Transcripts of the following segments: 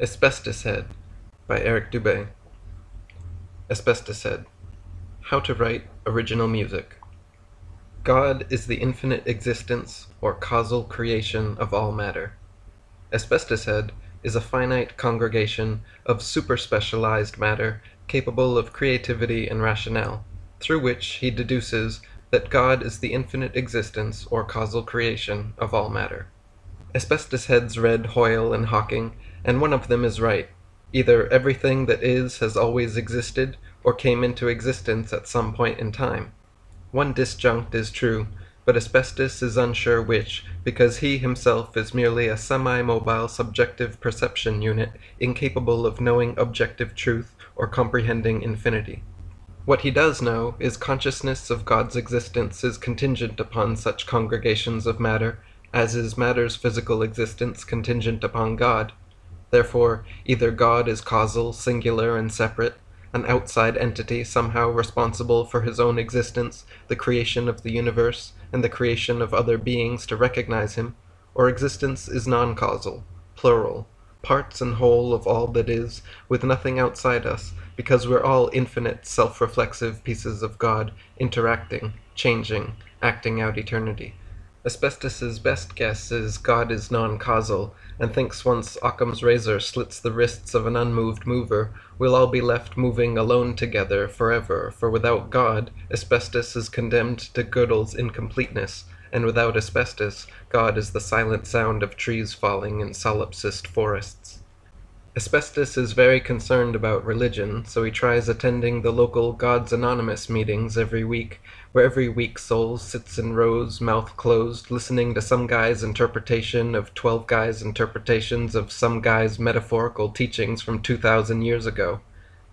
Asbestos Head by Eric Dubay. Asbestos Head. How to write original music. God is the infinite existence or causal creation of all matter. Asbestos Head is a finite congregation of super-specialized matter capable of creativity and rationale, through which he deduces that God is the infinite existence or causal creation of all matter. Asbestos Heads read Hoyle and Hawking, and one of them is right. Either everything that is has always existed, or came into existence at some point in time. One disjunct is true, but Asbestos is unsure which, because he himself is merely a semi-mobile subjective perception unit incapable of knowing objective truth or comprehending infinity. What he does know is consciousness of God's existence is contingent upon such congregations of matter, as is matter's physical existence contingent upon God. Therefore, either God is causal, singular, and separate, an outside entity somehow responsible for his own existence, the creation of the universe, and the creation of other beings to recognize him, or existence is non-causal, plural, parts and whole of all that is, with nothing outside us, because we're all infinite, self-reflexive pieces of God, interacting, changing, acting out eternity. Asbestos's best guess is God is non-causal, and thinks once Occam's razor slits the wrists of an unmoved mover, we'll all be left moving alone together forever, for without God, asbestos is condemned to Gödel's incompleteness, and without asbestos, God is the silent sound of trees falling in solipsist forests. Asbestos is very concerned about religion, so he tries attending the local Gods Anonymous meetings every week, where every weak soul sits in rows, mouth closed, listening to some guy's interpretation of 12 guys' interpretations of some guy's metaphorical teachings from 2,000 years ago.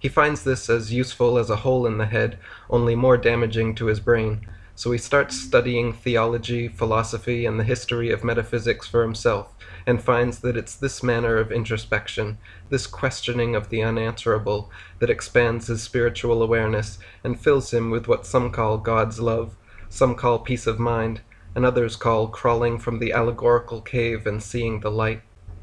He finds this as useful as a hole in the head, only more damaging to his brain, so he starts studying theology, philosophy, and the history of metaphysics for himself, and finds that it's this manner of introspection, this questioning of the unanswerable, that expands his spiritual awareness and fills him with what some call God's love, some call peace of mind, and others call crawling from the allegorical cave and seeing the light.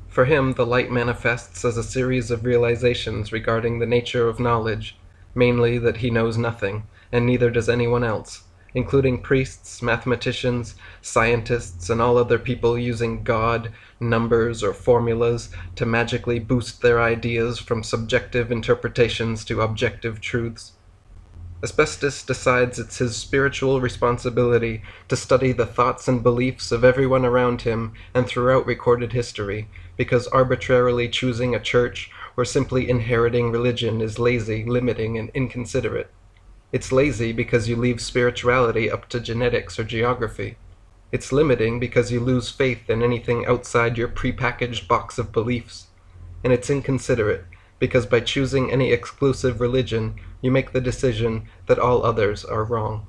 For him, the light manifests as a series of realizations regarding the nature of knowledge, mainly that he knows nothing, and neither does anyone else, including priests, mathematicians, scientists, and all other people using God, numbers, or formulas to magically boost their ideas from subjective interpretations to objective truths. Asbestos decides it's his spiritual responsibility to study the thoughts and beliefs of everyone around him and throughout recorded history, because arbitrarily choosing a church or simply inheriting religion is lazy, limiting, and inconsiderate. It's lazy because you leave spirituality up to genetics or geography. It's limiting because you lose faith in anything outside your prepackaged box of beliefs. And it's inconsiderate because by choosing any exclusive religion, you make the decision that all others are wrong.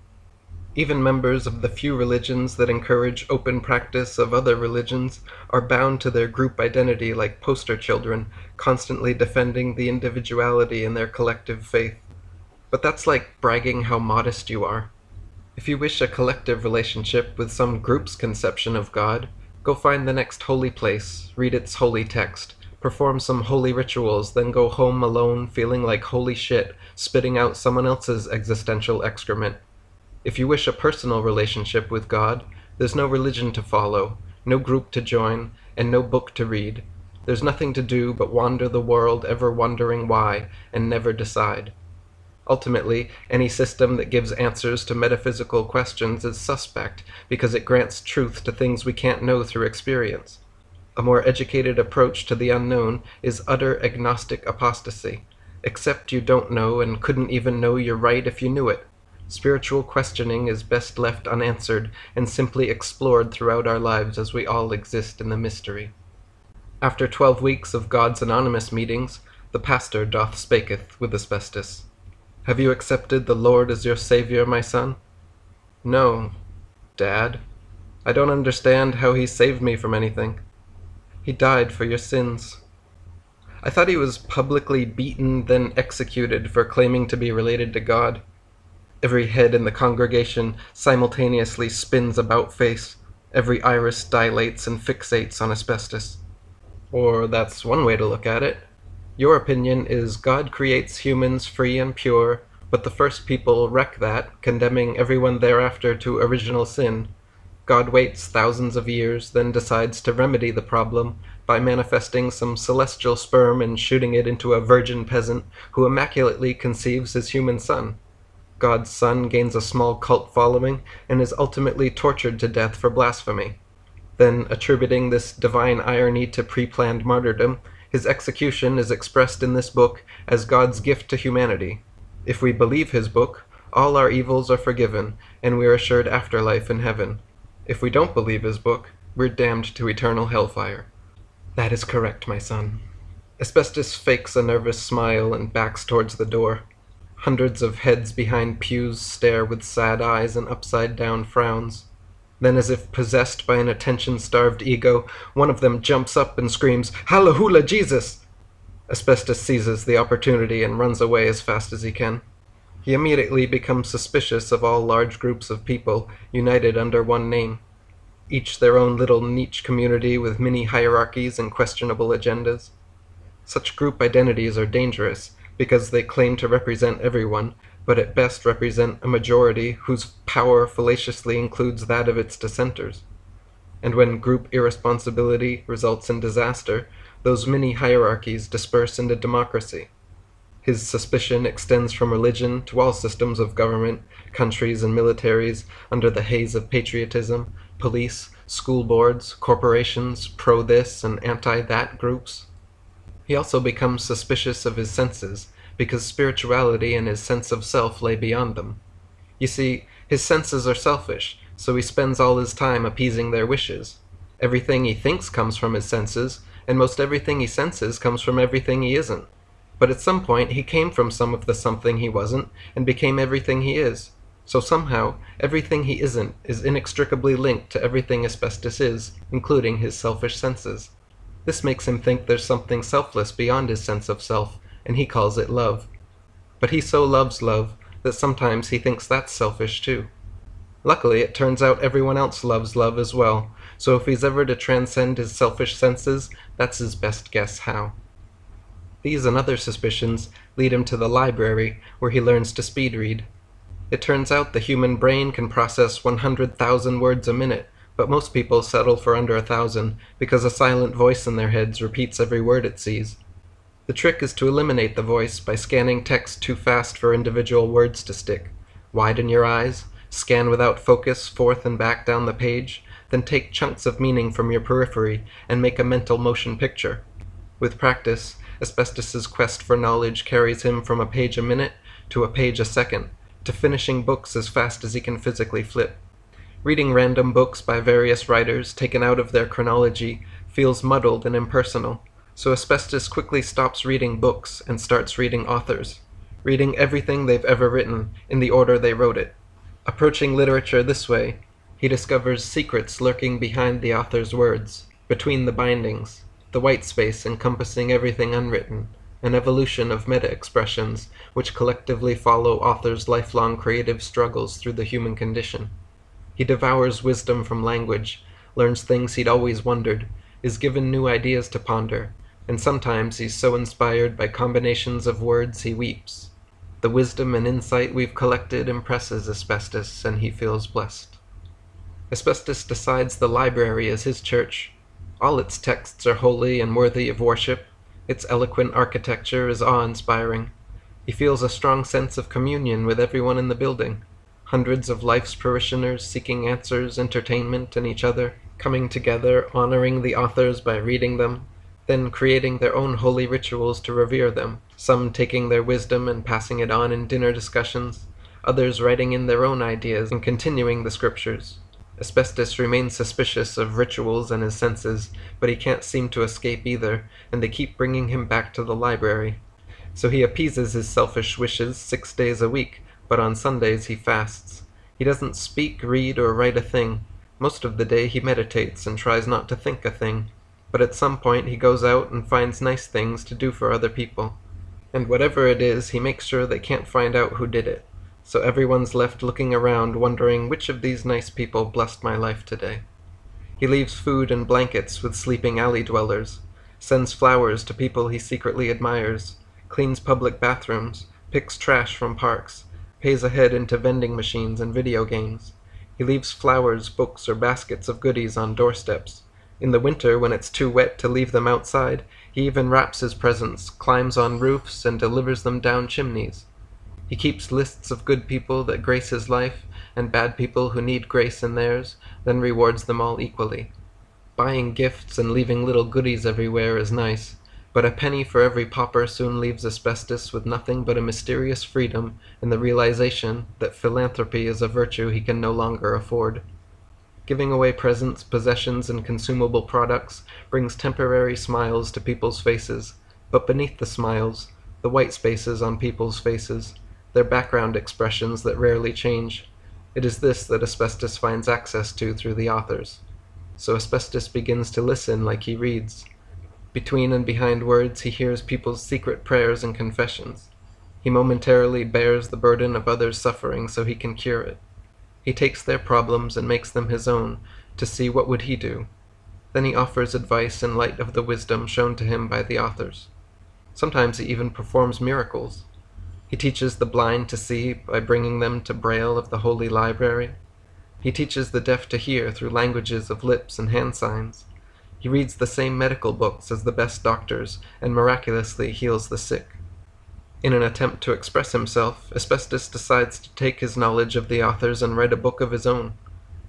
Even members of the few religions that encourage open practice of other religions are bound to their group identity like poster children, constantly defending the individuality in their collective faith. But that's like bragging how modest you are. If you wish a collective relationship with some group's conception of God, go find the next holy place, read its holy text, perform some holy rituals, then go home alone feeling like holy shit, spitting out someone else's existential excrement. If you wish a personal relationship with God, there's no religion to follow, no group to join, and no book to read. There's nothing to do but wander the world ever wondering why, and never decide. Ultimately, any system that gives answers to metaphysical questions is suspect because it grants truth to things we can't know through experience. A more educated approach to the unknown is utter agnostic apostasy. Accept you don't know and couldn't even know you're right if you knew it. Spiritual questioning is best left unanswered and simply explored throughout our lives as we all exist in the mystery. After 12 weeks of God's Anonymous meetings, the pastor doth spaketh with asbestos. Have you accepted the Lord as your Savior, my son? No, Dad. I don't understand how he saved me from anything. He died for your sins. I thought he was publicly beaten, then executed for claiming to be related to God. Every head in the congregation simultaneously spins about-face. Every iris dilates and fixates on asbestos. Or that's one way to look at it. Your opinion is God creates humans free and pure, but the first people wreck that, condemning everyone thereafter to original sin. God waits thousands of years, then decides to remedy the problem by manifesting some celestial sperm and shooting it into a virgin peasant who immaculately conceives his human son. God's son gains a small cult following and is ultimately tortured to death for blasphemy. Then, attributing this divine irony to pre-planned martyrdom, his execution is expressed in this book as God's gift to humanity. If we believe his book, all our evils are forgiven, and we are assured afterlife in heaven. If we don't believe his book, we're damned to eternal hellfire. That is correct, my son. Asbestos fakes a nervous smile and backs towards the door. Hundreds of heads behind pews stare with sad eyes and upside-down frowns. Then, as if possessed by an attention-starved ego, one of them jumps up and screams, "Hallelujah, Jesus!" Asbestos seizes the opportunity and runs away as fast as he can. He immediately becomes suspicious of all large groups of people united under one name, each their own little niche community with many hierarchies and questionable agendas. Such group identities are dangerous because they claim to represent everyone, but at best represent a majority whose power fallaciously includes that of its dissenters. And when group irresponsibility results in disaster, those many hierarchies disperse into democracy. His suspicion extends from religion to all systems of government, countries and militaries under the haze of patriotism, police, school boards, corporations, pro-this and anti-that groups. He also becomes suspicious of his senses, because spirituality and his sense of self lay beyond them. You see, his senses are selfish, so he spends all his time appeasing their wishes. Everything he thinks comes from his senses, and most everything he senses comes from everything he isn't. But at some point he came from some of the something he wasn't, and became everything he is. So somehow, everything he isn't is inextricably linked to everything Asbestos is, including his selfish senses. This makes him think there's something selfless beyond his sense of self, and he calls it love. But he so loves love that sometimes he thinks that's selfish too. Luckily, it turns out everyone else loves love as well, so if he's ever to transcend his selfish senses, that's his best guess how. These and other suspicions lead him to the library, where he learns to speed read. It turns out the human brain can process 100,000 words a minute, but most people settle for under 1,000 because a silent voice in their heads repeats every word it sees. The trick is to eliminate the voice by scanning text too fast for individual words to stick. Widen your eyes, scan without focus forth and back down the page, then take chunks of meaning from your periphery and make a mental motion picture. With practice, Asbestos's quest for knowledge carries him from a page a minute to a page a second, to finishing books as fast as he can physically flip. Reading random books by various writers taken out of their chronology feels muddled and impersonal, so Asbestos quickly stops reading books and starts reading authors, reading everything they've ever written in the order they wrote it. Approaching literature this way, he discovers secrets lurking behind the author's words, between the bindings, the white space encompassing everything unwritten, an evolution of meta-expressions which collectively follow authors' lifelong creative struggles through the human condition. He devours wisdom from language, learns things he'd always wondered, is given new ideas to ponder, and sometimes he's so inspired by combinations of words he weeps. The wisdom and insight we've collected impresses Asbestos, and he feels blessed. Asbestos decides the library is his church. All its texts are holy and worthy of worship. Its eloquent architecture is awe-inspiring. He feels a strong sense of communion with everyone in the building. Hundreds of life's parishioners seeking answers, entertainment, and each other, coming together, honoring the authors by reading them, then creating their own holy rituals to revere them, some taking their wisdom and passing it on in dinner discussions, others writing in their own ideas and continuing the scriptures. Asbestos remains suspicious of rituals and his senses, but he can't seem to escape either, and they keep bringing him back to the library. So he appeases his selfish wishes 6 days a week, but on Sundays he fasts. He doesn't speak, read, or write a thing. Most of the day he meditates and tries not to think a thing. But at some point he goes out and finds nice things to do for other people. And whatever it is, he makes sure they can't find out who did it. So everyone's left looking around wondering which of these nice people blessed my life today. He leaves food and blankets with sleeping alley dwellers. sends flowers to people he secretly admires, cleans public bathrooms, picks trash from parks, pays ahead into vending machines and video games. He leaves flowers, books, or baskets of goodies on doorsteps. In the winter, when it's too wet to leave them outside, he even wraps his presents, climbs on roofs, and delivers them down chimneys. He keeps lists of good people that grace his life, and bad people who need grace in theirs, then rewards them all equally. Buying gifts and leaving little goodies everywhere is nice, but a penny for every pauper soon leaves Asbestos with nothing but a mysterious freedom and the realization that philanthropy is a virtue he can no longer afford. Giving away presents, possessions, and consumable products brings temporary smiles to people's faces, but beneath the smiles, the white spaces on people's faces, their background expressions that rarely change, it is this that Asbestos finds access to through the authors. So Asbestos begins to listen like he reads. Between and behind words he hears people's secret prayers and confessions. He momentarily bears the burden of others' suffering so he can cure it. He takes their problems and makes them his own, to see what would he do. Then he offers advice in light of the wisdom shown to him by the authors. Sometimes he even performs miracles. He teaches the blind to see by bringing them to Braille of the Holy Library. He teaches the deaf to hear through languages of lips and hand signs. He reads the same medical books as the best doctors and miraculously heals the sick. In an attempt to express himself, Asbestos decides to take his knowledge of the authors and write a book of his own.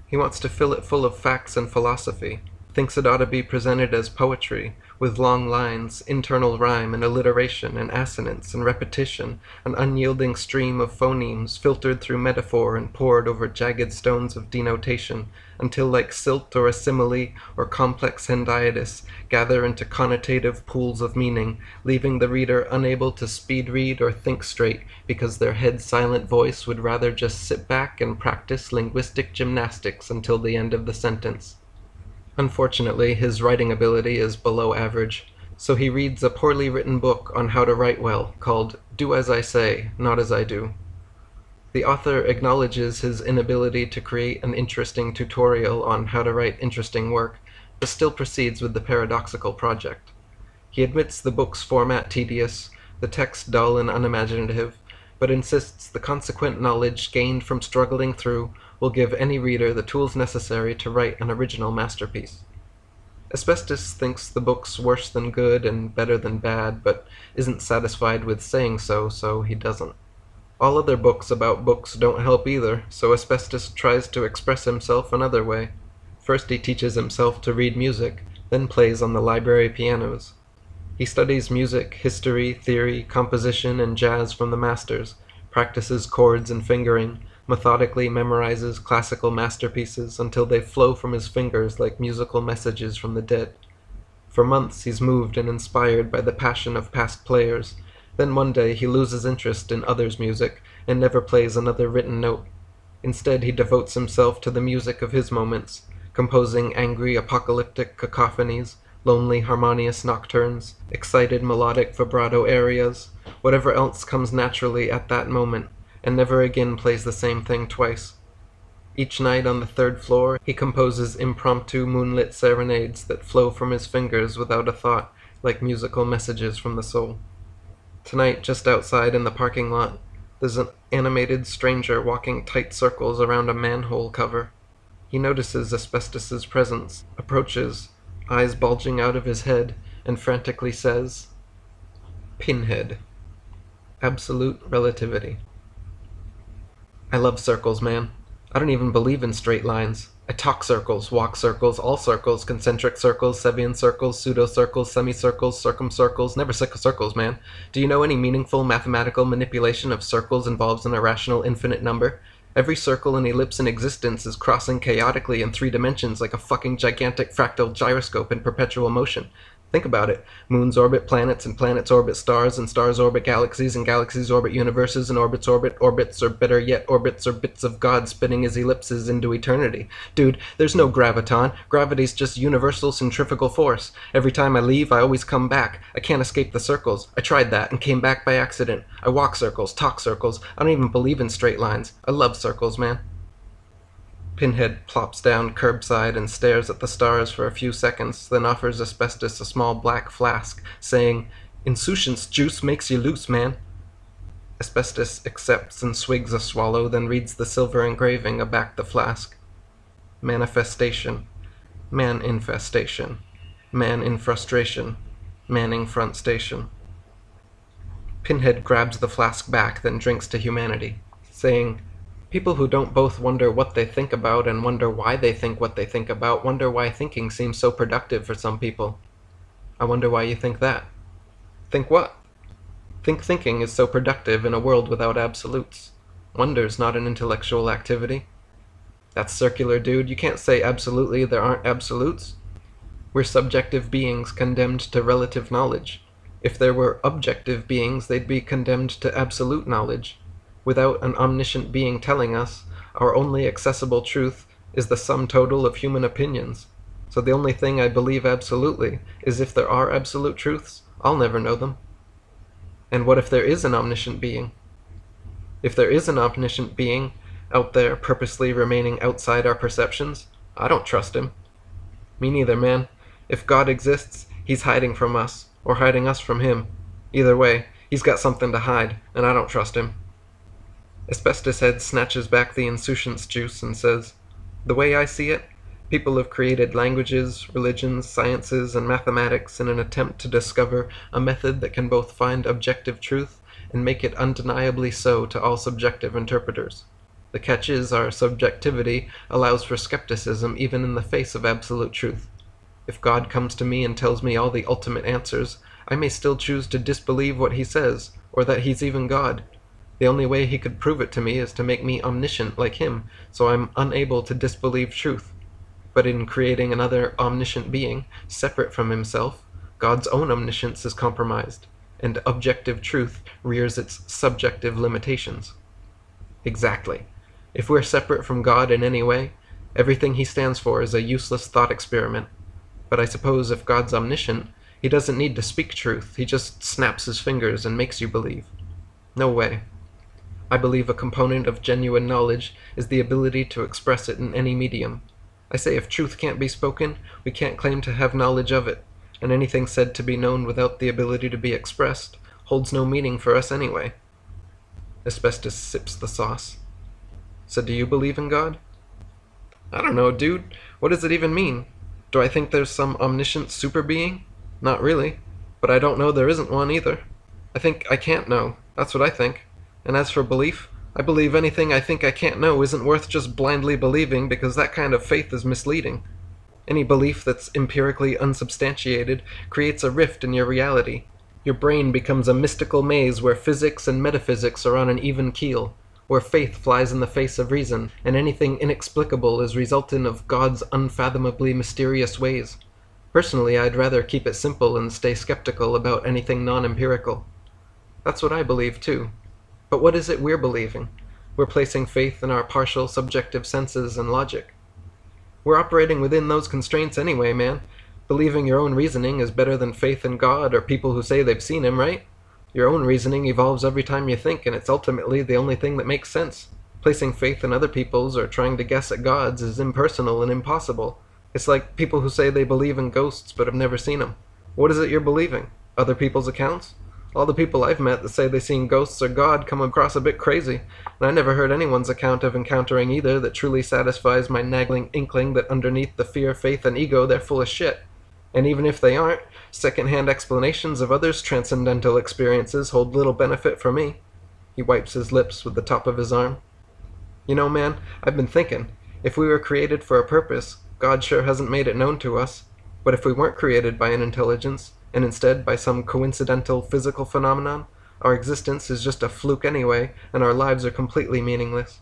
He wants to fill it full of facts and philosophy, thinks it ought to be presented as poetry, with long lines, internal rhyme and alliteration and assonance and repetition, an unyielding stream of phonemes filtered through metaphor and poured over jagged stones of denotation, until like silt or a simile or complex hendiadys gather into connotative pools of meaning, leaving the reader unable to speed read or think straight because their head's silent voice would rather just sit back and practice linguistic gymnastics until the end of the sentence. Unfortunately, his writing ability is below average, so he reads a poorly written book on how to write well, called Do As I Say, Not As I Do. The author acknowledges his inability to create an interesting tutorial on how to write interesting work, but still proceeds with the paradoxical project. He admits the book's format tedious, the text dull and unimaginative, but insists the consequent knowledge gained from struggling through will give any reader the tools necessary to write an original masterpiece. Asbestos thinks the book's worse than good and better than bad, but isn't satisfied with saying so, so he doesn't. All other books about books don't help either, so Asbestos tries to express himself another way. First he teaches himself to read music, then plays on the library pianos. He studies music, history, theory, composition, and jazz from the masters, practices chords and fingering, methodically memorizes classical masterpieces until they flow from his fingers like musical messages from the dead. For months he's moved and inspired by the passion of past players. Then one day he loses interest in others' music and never plays another written note. Instead he devotes himself to the music of his moments, composing angry apocalyptic cacophonies, lonely harmonious nocturnes, excited melodic vibrato arias, whatever else comes naturally at that moment, and never again plays the same thing twice. Each night on the third floor he composes impromptu moonlit serenades that flow from his fingers without a thought, like musical messages from the soul. Tonight, just outside in the parking lot, there's an animated stranger walking tight circles around a manhole cover. He notices Asbestos's presence, approaches, eyes bulging out of his head, and frantically says, "Pinhead. Absolute relativity." I love circles, man. I don't even believe in straight lines. I talk circles, walk circles, all circles, concentric circles, Sevian circles, pseudo-circles, semicircles, circumcircles, never circles, man. Do you know any meaningful mathematical manipulation of circles involves an irrational infinite number? Every circle and ellipse in existence is crossing chaotically in 3 dimensions like a fucking gigantic fractal gyroscope in perpetual motion. Think about it. Moons orbit planets, and planets orbit stars, and stars orbit galaxies, and galaxies orbit universes, and orbits orbit orbits, or better yet, orbits are bits of God spinning his ellipses into eternity. Dude, there's no graviton. Gravity's just universal centrifugal force. Every time I leave, I always come back. I can't escape the circles. I tried that, and came back by accident. I walk circles, talk circles. I don't even believe in straight lines. I love circles, man. Pinhead plops down curbside and stares at the stars for a few seconds, then offers Asbestos a small black flask, saying, "Insouciance juice makes you loose, man." Asbestos accepts and swigs a swallow, then reads the silver engraving aback the flask. Manifestation. Man infestation. Man in frustration. Manning front station. Pinhead grabs the flask back, then drinks to humanity, saying, "People who don't both wonder what they think about and wonder why they think what they think about wonder why thinking seems so productive for some people. I wonder why you think that." Think what? Think thinking is so productive in a world without absolutes. Wonder's not an intellectual activity. That's circular, dude. You can't say absolutely there aren't absolutes. We're subjective beings condemned to relative knowledge. If there were objective beings, they'd be condemned to absolute knowledge. Without an omniscient being telling us, our only accessible truth is the sum total of human opinions. So the only thing I believe absolutely is if there are absolute truths, I'll never know them. And what if there is an omniscient being? If there is an omniscient being out there purposely remaining outside our perceptions, I don't trust him. Me neither, man. If God exists, he's hiding from us, or hiding us from him. Either way, he's got something to hide, and I don't trust him. Asbestos Head snatches back the insouciance juice and says, "The way I see it, people have created languages, religions, sciences, and mathematics in an attempt to discover a method that can both find objective truth and make it undeniably so to all subjective interpreters. The catch is our subjectivity allows for skepticism even in the face of absolute truth. If God comes to me and tells me all the ultimate answers, I may still choose to disbelieve what he says, or that he's even God. The only way he could prove it to me is to make me omniscient like him, so I'm unable to disbelieve truth. But in creating another omniscient being, separate from himself, God's own omniscience is compromised, and objective truth rears its subjective limitations." Exactly. If we're separate from God in any way, everything he stands for is a useless thought experiment. But I suppose if God's omniscient, he doesn't need to speak truth, he just snaps his fingers and makes you believe. No way. I believe a component of genuine knowledge is the ability to express it in any medium. I say if truth can't be spoken, we can't claim to have knowledge of it, and anything said to be known without the ability to be expressed holds no meaning for us anyway. Asbestos sips the sauce. "So do you believe in God?" "I don't know, dude. What does it even mean? Do I think there's some omniscient super being? Not really. But I don't know there isn't one either. I think I can't know. That's what I think. And as for belief, I believe anything I think I can't know isn't worth just blindly believing, because that kind of faith is misleading. Any belief that's empirically unsubstantiated creates a rift in your reality. Your brain becomes a mystical maze where physics and metaphysics are on an even keel, where faith flies in the face of reason, and anything inexplicable is resultant of God's unfathomably mysterious ways. Personally, I'd rather keep it simple and stay skeptical about anything non-empirical. That's what I believe, too. But what is it we're believing? We're placing faith in our partial subjective senses and logic. We're operating within those constraints anyway, man. Believing your own reasoning is better than faith in God or people who say they've seen him, right? Your own reasoning evolves every time you think, and it's ultimately the only thing that makes sense. Placing faith in other people's or trying to guess at God's is impersonal and impossible. It's like people who say they believe in ghosts but have never seen them. What is it you're believing? Other people's accounts? All the people I've met that say they've seen ghosts or God come across a bit crazy, and I never heard anyone's account of encountering either that truly satisfies my nagging inkling that underneath the fear, faith, and ego they're full of shit. And even if they aren't, second-hand explanations of others' transcendental experiences hold little benefit for me. He wipes his lips with the top of his arm. You know, man, I've been thinking, if we were created for a purpose, God sure hasn't made it known to us. But if we weren't created by an intelligence, and instead by some coincidental physical phenomenon, our existence is just a fluke anyway, and our lives are completely meaningless.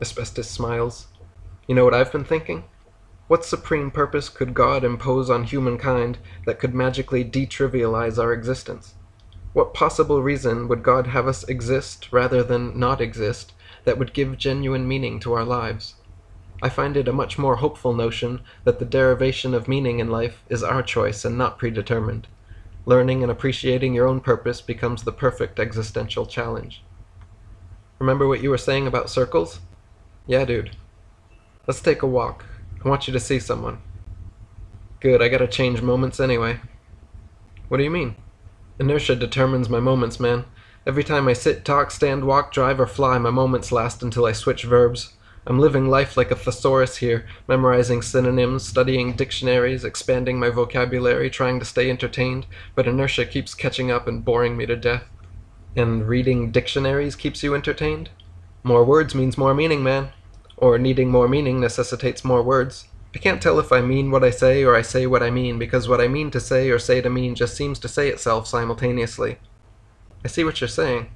Asbestos smiles. You know what I've been thinking? What supreme purpose could God impose on humankind that could magically detrivialize our existence? What possible reason would God have us exist rather than not exist that would give genuine meaning to our lives? I find it a much more hopeful notion that the derivation of meaning in life is our choice and not predetermined. Learning and appreciating your own purpose becomes the perfect existential challenge. Remember what you were saying about circles? Yeah, dude. Let's take a walk. I want you to see someone. Good, I gotta change moments anyway. What do you mean? Inertia determines my moments, man. Every time I sit, talk, stand, walk, drive, or fly, my moments last until I switch verbs. I'm living life like a thesaurus here, memorizing synonyms, studying dictionaries, expanding my vocabulary, trying to stay entertained, but inertia keeps catching up and boring me to death. And reading dictionaries keeps you entertained? More words means more meaning, man. Or needing more meaning necessitates more words. I can't tell if I mean what I say or I say what I mean, because what I mean to say or say to mean just seems to say itself simultaneously. I see what you're saying.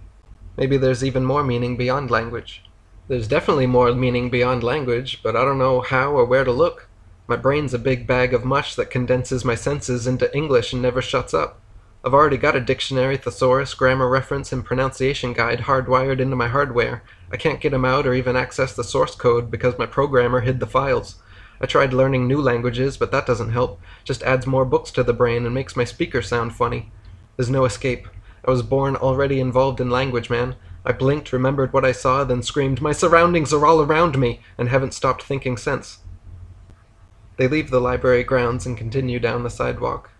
Maybe there's even more meaning beyond language. There's definitely more meaning beyond language, but I don't know how or where to look. My brain's a big bag of mush that condenses my senses into English and never shuts up. I've already got a dictionary, thesaurus, grammar reference, and pronunciation guide hardwired into my hardware. I can't get them out or even access the source code because my programmer hid the files. I tried learning new languages, but that doesn't help. Just adds more books to the brain and makes my speaker sound funny. There's no escape. I was born already involved in language, man. I blinked, remembered what I saw, then screamed, "My surroundings are all around me," and haven't stopped thinking since. They leave the library grounds and continue down the sidewalk.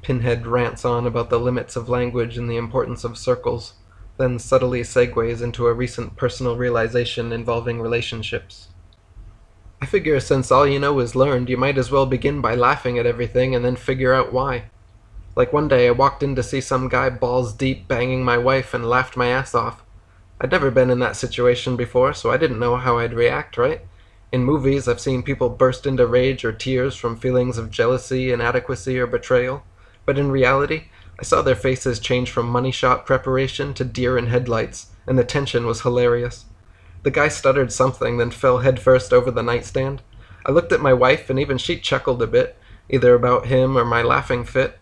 Pinhead rants on about the limits of language and the importance of circles, then subtly segues into a recent personal realization involving relationships. I figure since all you know is learned, you might as well begin by laughing at everything and then figure out why. Like one day I walked in to see some guy balls deep banging my wife and laughed my ass off. I'd never been in that situation before, so I didn't know how I'd react, right? In movies, I've seen people burst into rage or tears from feelings of jealousy, inadequacy, or betrayal. But in reality, I saw their faces change from money shot preparation to deer in headlights, and the tension was hilarious. The guy stuttered something, then fell headfirst over the nightstand. I looked at my wife, and even she chuckled a bit, either about him or my laughing fit.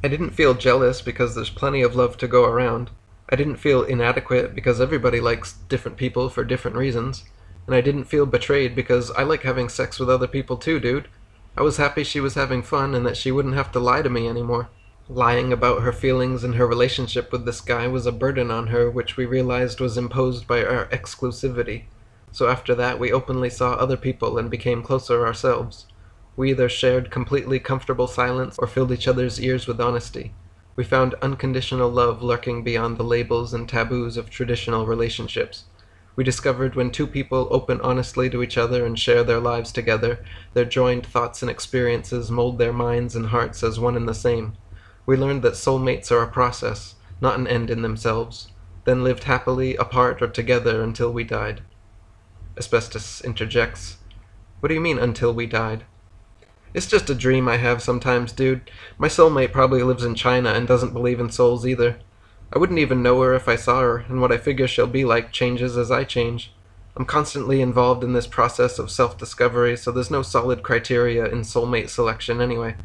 I didn't feel jealous because there's plenty of love to go around. I didn't feel inadequate because everybody likes different people for different reasons. And I didn't feel betrayed because I like having sex with other people too, dude. I was happy she was having fun and that she wouldn't have to lie to me anymore. Lying about her feelings and her relationship with this guy was a burden on her which we realized was imposed by our exclusivity. So after that we openly saw other people and became closer ourselves. We either shared completely comfortable silence or filled each other's ears with honesty. We found unconditional love lurking beyond the labels and taboos of traditional relationships. We discovered when two people open honestly to each other and share their lives together, their joined thoughts and experiences mold their minds and hearts as one and the same. We learned that soulmates are a process, not an end in themselves, then lived happily apart or together until we died. Asbestos interjects, "What do you mean, until we died?" "It's just a dream I have sometimes, dude. My soulmate probably lives in China and doesn't believe in souls either. I wouldn't even know her if I saw her, and what I figure she'll be like changes as I change. I'm constantly involved in this process of self-discovery, so there's no solid criteria in soulmate selection anyway.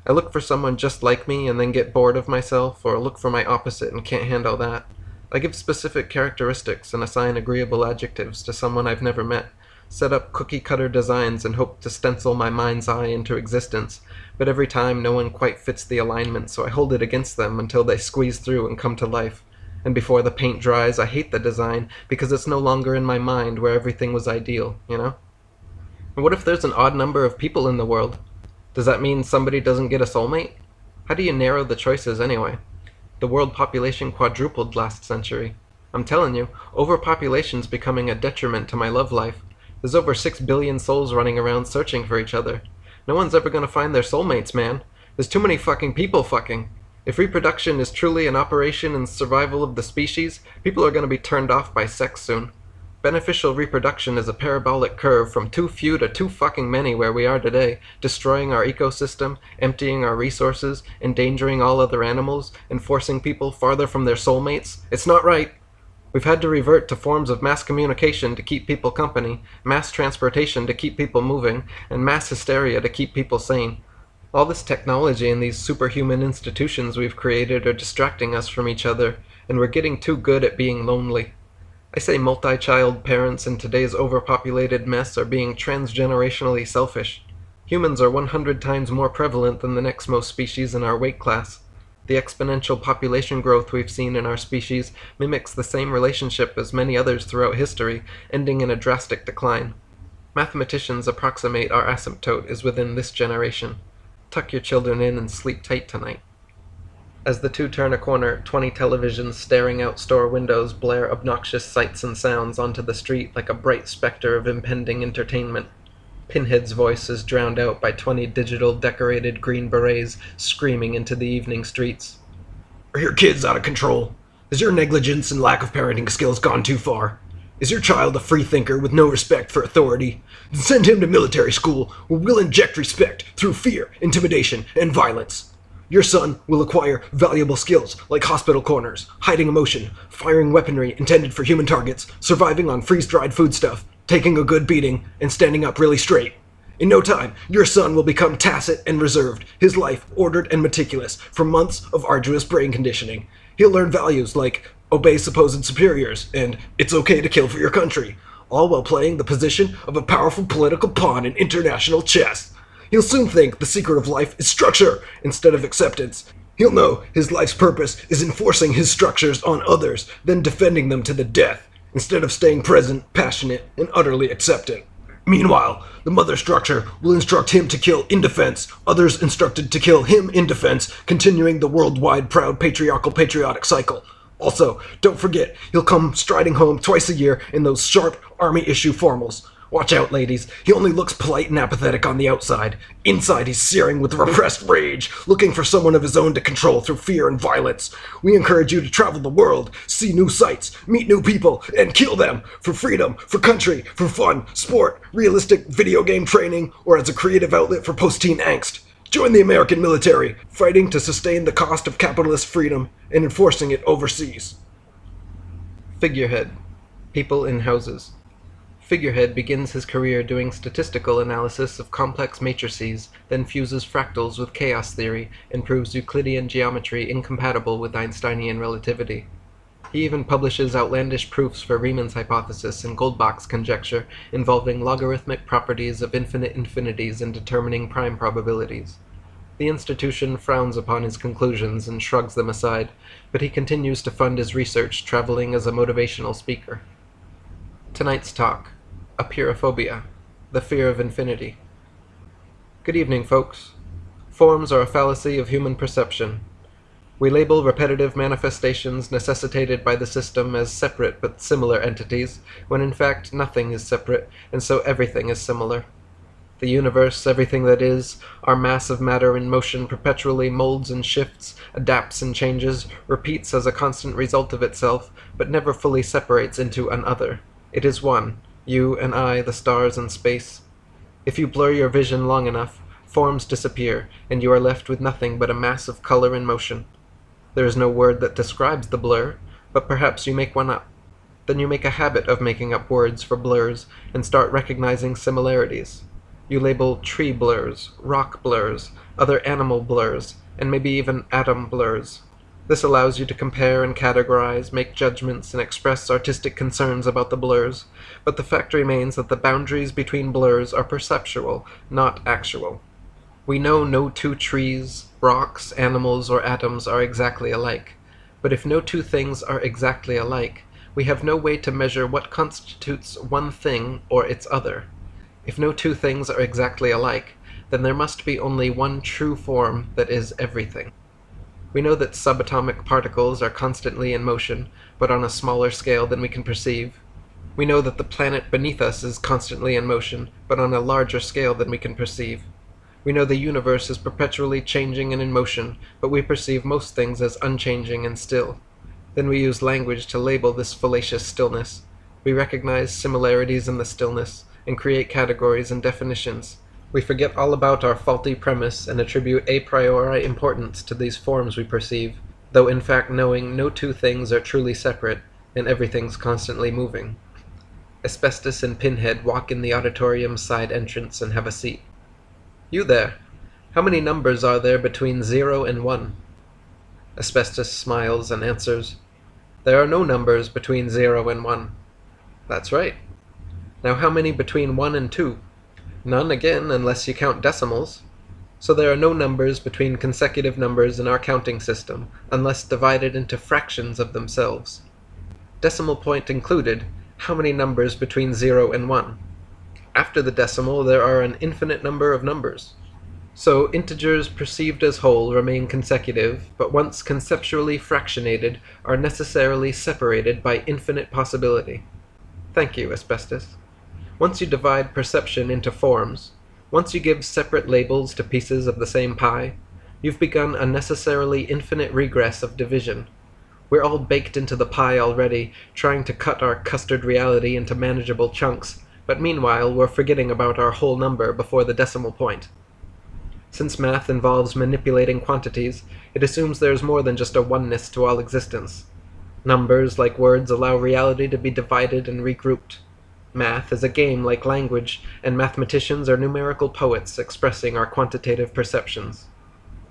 I look for someone just like me and then get bored of myself, or look for my opposite and can't handle that. I give specific characteristics and assign agreeable adjectives to someone I've never met, set up cookie-cutter designs and hope to stencil my mind's eye into existence, but every time no one quite fits the alignment, so I hold it against them until they squeeze through and come to life. And before the paint dries, I hate the design, because it's no longer in my mind where everything was ideal, you know? And what if there's an odd number of people in the world? Does that mean somebody doesn't get a soulmate? How do you narrow the choices anyway? The world population quadrupled last century. I'm telling you, overpopulation's becoming a detriment to my love life. There's over 6 billion souls running around searching for each other. No one's ever gonna find their soulmates, man. There's too many fucking people fucking. If reproduction is truly an operation in survival of the species, people are gonna be turned off by sex soon. Beneficial reproduction is a parabolic curve from too few to too fucking many where we are today, destroying our ecosystem, emptying our resources, endangering all other animals, and forcing people farther from their soulmates. It's not right. We've had to revert to forms of mass communication to keep people company, mass transportation to keep people moving, and mass hysteria to keep people sane. All this technology and these superhuman institutions we've created are distracting us from each other, and we're getting too good at being lonely. I say multi-child parents in today's overpopulated mess are being transgenerationally selfish. Humans are 100 times more prevalent than the next most species in our weight class. The exponential population growth we've seen in our species mimics the same relationship as many others throughout history, ending in a drastic decline. Mathematicians approximate our asymptote is within this generation. Tuck your children in and sleep tight tonight. As the two turn a corner, 20 televisions staring out store windows blare obnoxious sights and sounds onto the street like a bright specter of impending entertainment. Pinhead's voice is drowned out by 20 digital decorated green berets screaming into the evening streets. Are your kids out of control? Has your negligence and lack of parenting skills gone too far? Is your child a free thinker with no respect for authority? Then send him to military school where we'll inject respect through fear, intimidation, and violence. Your son will acquire valuable skills like hospital corners, hiding emotion, firing weaponry intended for human targets, surviving on freeze-dried foodstuff, taking a good beating, and standing up really straight. In no time, your son will become tacit and reserved, his life ordered and meticulous from months of arduous brain conditioning. He'll learn values like obey supposed superiors and it's okay to kill for your country, all while playing the position of a powerful political pawn in international chess. He'll soon think the secret of life is structure instead of acceptance. He'll know his life's purpose is enforcing his structures on others, then defending them to the death, instead of staying present, passionate, and utterly acceptant. Meanwhile, the mother structure will instruct him to kill in defense, others instructed to kill him in defense, continuing the worldwide proud patriarchal patriotic cycle. Also, don't forget, he'll come striding home twice a year in those sharp army-issue formals. Watch out, ladies. He only looks polite and apathetic on the outside. Inside, he's searing with repressed rage, looking for someone of his own to control through fear and violence. We encourage you to travel the world, see new sights, meet new people, and kill them for freedom, for country, for fun, sport, realistic video game training, or as a creative outlet for post-teen angst. Join the American military, fighting to sustain the cost of capitalist freedom and enforcing it overseas. Figurehead. People in houses. Figurehead begins his career doing statistical analysis of complex matrices, then fuses fractals with chaos theory and proves Euclidean geometry incompatible with Einsteinian relativity. He even publishes outlandish proofs for Riemann's hypothesis and Goldbach's conjecture involving logarithmic properties of infinite infinities and determining prime probabilities. The institution frowns upon his conclusions and shrugs them aside, but he continues to fund his research, traveling as a motivational speaker. Tonight's talk: Apeirophobia, the fear of infinity. Good evening, folks. Forms are a fallacy of human perception. We label repetitive manifestations necessitated by the system as separate but similar entities, when in fact nothing is separate, and so everything is similar. The universe, everything that is, our mass of matter in motion perpetually molds and shifts, adapts and changes, repeats as a constant result of itself, but never fully separates into an other. It is one. You and I, the stars and space. If you blur your vision long enough, forms disappear, and you are left with nothing but a mass of color and motion. There is no word that describes the blur, but perhaps you make one up. Then you make a habit of making up words for blurs, and start recognizing similarities. You label tree blurs, rock blurs, other animal blurs, and maybe even atom blurs. This allows you to compare and categorize, make judgments, and express artistic concerns about the blurs, but the fact remains that the boundaries between blurs are perceptual, not actual. We know no two trees, rocks, animals, or atoms are exactly alike, but if no two things are exactly alike, we have no way to measure what constitutes one thing or its other. If no two things are exactly alike, then there must be only one true form that is everything. We know that subatomic particles are constantly in motion, but on a smaller scale than we can perceive. We know that the planet beneath us is constantly in motion, but on a larger scale than we can perceive. We know the universe is perpetually changing and in motion, but we perceive most things as unchanging and still. Then we use language to label this fallacious stillness. We recognize similarities in the stillness, and create categories and definitions. We forget all about our faulty premise and attribute a priori importance to these forms we perceive, though in fact knowing no two things are truly separate, and everything's constantly moving. Asbestos and Pinhead walk in the auditorium's side entrance and have a seat. You there, how many numbers are there between 0 and 1? Asbestos smiles and answers, there are no numbers between 0 and 1. That's right. Now how many between 1 and 2? None again, unless you count decimals. So there are no numbers between consecutive numbers in our counting system, unless divided into fractions of themselves. Decimal point included, how many numbers between 0 and 1? After the decimal, there are an infinite number of numbers. So integers perceived as whole remain consecutive, but once conceptually fractionated, are necessarily separated by infinite possibility. Thank you, Asbestos. Once you divide perception into forms, once you give separate labels to pieces of the same pie, you've begun a necessarily infinite regress of division. We're all baked into the pie already, trying to cut our custard reality into manageable chunks, but meanwhile we're forgetting about our whole number before the decimal point. Since math involves manipulating quantities, it assumes there's more than just a oneness to all existence. Numbers, like words, allow reality to be divided and regrouped. Math is a game like language, and mathematicians are numerical poets expressing our quantitative perceptions.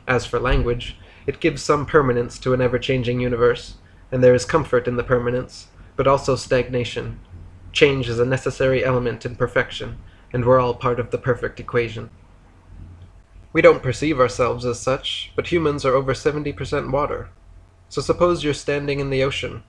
As for language, it gives some permanence to an ever-changing universe, and there is comfort in the permanence, but also stagnation. Change is a necessary element in perfection, and we're all part of the perfect equation. We don't perceive ourselves as such, but humans are over 70% water. So suppose you're standing in the ocean.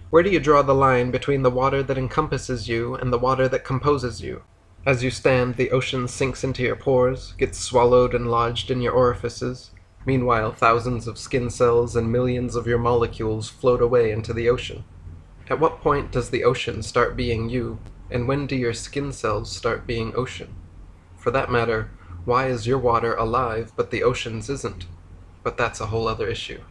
Where do you draw the line between the water that encompasses you and the water that composes you? As you stand, the ocean sinks into your pores, gets swallowed and lodged in your orifices. Meanwhile, thousands of skin cells and millions of your molecules float away into the ocean. At what point does the ocean start being you, and when do your skin cells start being ocean? For that matter, why is your water alive but the ocean's isn't? But that's a whole other issue.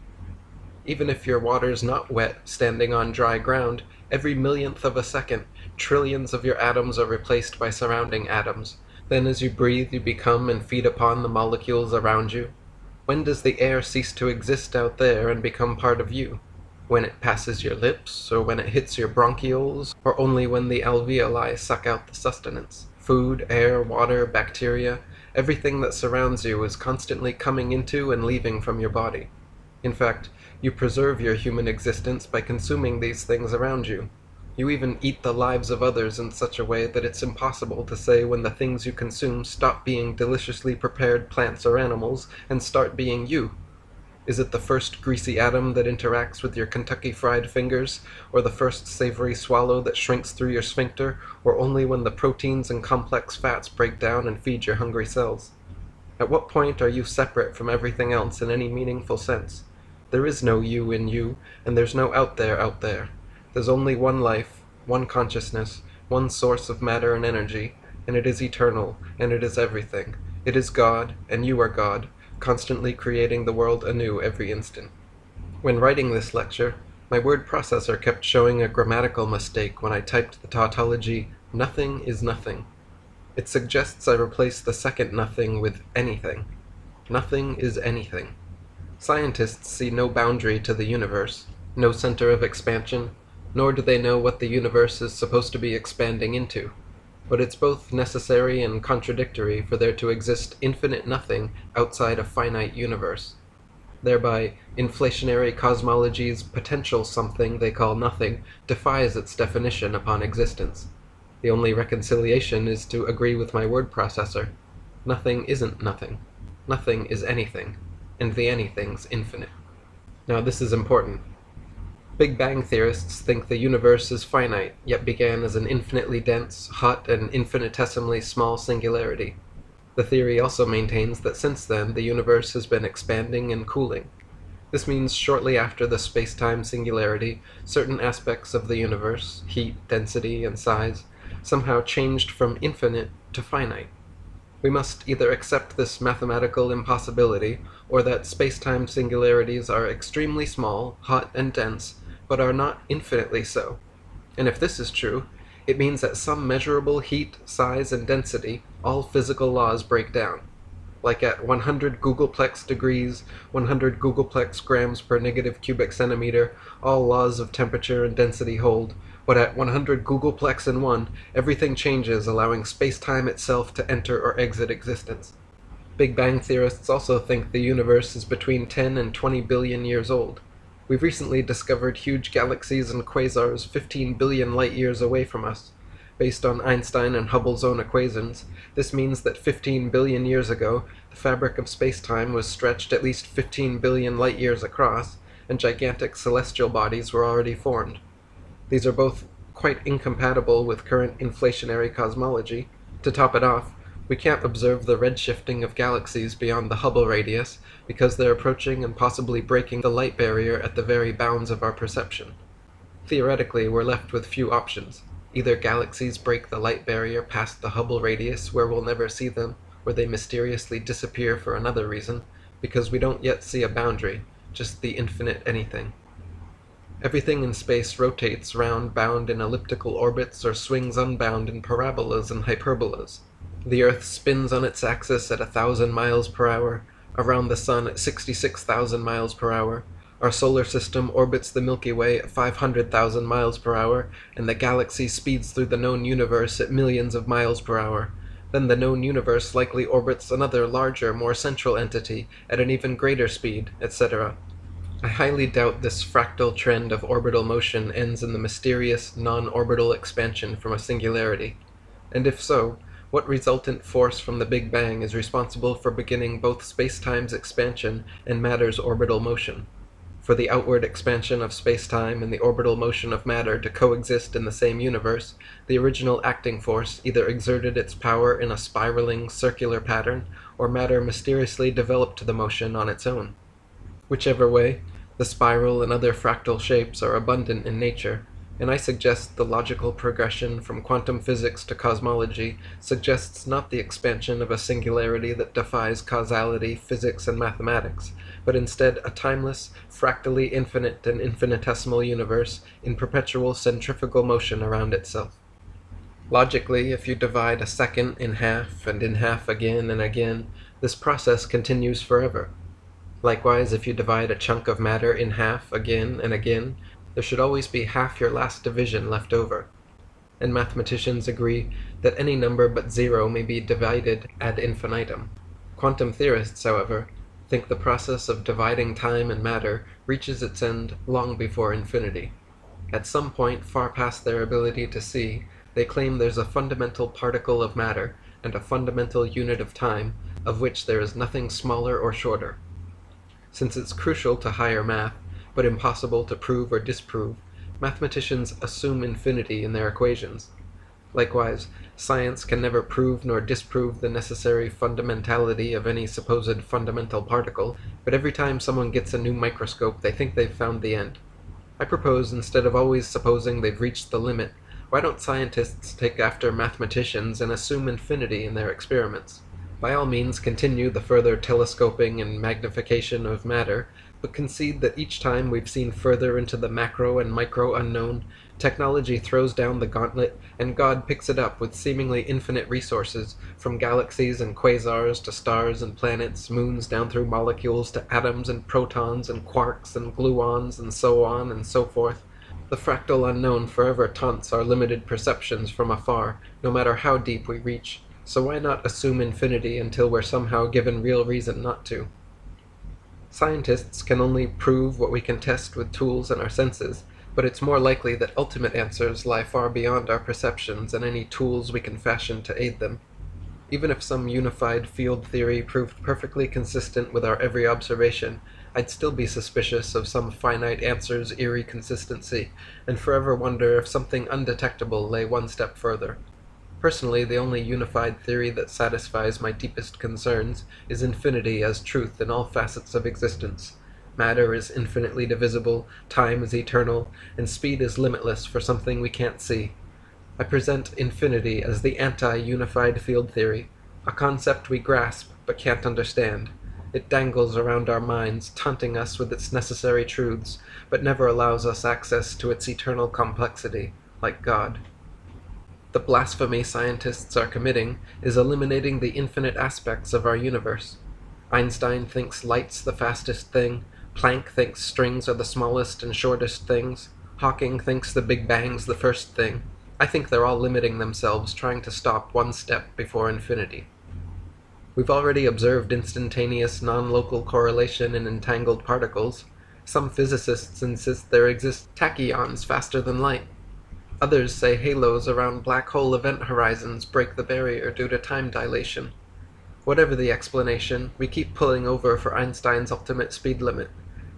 Even if your water's not wet, standing on dry ground, every millionth of a second, trillions of your atoms are replaced by surrounding atoms. Then as you breathe, you become and feed upon the molecules around you. When does the air cease to exist out there and become part of you? When it passes your lips, or when it hits your bronchioles, or only when the alveoli suck out the sustenance? Food, air, water, bacteria, everything that surrounds you is constantly coming into and leaving from your body. In fact, you preserve your human existence by consuming these things around you. You even eat the lives of others in such a way that it's impossible to say when the things you consume stop being deliciously prepared plants or animals and start being you. Is it the first greasy atom that interacts with your Kentucky Fried fingers, or the first savory swallow that shrinks through your sphincter, or only when the proteins and complex fats break down and feed your hungry cells? At what point are you separate from everything else in any meaningful sense? There is no you in you, and there's no out there. There's only one life, one consciousness, one source of matter and energy, and it is eternal, and it is everything. It is God, and you are God, constantly creating the world anew every instant. When writing this lecture, my word processor kept showing a grammatical mistake when I typed the tautology, "nothing is nothing." It suggests I replace the second nothing with anything. Nothing is anything. Scientists see no boundary to the universe, no center of expansion, nor do they know what the universe is supposed to be expanding into. But it's both necessary and contradictory for there to exist infinite nothing outside a finite universe. Thereby, inflationary cosmology's potential something they call nothing defies its definition upon existence. The only reconciliation is to agree with my word processor. Nothing isn't nothing. Nothing is anything, and the anything's infinite. Now this is important. Big Bang theorists think the universe is finite, yet began as an infinitely dense, hot, and infinitesimally small singularity. The theory also maintains that since then the universe has been expanding and cooling. This means shortly after the space-time singularity, certain aspects of the universe, heat, density, and size, somehow changed from infinite to finite. We must either accept this mathematical impossibility, or that space-time singularities are extremely small, hot, and dense, but are not infinitely so. And if this is true, it means at some measurable heat, size, and density, all physical laws break down. Like at 100 googolplex degrees, 100 googolplex grams per negative cubic centimeter, all laws of temperature and density hold, but at 100 googolplex and 1, everything changes, allowing space-time itself to enter or exit existence. Big Bang theorists also think the universe is between 10 and 20 billion years old. We've recently discovered huge galaxies and quasars 15 billion light-years away from us. Based on Einstein and Hubble's own equations, this means that 15 billion years ago, the fabric of space-time was stretched at least 15 billion light-years across, and gigantic celestial bodies were already formed. These are both quite incompatible with current inflationary cosmology, To top it off, we can't observe the redshifting of galaxies beyond the Hubble radius because they're approaching and possibly breaking the light barrier at the very bounds of our perception. Theoretically, we're left with few options. Either galaxies break the light barrier past the Hubble radius where we'll never see them, or they mysteriously disappear for another reason, because we don't yet see a boundary, just the infinite anything. Everything in space rotates round-bound in elliptical orbits or swings unbound in parabolas and hyperbolas. The Earth spins on its axis at 1,000 miles per hour, around the Sun at 66,000 miles per hour. Our solar system orbits the Milky Way at 500,000 miles per hour, and the galaxy speeds through the known universe at millions of miles per hour. Then the known universe likely orbits another larger, more central entity at an even greater speed, etc. I highly doubt this fractal trend of orbital motion ends in the mysterious, non-orbital expansion from a singularity. And if so, what resultant force from the Big Bang is responsible for beginning both space-time's expansion and matter's orbital motion? For the outward expansion of space-time and the orbital motion of matter to coexist in the same universe, the original acting force either exerted its power in a spiraling, circular pattern, or matter mysteriously developed the motion on its own. Whichever way, the spiral and other fractal shapes are abundant in nature, and I suggest the logical progression from quantum physics to cosmology suggests not the expansion of a singularity that defies causality, physics, and mathematics, but instead a timeless, fractally infinite and infinitesimal universe in perpetual centrifugal motion around itself. Logically, if you divide a second in half and in half again and again, this process continues forever. Likewise, if you divide a chunk of matter in half again and again, there should always be half your last division left over. And mathematicians agree that any number but zero may be divided ad infinitum. Quantum theorists, however, think the process of dividing time and matter reaches its end long before infinity. At some point far past their ability to see, they claim there's a fundamental particle of matter and a fundamental unit of time, of which there is nothing smaller or shorter. Since it's crucial to higher math, but impossible to prove or disprove, mathematicians assume infinity in their equations. Likewise, science can never prove nor disprove the necessary fundamentality of any supposed fundamental particle, but every time someone gets a new microscope they think they've found the end. I propose, instead of always supposing they've reached the limit, why don't scientists take after mathematicians and assume infinity in their experiments? By all means continue the further telescoping and magnification of matter, but concede that each time we've seen further into the macro and micro unknown, technology throws down the gauntlet and God picks it up with seemingly infinite resources, from galaxies and quasars to stars and planets, moons down through molecules to atoms and protons and quarks and gluons and so on and so forth. The fractal unknown forever taunts our limited perceptions from afar, no matter how deep we reach, so why not assume infinity until we're somehow given real reason not to? Scientists can only prove what we can test with tools and our senses, but it's more likely that ultimate answers lie far beyond our perceptions and any tools we can fashion to aid them. Even if some unified field theory proved perfectly consistent with our every observation, I'd still be suspicious of some finite answer's eerie consistency, and forever wonder if something undetectable lay one step further. Personally, the only unified theory that satisfies my deepest concerns is infinity as truth in all facets of existence. Matter is infinitely divisible, time is eternal, and speed is limitless for something we can't see. I present infinity as the anti-unified field theory, a concept we grasp but can't understand. It dangles around our minds, taunting us with its necessary truths, but never allows us access to its eternal complexity, like God. The blasphemy scientists are committing is eliminating the infinite aspects of our universe. Einstein thinks light's the fastest thing, Planck thinks strings are the smallest and shortest things, Hawking thinks the Big Bang's the first thing. I think they're all limiting themselves, trying to stop one step before infinity. We've already observed instantaneous non-local correlation in entangled particles. Some physicists insist there exist tachyons faster than light. Others say halos around black hole event horizons break the barrier due to time dilation. Whatever the explanation, we keep pulling over for Einstein's ultimate speed limit.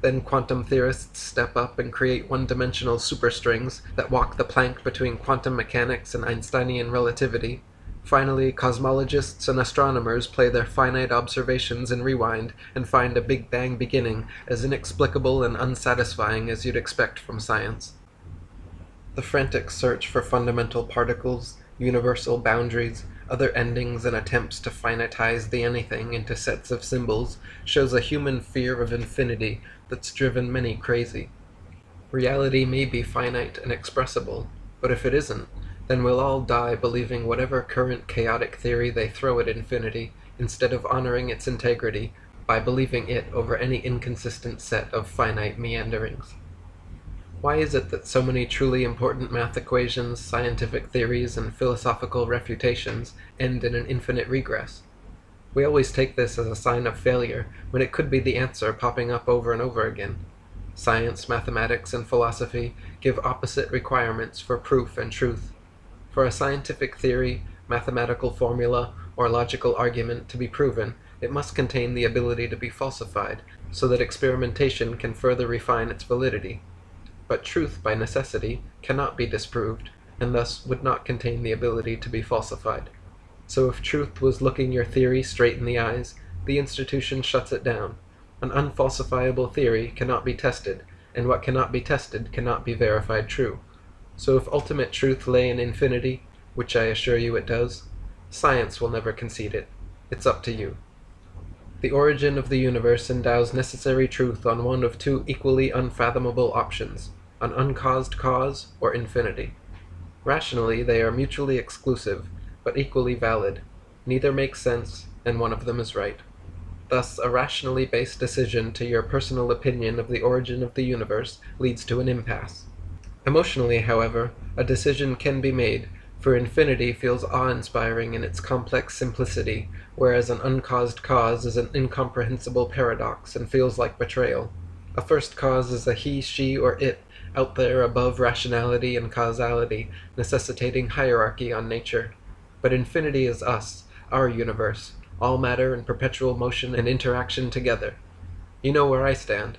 Then quantum theorists step up and create one-dimensional superstrings that walk the plank between quantum mechanics and Einsteinian relativity. Finally, cosmologists and astronomers play their finite observations in rewind and find a Big Bang beginning as inexplicable and unsatisfying as you'd expect from science. The frantic search for fundamental particles, universal boundaries, other endings, and attempts to finitize the anything into sets of symbols shows a human fear of infinity that's driven many crazy. Reality may be finite and expressible, but if it isn't, then we'll all die believing whatever current chaotic theory they throw at infinity, instead of honoring its integrity by believing it over any inconsistent set of finite meanderings. Why is it that so many truly important math equations, scientific theories, and philosophical refutations end in an infinite regress? We always take this as a sign of failure, when it could be the answer popping up over and over again. Science, mathematics, and philosophy give opposite requirements for proof and truth. For a scientific theory, mathematical formula, or logical argument to be proven, it must contain the ability to be falsified, so that experimentation can further refine its validity. But truth, by necessity, cannot be disproved, and thus would not contain the ability to be falsified. So if truth was looking your theory straight in the eyes, the institution shuts it down. An unfalsifiable theory cannot be tested, and what cannot be tested cannot be verified true. So if ultimate truth lay in infinity, which I assure you it does, science will never concede it. It's up to you. The origin of the universe endows necessary truth on one of two equally unfathomable options, an uncaused cause or infinity. Rationally, they are mutually exclusive, but equally valid. Neither makes sense, and one of them is right. Thus, a rationally based decision to your personal opinion of the origin of the universe leads to an impasse. Emotionally, however, a decision can be made, for infinity feels awe-inspiring in its complex simplicity, whereas an uncaused cause is an incomprehensible paradox and feels like betrayal. A first cause is a he, she, or it, out there above rationality and causality, necessitating hierarchy on nature. But infinity is us, our universe, all matter in perpetual motion and interaction together. You know where I stand.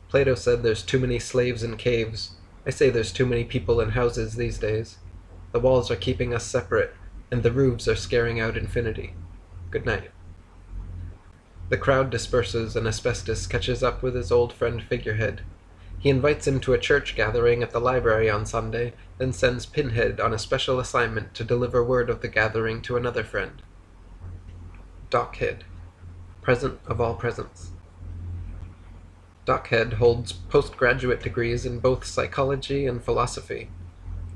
Plato said there's too many slaves in caves. I say there's too many people in houses these days. The walls are keeping us separate, and the roofs are scaring out infinity. Good night. The crowd disperses, and Asbestos catches up with his old friend Figurehead. He invites him to a church gathering at the library on Sunday, then sends Pinhead on a special assignment to deliver word of the gathering to another friend. Dockhead, present of all presents. Dockhead holds postgraduate degrees in both psychology and philosophy.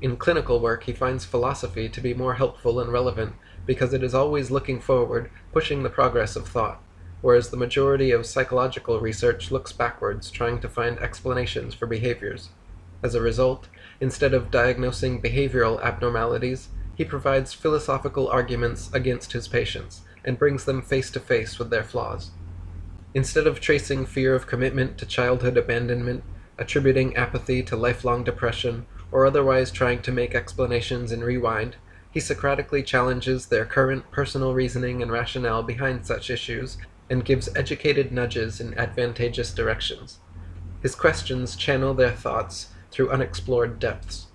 In clinical work, he finds philosophy to be more helpful and relevant because it is always looking forward, pushing the progress of thought, whereas the majority of psychological research looks backwards, trying to find explanations for behaviors. As a result, instead of diagnosing behavioral abnormalities, he provides philosophical arguments against his patients and brings them face to face with their flaws. Instead of tracing fear of commitment to childhood abandonment, attributing apathy to lifelong depression, or otherwise trying to make explanations in rewind, he Socratically challenges their current personal reasoning and rationale behind such issues and gives educated nudges in advantageous directions. His questions channel their thoughts through unexplored depths.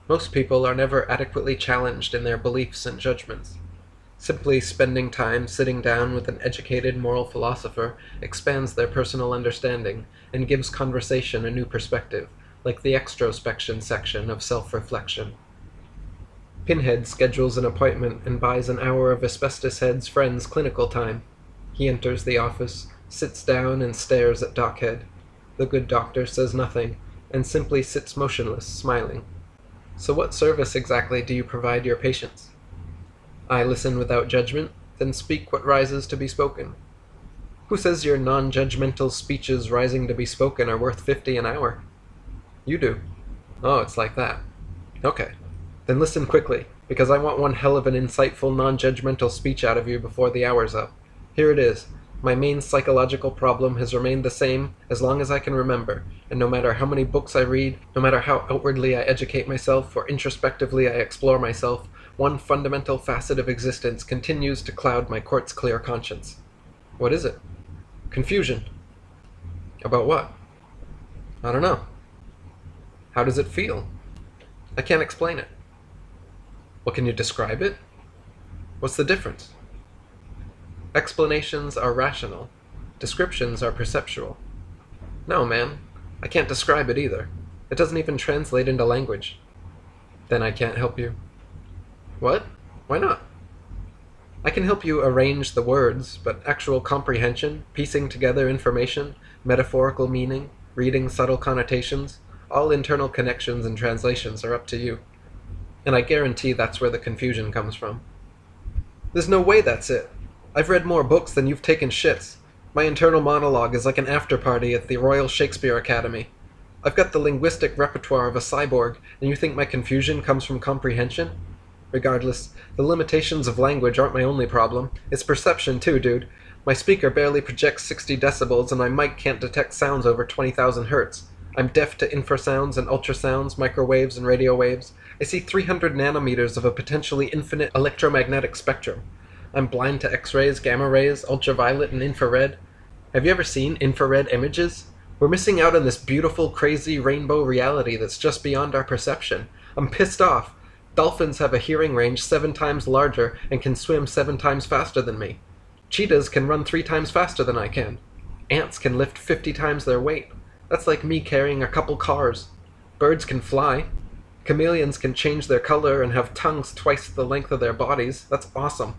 Most people are never adequately challenged in their beliefs and judgments. Simply spending time sitting down with an educated moral philosopher expands their personal understanding and gives conversation a new perspective, like the extrospection section of self-reflection. Pinhead schedules an appointment and buys an hour of Asbestos Head's friend's clinical time. He enters the office, sits down, and stares at Dockhead. The good doctor says nothing, and simply sits motionless, smiling. So what service exactly do you provide your patients? I listen without judgment, then speak what rises to be spoken. Who says your non-judgmental speeches rising to be spoken are worth 50 an hour? You do. Oh, it's like that. Okay. Then listen quickly, because I want one hell of an insightful, non-judgmental speech out of you before the hour's up. Here it is. My main psychological problem has remained the same as long as I can remember, and no matter how many books I read, no matter how outwardly I educate myself or introspectively I explore myself, one fundamental facet of existence continues to cloud my quartz-clear conscience. What is it? Confusion. About what? I don't know. How does it feel? I can't explain it. Well, can you describe it? What's the difference? Explanations are rational. Descriptions are perceptual. No, man. I can't describe it either. It doesn't even translate into language. Then I can't help you. What? Why not? I can help you arrange the words, but actual comprehension, piecing together information, metaphorical meaning, reading subtle connotations, all internal connections and translations are up to you. And I guarantee that's where the confusion comes from. There's no way that's it. I've read more books than you've taken shits. My internal monologue is like an after-party at the Royal Shakespeare Academy. I've got the linguistic repertoire of a cyborg, and you think my confusion comes from comprehension? Regardless, the limitations of language aren't my only problem. It's perception too, dude. My speaker barely projects 60 decibels, and my mic can't detect sounds over 20,000 hertz. I'm deaf to infrasounds and ultrasounds, microwaves and radio waves. I see 300 nanometers of a potentially infinite electromagnetic spectrum. I'm blind to X-rays, gamma rays, ultraviolet, and infrared. Have you ever seen infrared images? We're missing out on this beautiful, crazy rainbow reality that's just beyond our perception. I'm pissed off. Dolphins have a hearing range 7 times larger and can swim 7 times faster than me. Cheetahs can run 3 times faster than I can. Ants can lift 50 times their weight. That's like me carrying a couple cars. Birds can fly. Chameleons can change their color and have tongues twice the length of their bodies. That's awesome.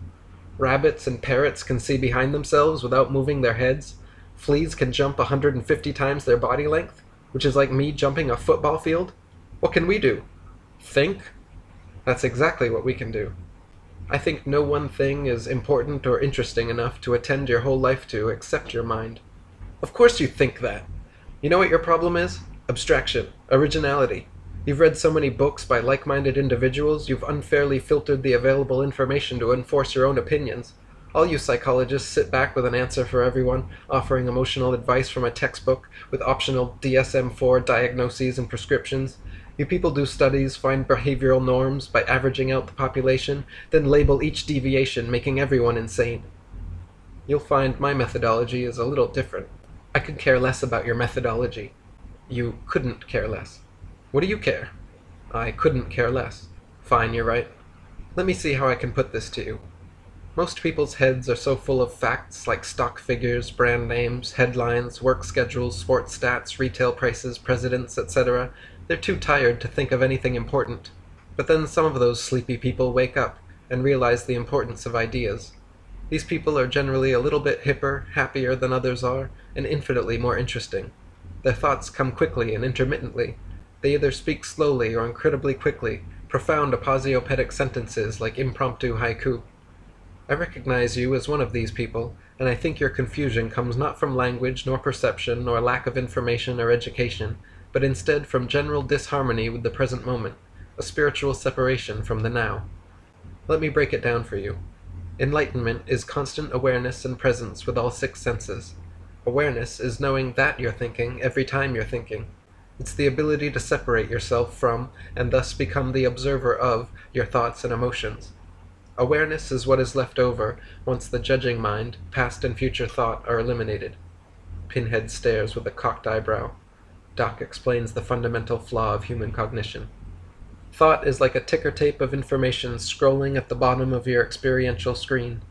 Rabbits and parrots can see behind themselves without moving their heads. Fleas can jump 150 times their body length, which is like me jumping a football field. What can we do? Think? That's exactly what we can do. I think no one thing is important or interesting enough to attend your whole life to except your mind. Of course you think that. You know what your problem is? Abstraction. Originality. You've read so many books by like-minded individuals, you've unfairly filtered the available information to enforce your own opinions. All you psychologists sit back with an answer for everyone, offering emotional advice from a textbook with optional DSM-4 diagnoses and prescriptions. You people do studies, find behavioral norms by averaging out the population, then label each deviation, making everyone insane. You'll find my methodology is a little different. I could care less about your methodology. You couldn't care less. What do you care? I couldn't care less. Fine, you're right. Let me see how I can put this to you. Most people's heads are so full of facts like stock figures, brand names, headlines, work schedules, sports stats, retail prices, presidents, etc. They're too tired to think of anything important. But then some of those sleepy people wake up and realize the importance of ideas. These people are generally a little bit hipper, happier than others are, and infinitely more interesting. Their thoughts come quickly and intermittently. They either speak slowly or incredibly quickly, profound apposiopedic sentences like impromptu haiku. I recognize you as one of these people, and I think your confusion comes not from language, nor perception, nor lack of information or education, but instead from general disharmony with the present moment, a spiritual separation from the now. Let me break it down for you. Enlightenment is constant awareness and presence with all 6 senses. Awareness is knowing that you're thinking every time you're thinking. It's the ability to separate yourself from, and thus become the observer of, your thoughts and emotions. Awareness is what is left over once the judging mind, past and future thought are eliminated. Pinhead stares with a cocked eyebrow. Doc explains the fundamental flaw of human cognition. Thought is like a ticker tape of information scrolling at the bottom of your experiential screen.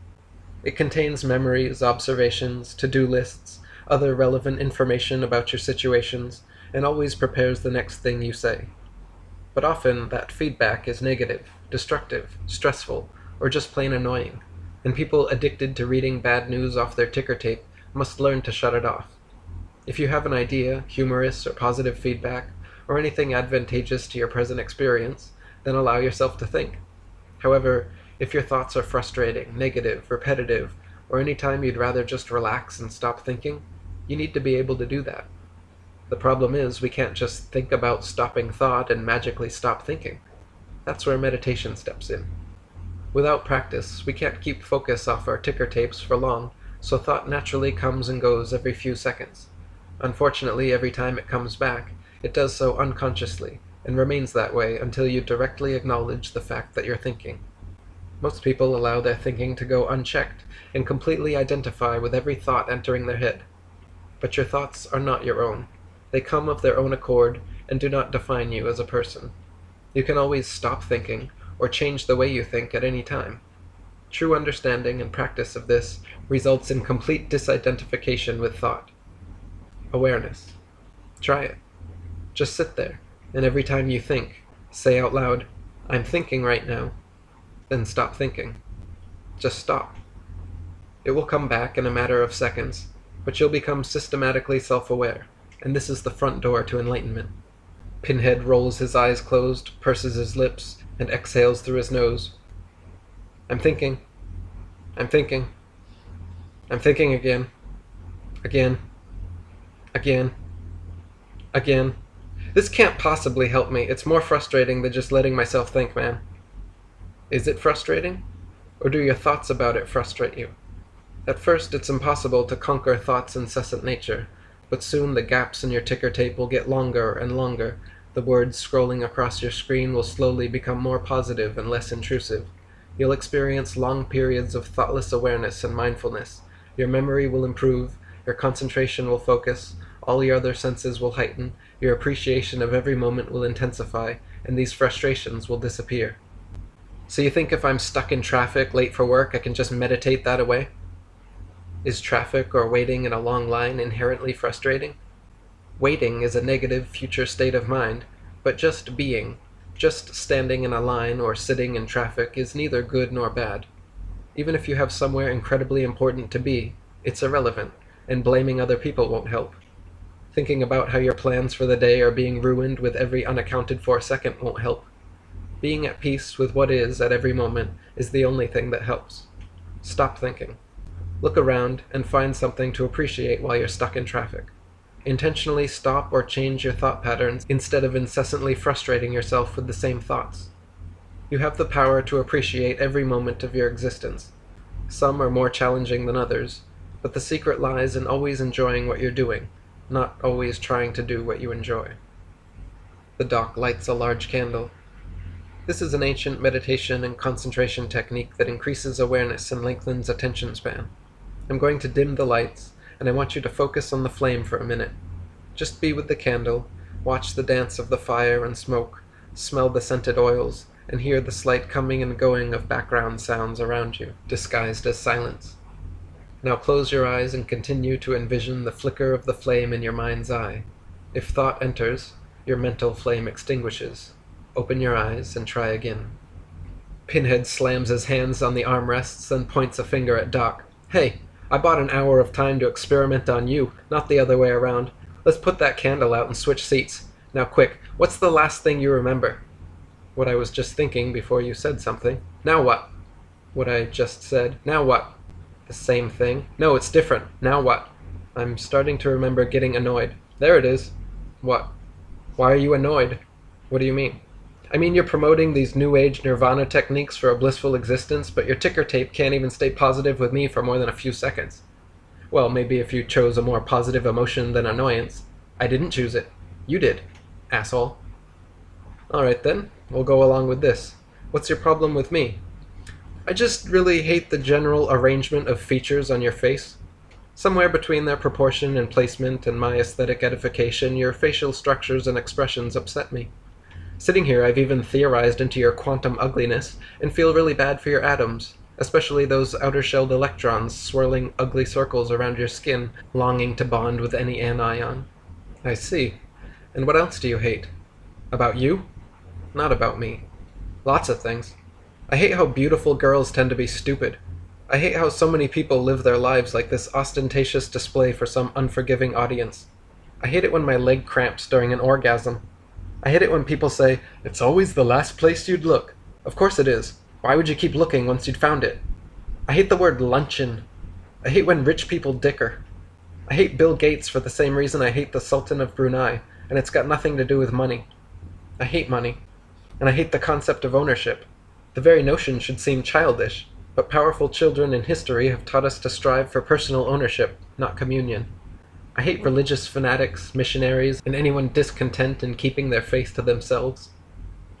It contains memories, observations, to-do lists, other relevant information about your situations, and always prepares the next thing you say. But often that feedback is negative, destructive, stressful, or just plain annoying, and people addicted to reading bad news off their ticker tape must learn to shut it off. If you have an idea, humorous or positive feedback, or anything advantageous to your present experience, then allow yourself to think. However, if your thoughts are frustrating, negative, repetitive, or any time you'd rather just relax and stop thinking, you need to be able to do that. The problem is we can't just think about stopping thought and magically stop thinking. That's where meditation steps in. Without practice, we can't keep focus off our ticker tapes for long, so thought naturally comes and goes every few seconds. Unfortunately, every time it comes back, it does so unconsciously, and remains that way until you directly acknowledge the fact that you're thinking. Most people allow their thinking to go unchecked, and completely identify with every thought entering their head. But your thoughts are not your own. They come of their own accord, and do not define you as a person. You can always stop thinking, or change the way you think at any time. True understanding and practice of this results in complete disidentification with thought. Awareness. Try it. Just sit there, and every time you think, say out loud, "I'm thinking right now," then stop thinking. Just stop. It will come back in a matter of seconds, but you'll become systematically self-aware, and this is the front door to enlightenment. Pinhead rolls his eyes closed, purses his lips, and exhales through his nose. I'm thinking. I'm thinking. I'm thinking again. Again. Again. Again. This can't possibly help me. It's more frustrating than just letting myself think, man. Is it frustrating? Or do your thoughts about it frustrate you? At first, it's impossible to conquer thought's incessant nature, but soon the gaps in your ticker tape will get longer and longer. The words scrolling across your screen will slowly become more positive and less intrusive. You'll experience long periods of thoughtless awareness and mindfulness. Your memory will improve, your concentration will focus, all your other senses will heighten, your appreciation of every moment will intensify, and these frustrations will disappear. So you think if I'm stuck in traffic, late for work, I can just meditate that away? Is traffic or waiting in a long line inherently frustrating? Waiting is a negative future state of mind, but just being, just standing in a line or sitting in traffic is neither good nor bad. Even if you have somewhere incredibly important to be, it's irrelevant, and blaming other people won't help. Thinking about how your plans for the day are being ruined with every unaccounted for second won't help. Being at peace with what is at every moment is the only thing that helps. Stop thinking. Look around and find something to appreciate while you're stuck in traffic. Intentionally stop or change your thought patterns instead of incessantly frustrating yourself with the same thoughts. You have the power to appreciate every moment of your existence. Some are more challenging than others, but the secret lies in always enjoying what you're doing, not always trying to do what you enjoy. The doc lights a large candle. This is an ancient meditation and concentration technique that increases awareness and lengthens attention span. I'm going to dim the lights, and I want you to focus on the flame for a minute. Just be with the candle, watch the dance of the fire and smoke, smell the scented oils, and hear the slight coming and going of background sounds around you, disguised as silence. Now close your eyes and continue to envision the flicker of the flame in your mind's eye. If thought enters, your mental flame extinguishes. Open your eyes and try again. Pinhead slams his hands on the armrests and points a finger at Doc. Hey, I bought an hour of time to experiment on you, not the other way around. Let's put that candle out and switch seats. Now quick, what's the last thing you remember? What I was just thinking before you said something. Now what? What I just said. Now what? The same thing. No, it's different. Now what? I'm starting to remember getting annoyed. There it is. What? Why are you annoyed? What do you mean? I mean, you're promoting these new age nirvana techniques for a blissful existence, but your ticker tape can't even stay positive with me for more than a few seconds. Well, maybe if you chose a more positive emotion than annoyance. I didn't choose it. You did, asshole. Alright then, we'll go along with this. What's your problem with me? I just really hate the general arrangement of features on your face. Somewhere between their proportion and placement and my aesthetic edification, your facial structures and expressions upset me. Sitting here, I've even theorized into your quantum ugliness and feel really bad for your atoms, especially those outer-shelled electrons swirling ugly circles around your skin, longing to bond with any anion. I see. And what else do you hate? About you? Not about me. Lots of things. I hate how beautiful girls tend to be stupid. I hate how so many people live their lives like this ostentatious display for some unforgiving audience. I hate it when my leg cramps during an orgasm. I hate it when people say, "It's always the last place you'd look." Of course it is. Why would you keep looking once you'd found it? I hate the word luncheon. I hate when rich people dicker. I hate Bill Gates for the same reason I hate the Sultan of Brunei, and it's got nothing to do with money. I hate money. And I hate the concept of ownership. The very notion should seem childish, but powerful children in history have taught us to strive for personal ownership, not communion. I hate religious fanatics, missionaries, and anyone discontent in keeping their faith to themselves.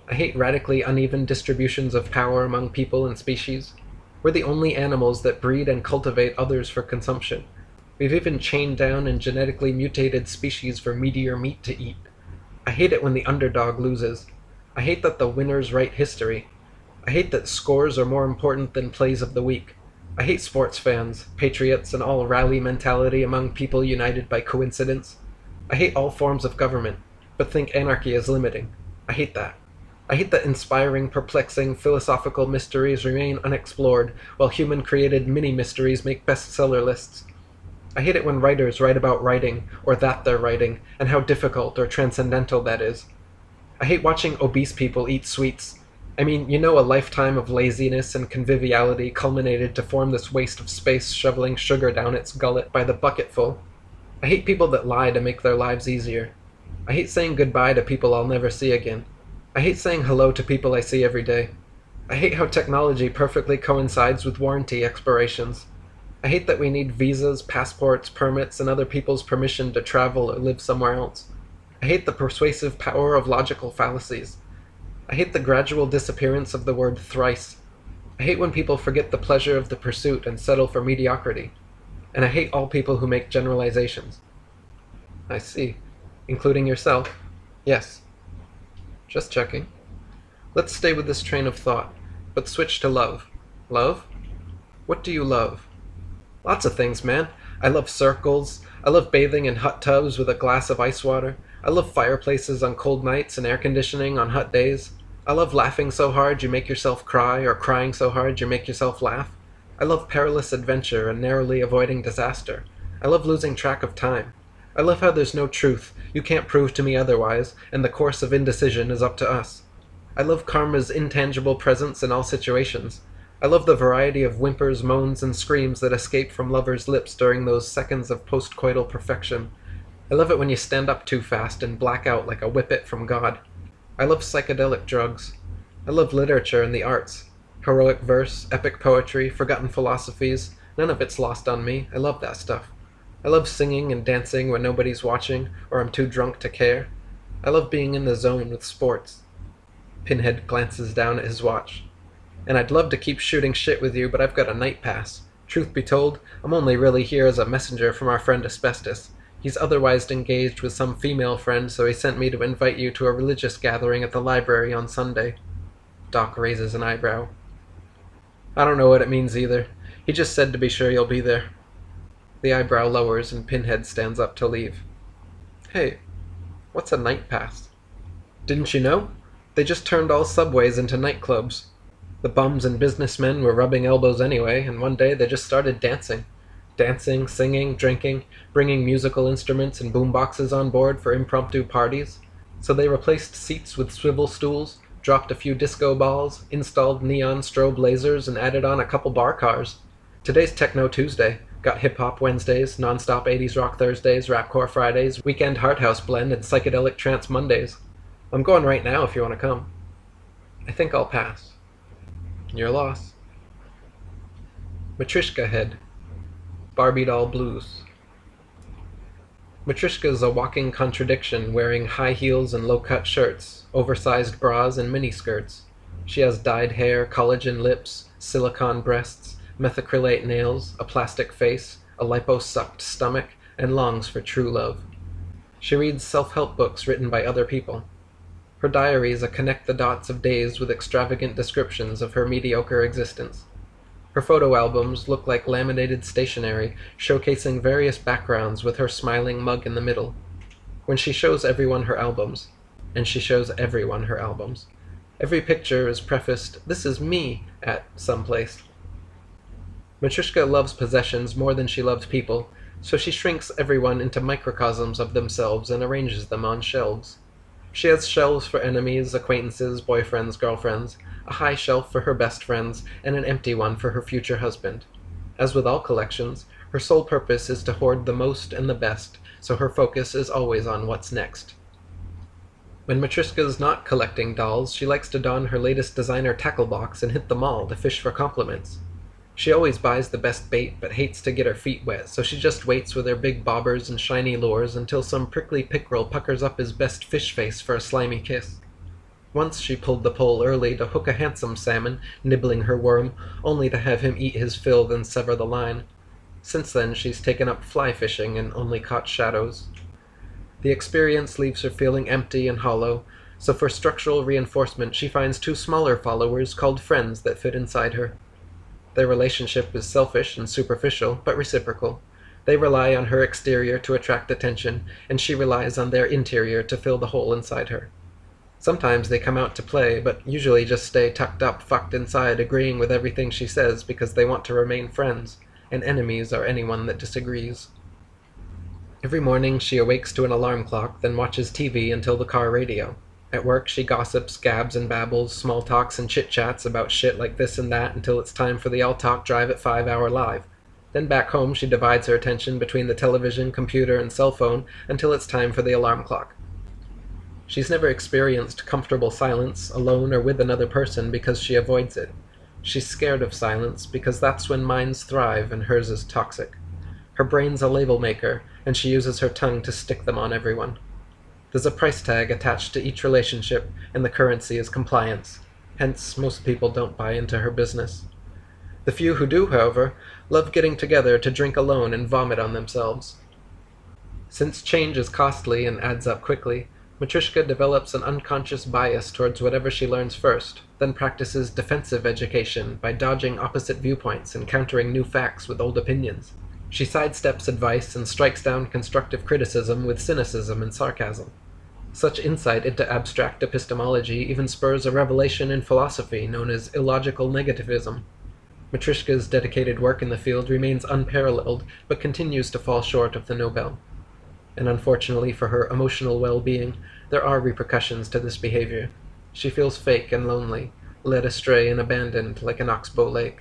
I hate radically uneven distributions of power among people and species. We're the only animals that breed and cultivate others for consumption. We've even chained down and genetically mutated species for meatier meat to eat. I hate it when the underdog loses. I hate that the winners write history. I hate that scores are more important than plays of the week. I hate sports fans, patriots, and all rally mentality among people united by coincidence. I hate all forms of government, but think anarchy is limiting. I hate that. I hate that inspiring, perplexing, philosophical mysteries remain unexplored, while human-created mini-mysteries make bestseller lists. I hate it when writers write about writing, or that they're writing, and how difficult or transcendental that is. I hate watching obese people eat sweets. I mean, you know, a lifetime of laziness and conviviality culminated to form this waste of space shoveling sugar down its gullet by the bucketful. I hate people that lie to make their lives easier. I hate saying goodbye to people I'll never see again. I hate saying hello to people I see every day. I hate how technology perfectly coincides with warranty expirations. I hate that we need visas, passports, permits, and other people's permission to travel or live somewhere else. I hate the persuasive power of logical fallacies. I hate the gradual disappearance of the word thrice. I hate when people forget the pleasure of the pursuit and settle for mediocrity. And I hate all people who make generalizations. I see. Including yourself. Yes. Just checking. Let's stay with this train of thought, but switch to love. Love? What do you love? Lots of things, man. I love circles. I love bathing in hot tubs with a glass of ice water. I love fireplaces on cold nights and air conditioning on hot days. I love laughing so hard you make yourself cry, or crying so hard you make yourself laugh. I love perilous adventure and narrowly avoiding disaster. I love losing track of time. I love how there's no truth, you can't prove to me otherwise, and the course of indecision is up to us. I love karma's intangible presence in all situations. I love the variety of whimpers, moans, and screams that escape from lovers' lips during those seconds of postcoital perfection. I love it when you stand up too fast and black out like a whippet from God. I love psychedelic drugs. I love literature and the arts. Heroic verse, epic poetry, forgotten philosophies, none of it's lost on me. I love that stuff. I love singing and dancing when nobody's watching, or I'm too drunk to care. I love being in the zone with sports. Pinhead glances down at his watch. And I'd love to keep shooting shit with you, but I've got a night pass. Truth be told, I'm only really here as a messenger from our friend Asbestos. He's otherwise engaged with some female friend, so he sent me to invite you to a religious gathering at the library on Sunday. Doc raises an eyebrow. I don't know what it means either. He just said to be sure you'll be there. The eyebrow lowers and Pinhead stands up to leave. Hey, what's a night pass? Didn't you know? They just turned all subways into nightclubs. The bums and businessmen were rubbing elbows anyway, and one day they just started dancing. Dancing, singing, drinking, bringing musical instruments and boomboxes on board for impromptu parties. So they replaced seats with swivel stools, dropped a few disco balls, installed neon strobe lasers, and added on a couple bar cars. Today's Techno Tuesday. Got hip-hop Wednesdays, non-stop 80s rock Thursdays, rapcore Fridays, weekend hard house blend, and psychedelic trance Mondays. I'm going right now if you want to come. I think I'll pass. Your loss. Matryoshka Head. Barbie Doll Blues. Matryoshka's a walking contradiction, wearing high heels and low-cut shirts, oversized bras and miniskirts. She has dyed hair, collagen lips, silicone breasts, methacrylate nails, a plastic face, a lipo-sucked stomach, and longs for true love. She reads self-help books written by other people. Her diaries are connect-the-dots of days with extravagant descriptions of her mediocre existence. Her photo albums look like laminated stationery, showcasing various backgrounds with her smiling mug in the middle. When she shows everyone her albums, and she shows everyone her albums, every picture is prefaced, "This is me," at some place. Matryoshka loves possessions more than she loves people, so she shrinks everyone into microcosms of themselves and arranges them on shelves. She has shelves for enemies, acquaintances, boyfriends, girlfriends, a high shelf for her best friends, and an empty one for her future husband. As with all collections, her sole purpose is to hoard the most and the best, so her focus is always on what's next. When Matryoshka's not collecting dolls, she likes to don her latest designer tackle box and hit the mall to fish for compliments. She always buys the best bait, but hates to get her feet wet, so she just waits with her big bobbers and shiny lures until some prickly pickerel puckers up his best fish face for a slimy kiss. Once she pulled the pole early to hook a handsome salmon, nibbling her worm, only to have him eat his fill then sever the line. Since then she's taken up fly fishing and only caught shadows. The experience leaves her feeling empty and hollow, so for structural reinforcement she finds two smaller followers called friends that fit inside her. Their relationship is selfish and superficial, but reciprocal. They rely on her exterior to attract attention, and she relies on their interior to fill the hole inside her. Sometimes they come out to play, but usually just stay tucked up, fucked inside, agreeing with everything she says because they want to remain friends, and enemies are anyone that disagrees. Every morning she awakes to an alarm clock, then watches TV until the car radio. At work she gossips, gabs and babbles, small talks and chit-chats about shit like this and that until it's time for the all-talk drive at 5 Hour Live. Then back home she divides her attention between the television, computer, and cell phone until it's time for the alarm clock. She's never experienced comfortable silence, alone or with another person, because she avoids it. She's scared of silence because that's when minds thrive and hers is toxic. Her brain's a label maker, and she uses her tongue to stick them on everyone. There's a price tag attached to each relationship, and the currency is compliance. Hence, most people don't buy into her business. The few who do, however, love getting together to drink alone and vomit on themselves. Since change is costly and adds up quickly, Matryoshka develops an unconscious bias towards whatever she learns first, then practices defensive education by dodging opposite viewpoints and countering new facts with old opinions. She sidesteps advice and strikes down constructive criticism with cynicism and sarcasm. Such insight into abstract epistemology even spurs a revelation in philosophy known as illogical negativism. Matryoshka's dedicated work in the field remains unparalleled, but continues to fall short of the Nobel. And unfortunately for her emotional well-being, there are repercussions to this behavior. She feels fake and lonely, led astray and abandoned like an oxbow lake.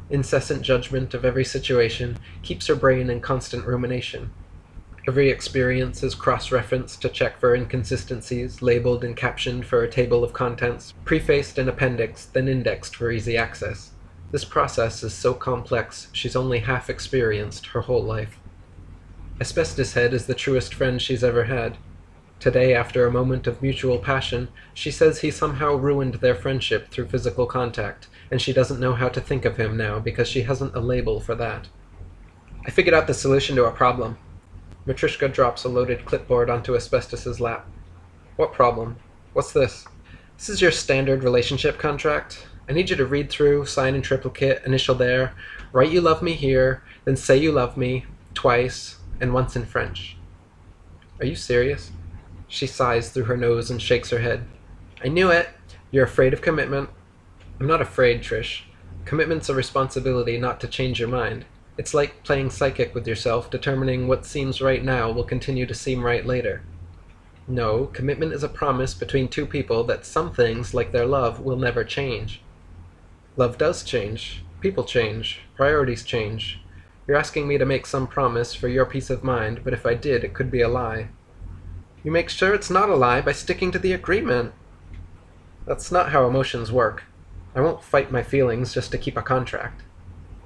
Incessant judgment of every situation keeps her brain in constant rumination. Every experience is cross-referenced to check for inconsistencies, labeled and captioned for a table of contents, prefaced and appendixed, then indexed for easy access. This process is so complex, she's only half experienced her whole life. Asbestos Head is the truest friend she's ever had. Today, after a moment of mutual passion, she says he somehow ruined their friendship through physical contact, and she doesn't know how to think of him now because she hasn't a label for that. I figured out the solution to our problem. Matryoshka drops a loaded clipboard onto Asbestos's lap. What problem? What's this? This is your standard relationship contract. I need you to read through, sign in triplicate, initial there, write you love me here, then say you love me, twice, and once in French. Are you serious? She sighs through her nose and shakes her head. I knew it! You're afraid of commitment. I'm not afraid, Trish. Commitment's a responsibility not to change your mind. It's like playing psychic with yourself, determining what seems right now will continue to seem right later. No, commitment is a promise between two people that some things, like their love, will never change. Love does change. People change. Priorities change. You're asking me to make some promise for your peace of mind, but if I did, it could be a lie. You make sure it's not a lie by sticking to the agreement. That's not how emotions work. I won't fight my feelings just to keep a contract.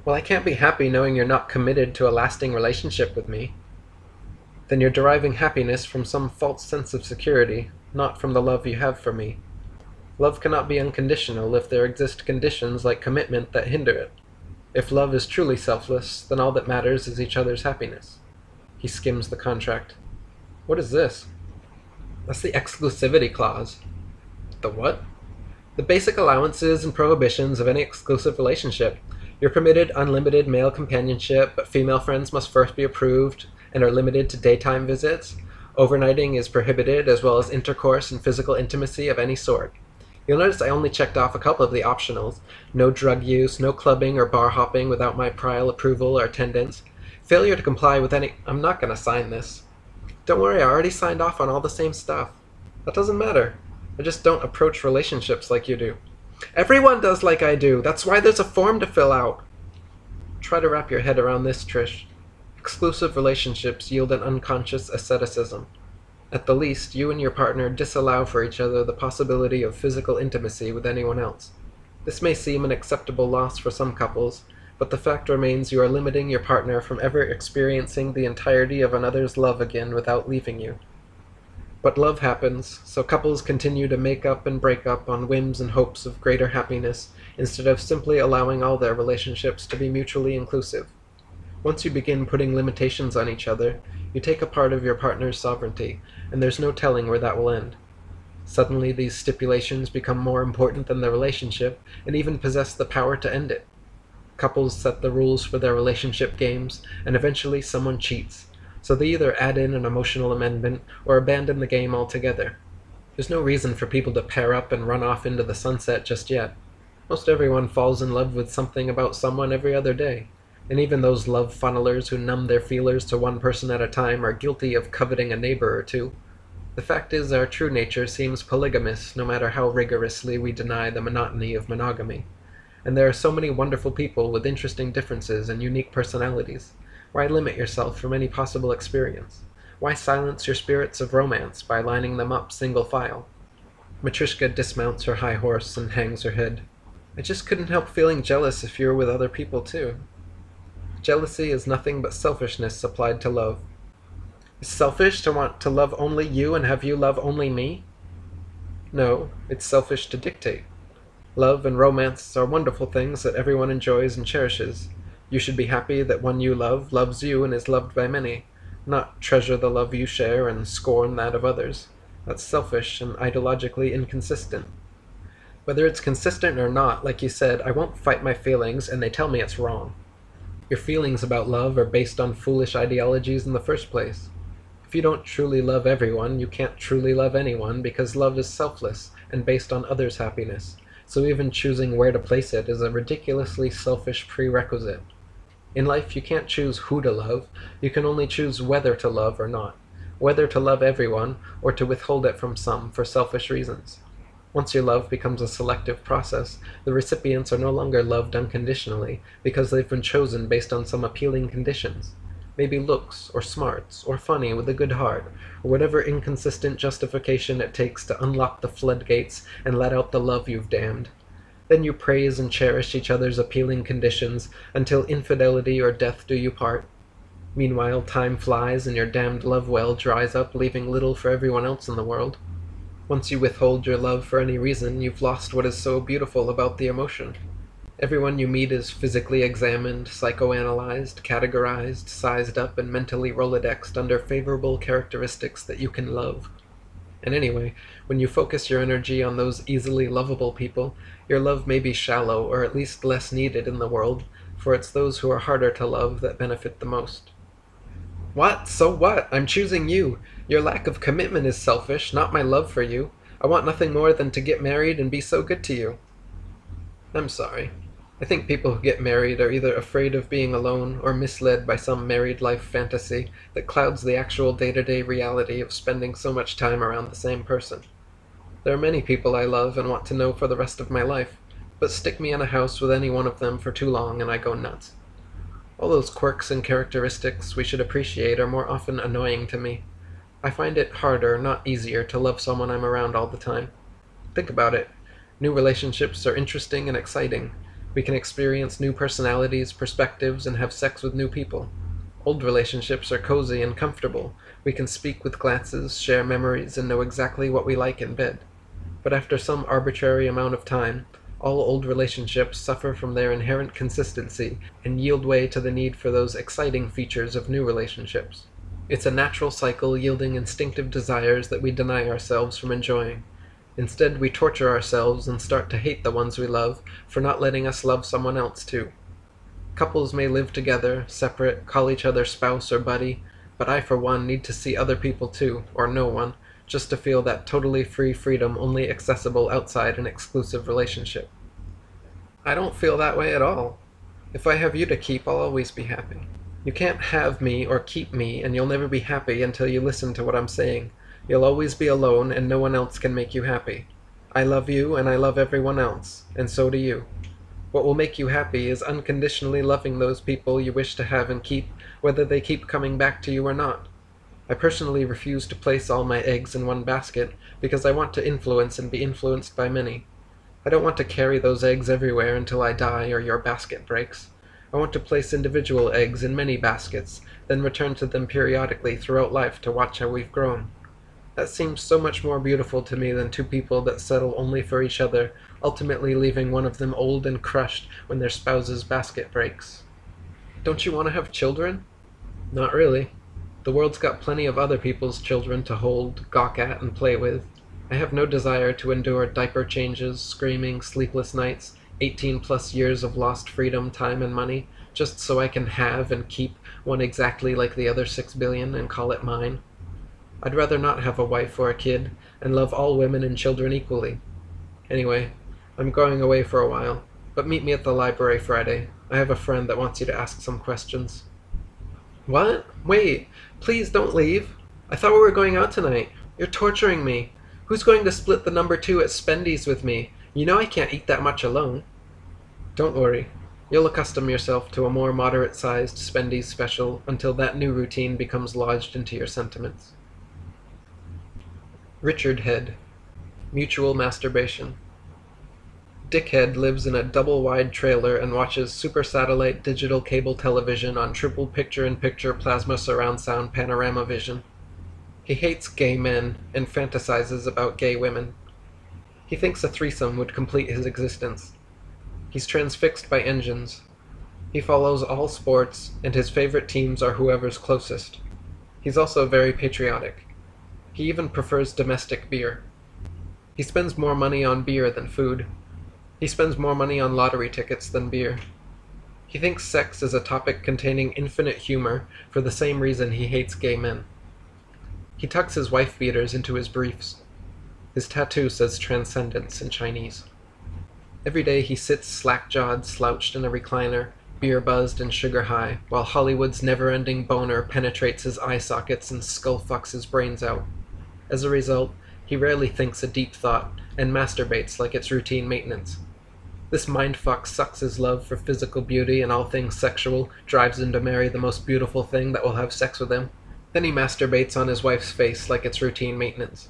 Well, I can't be happy knowing you're not committed to a lasting relationship with me. Then you're deriving happiness from some false sense of security, not from the love you have for me. Love cannot be unconditional if there exist conditions like commitment that hinder it. If love is truly selfless, then all that matters is each other's happiness. He skims the contract. What is this? That's the exclusivity clause. The what? The basic allowances and prohibitions of any exclusive relationship. You're permitted unlimited male companionship, but female friends must first be approved and are limited to daytime visits. Overnighting is prohibited, as well as intercourse and physical intimacy of any sort. You'll notice I only checked off a couple of the optionals. No drug use, no clubbing or bar hopping without my prior approval or attendance. Failure to comply with any... I'm not going to sign this. Don't worry, I already signed off on all the same stuff. That doesn't matter. I just don't approach relationships like you do. Everyone does like I do. That's why there's a form to fill out. Try to wrap your head around this, Trish. Exclusive relationships yield an unconscious asceticism. At the least, you and your partner disallow for each other the possibility of physical intimacy with anyone else. This may seem an acceptable loss for some couples, but the fact remains you are limiting your partner from ever experiencing the entirety of another's love again without leaving you. But love happens, so couples continue to make up and break up on whims and hopes of greater happiness, instead of simply allowing all their relationships to be mutually inclusive. Once you begin putting limitations on each other, you take a part of your partner's sovereignty, and there's no telling where that will end. Suddenly these stipulations become more important than the relationship and even possess the power to end it. Couples set the rules for their relationship games, and eventually someone cheats, so they either add in an emotional amendment or abandon the game altogether. There's no reason for people to pair up and run off into the sunset just yet. Most everyone falls in love with something about someone every other day, and even those love funnelers who numb their feelers to one person at a time are guilty of coveting a neighbor or two. The fact is, our true nature seems polygamous no matter how rigorously we deny the monotony of monogamy. And there are so many wonderful people with interesting differences and unique personalities. Why limit yourself from any possible experience? Why silence your spirits of romance by lining them up single file? Matryoshka dismounts her high horse and hangs her head. I just couldn't help feeling jealous if you were with other people too. Jealousy is nothing but selfishness applied to love. It's selfish to want to love only you and have you love only me? No, it's selfish to dictate. Love and romance are wonderful things that everyone enjoys and cherishes. You should be happy that one you love loves you and is loved by many, not treasure the love you share and scorn that of others. That's selfish and ideologically inconsistent. Whether it's consistent or not, like you said, I won't fight my feelings and they tell me it's wrong. Your feelings about love are based on foolish ideologies in the first place. If you don't truly love everyone, you can't truly love anyone because love is selfless and based on others' happiness, so even choosing where to place it is a ridiculously selfish prerequisite. In life, you can't choose who to love, you can only choose whether to love or not, whether to love everyone or to withhold it from some for selfish reasons. Once your love becomes a selective process, the recipients are no longer loved unconditionally because they've been chosen based on some appealing conditions. Maybe looks, or smarts, or funny with a good heart, or whatever inconsistent justification it takes to unlock the floodgates and let out the love you've damned. Then you praise and cherish each other's appealing conditions until infidelity or death do you part. Meanwhile, time flies and your damned love well dries up, leaving little for everyone else in the world. Once you withhold your love for any reason, you've lost what is so beautiful about the emotion. Everyone you meet is physically examined, psychoanalyzed, categorized, sized up, and mentally rolodexed under favorable characteristics that you can love. And anyway, when you focus your energy on those easily lovable people, your love may be shallow or at least less needed in the world, for it's those who are harder to love that benefit the most. What? So what? I'm choosing you. Your lack of commitment is selfish, not my love for you. I want nothing more than to get married and be so good to you. I'm sorry. I think people who get married are either afraid of being alone or misled by some married life fantasy that clouds the actual day-to-day reality of spending so much time around the same person. There are many people I love and want to know for the rest of my life, but stick me in a house with any one of them for too long and I go nuts. All those quirks and characteristics we should appreciate are more often annoying to me. I find it harder, not easier, to love someone I'm around all the time. Think about it. New relationships are interesting and exciting. We can experience new personalities, perspectives, and have sex with new people. Old relationships are cozy and comfortable. We can speak with glances, share memories, and know exactly what we like in bed. But after some arbitrary amount of time, all old relationships suffer from their inherent consistency and yield way to the need for those exciting features of new relationships. It's a natural cycle yielding instinctive desires that we deny ourselves from enjoying. Instead, we torture ourselves and start to hate the ones we love for not letting us love someone else too. Couples may live together, separate, call each other spouse or buddy, but I for one need to see other people too, or no one, just to feel that totally free freedom only accessible outside an exclusive relationship. I don't feel that way at all. If I have you to keep, I'll always be happy. You can't have me or keep me, and you'll never be happy until you listen to what I'm saying. You'll always be alone, and no one else can make you happy. I love you, and I love everyone else, and so do you. What will make you happy is unconditionally loving those people you wish to have and keep, whether they keep coming back to you or not. I personally refuse to place all my eggs in one basket, because I want to influence and be influenced by many. I don't want to carry those eggs everywhere until I die or your basket breaks. I want to place individual eggs in many baskets, then return to them periodically throughout life to watch how we've grown. That seems so much more beautiful to me than two people that settle only for each other, ultimately leaving one of them old and crushed when their spouse's basket breaks. Don't you want to have children? Not really. The world's got plenty of other people's children to hold, gawk at, and play with. I have no desire to endure diaper changes, screaming, sleepless nights, 18+ years of lost freedom, time, and money, just so I can have and keep one exactly like the other 6 billion and call it mine. I'd rather not have a wife or a kid, and love all women and children equally. Anyway, I'm going away for a while, but meet me at the library Friday. I have a friend that wants you to ask some questions. What? Wait, please don't leave. I thought we were going out tonight. You're torturing me. Who's going to split the number 2 at Spendy's with me? You know I can't eat that much alone. Don't worry. You'll accustom yourself to a more moderate-sized Spendy's special until that new routine becomes lodged into your sentiments. Richard Head. Mutual masturbation. Dickhead lives in a double-wide trailer and watches super satellite digital cable television on triple picture-in-picture plasma surround sound panorama vision. He hates gay men and fantasizes about gay women. He thinks a threesome would complete his existence. He's transfixed by engines. He follows all sports, and his favorite teams are whoever's closest. He's also very patriotic. He even prefers domestic beer. He spends more money on beer than food. He spends more money on lottery tickets than beer. He thinks sex is a topic containing infinite humor for the same reason he hates gay men. He tucks his wife beaters into his briefs. His tattoo says transcendence in Chinese. Every day he sits slack-jawed, slouched in a recliner, beer-buzzed and sugar-high, while Hollywood's never-ending boner penetrates his eye sockets and skull-fucks his brains out. As a result, he rarely thinks a deep thought, and masturbates like it's routine maintenance. This mindfuck sucks his love for physical beauty and all things sexual, drives him to marry the most beautiful thing that will have sex with him. Then he masturbates on his wife's face like it's routine maintenance.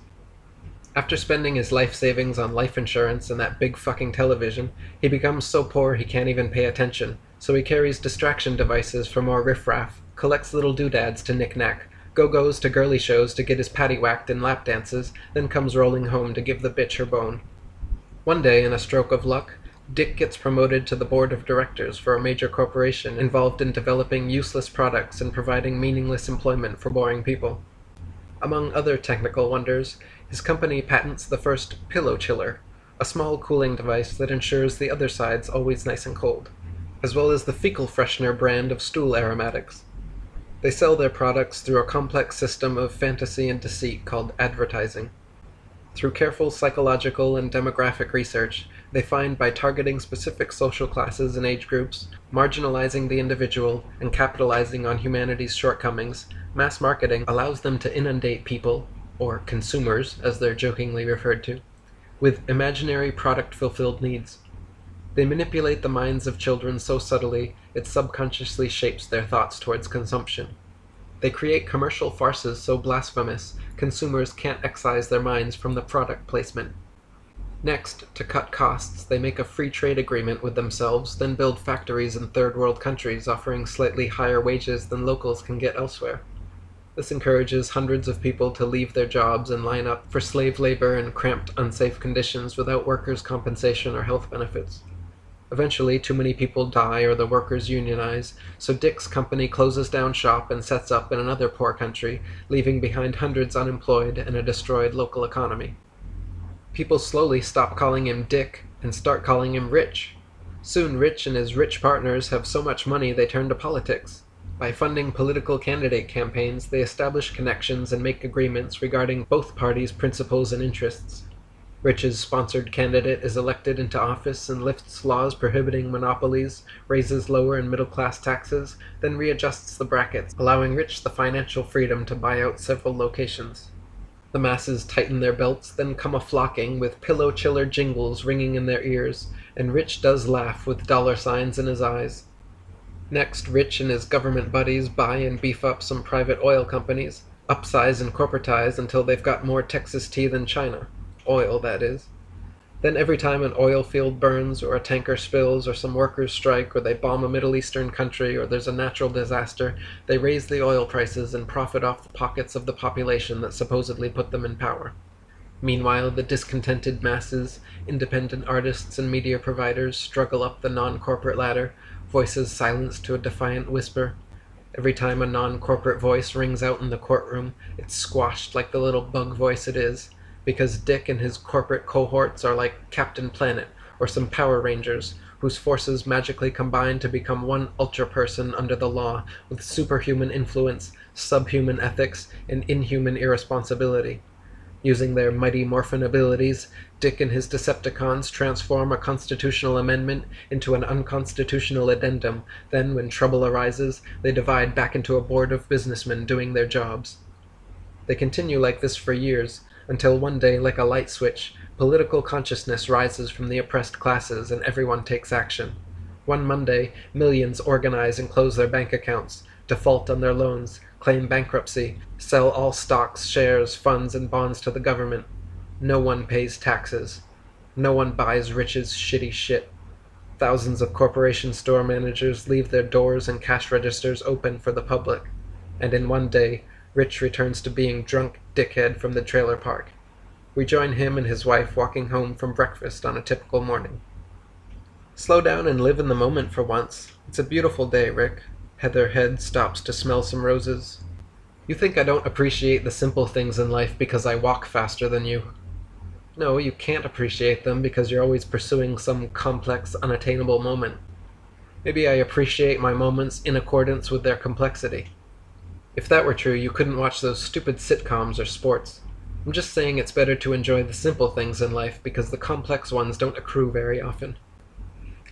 After spending his life savings on life insurance and that big fucking television, he becomes so poor he can't even pay attention, so he carries distraction devices for more riffraff, collects little doodads to knick-knack, go-goes to girly shows to get his patty whacked in lap dances, then comes rolling home to give the bitch her bone. One day, in a stroke of luck, Dick gets promoted to the board of directors for a major corporation involved in developing useless products and providing meaningless employment for boring people. Among other technical wonders, his company patents the first pillow chiller, a small cooling device that ensures the other side's always nice and cold, as well as the fecal freshener brand of stool aromatics. They sell their products through a complex system of fantasy and deceit called advertising. Through careful psychological and demographic research, they find by targeting specific social classes and age groups, marginalizing the individual, and capitalizing on humanity's shortcomings, mass marketing allows them to inundate people, or consumers as they're jokingly referred to, with imaginary product-fulfilled needs. They manipulate the minds of children so subtly it subconsciously shapes their thoughts towards consumption. They create commercial farces so blasphemous consumers can't excise their minds from the product placement. Next, to cut costs, they make a free trade agreement with themselves, then build factories in third world countries offering slightly higher wages than locals can get elsewhere. This encourages hundreds of people to leave their jobs and line up for slave labor in cramped, unsafe conditions without workers' compensation or health benefits. Eventually, too many people die or the workers unionize, so Dick's company closes down shop and sets up in another poor country, leaving behind hundreds unemployed and a destroyed local economy. People slowly stop calling him Dick and start calling him Rich. Soon Rich and his rich partners have so much money they turn to politics. By funding political candidate campaigns, they establish connections and make agreements regarding both parties' principles and interests. Rich's sponsored candidate is elected into office and lifts laws prohibiting monopolies, raises lower and middle-class taxes, then readjusts the brackets, allowing Rich the financial freedom to buy out several locations. The masses tighten their belts, then come a-flocking, with pillow chiller jingles ringing in their ears, and Rich does laugh with dollar signs in his eyes. Next, Rich and his government buddies buy and beef up some private oil companies, upsize and corporatize until they've got more Texas tea than China. Oil, that is. Then every time an oil field burns, or a tanker spills, or some workers strike, or they bomb a Middle Eastern country, or there's a natural disaster, they raise the oil prices and profit off the pockets of the population that supposedly put them in power. Meanwhile, the discontented masses, independent artists and media providers struggle up the non-corporate ladder, voices silenced to a defiant whisper. Every time a non-corporate voice rings out in the courtroom, it's squashed like the little bug voice it is, because Dick and his corporate cohorts are like Captain Planet or some Power Rangers, whose forces magically combine to become one ultra-person under the law with superhuman influence, subhuman ethics, and inhuman irresponsibility. Using their mighty morphin abilities, Dick and his Decepticons transform a constitutional amendment into an unconstitutional addendum. Then, when trouble arises, they divide back into a board of businessmen doing their jobs. They continue like this for years, until one day, like a light switch, political consciousness rises from the oppressed classes and everyone takes action. One Monday, millions organize and close their bank accounts, default on their loans, claim bankruptcy, sell all stocks, shares, funds, and bonds to the government. No one pays taxes. No one buys Rich's shitty shit. Thousands of corporation store managers leave their doors and cash registers open for the public. And in one day, Rich returns to being drunk dickhead from the trailer park. We join him and his wife walking home from breakfast on a typical morning. Slow down and live in the moment for once. It's a beautiful day, Rick. Heather Head stops to smell some roses. You think I don't appreciate the simple things in life because I walk faster than you. No, you can't appreciate them because you're always pursuing some complex, unattainable moment. Maybe I appreciate my moments in accordance with their complexity. If that were true, you couldn't watch those stupid sitcoms or sports. I'm just saying it's better to enjoy the simple things in life because the complex ones don't accrue very often.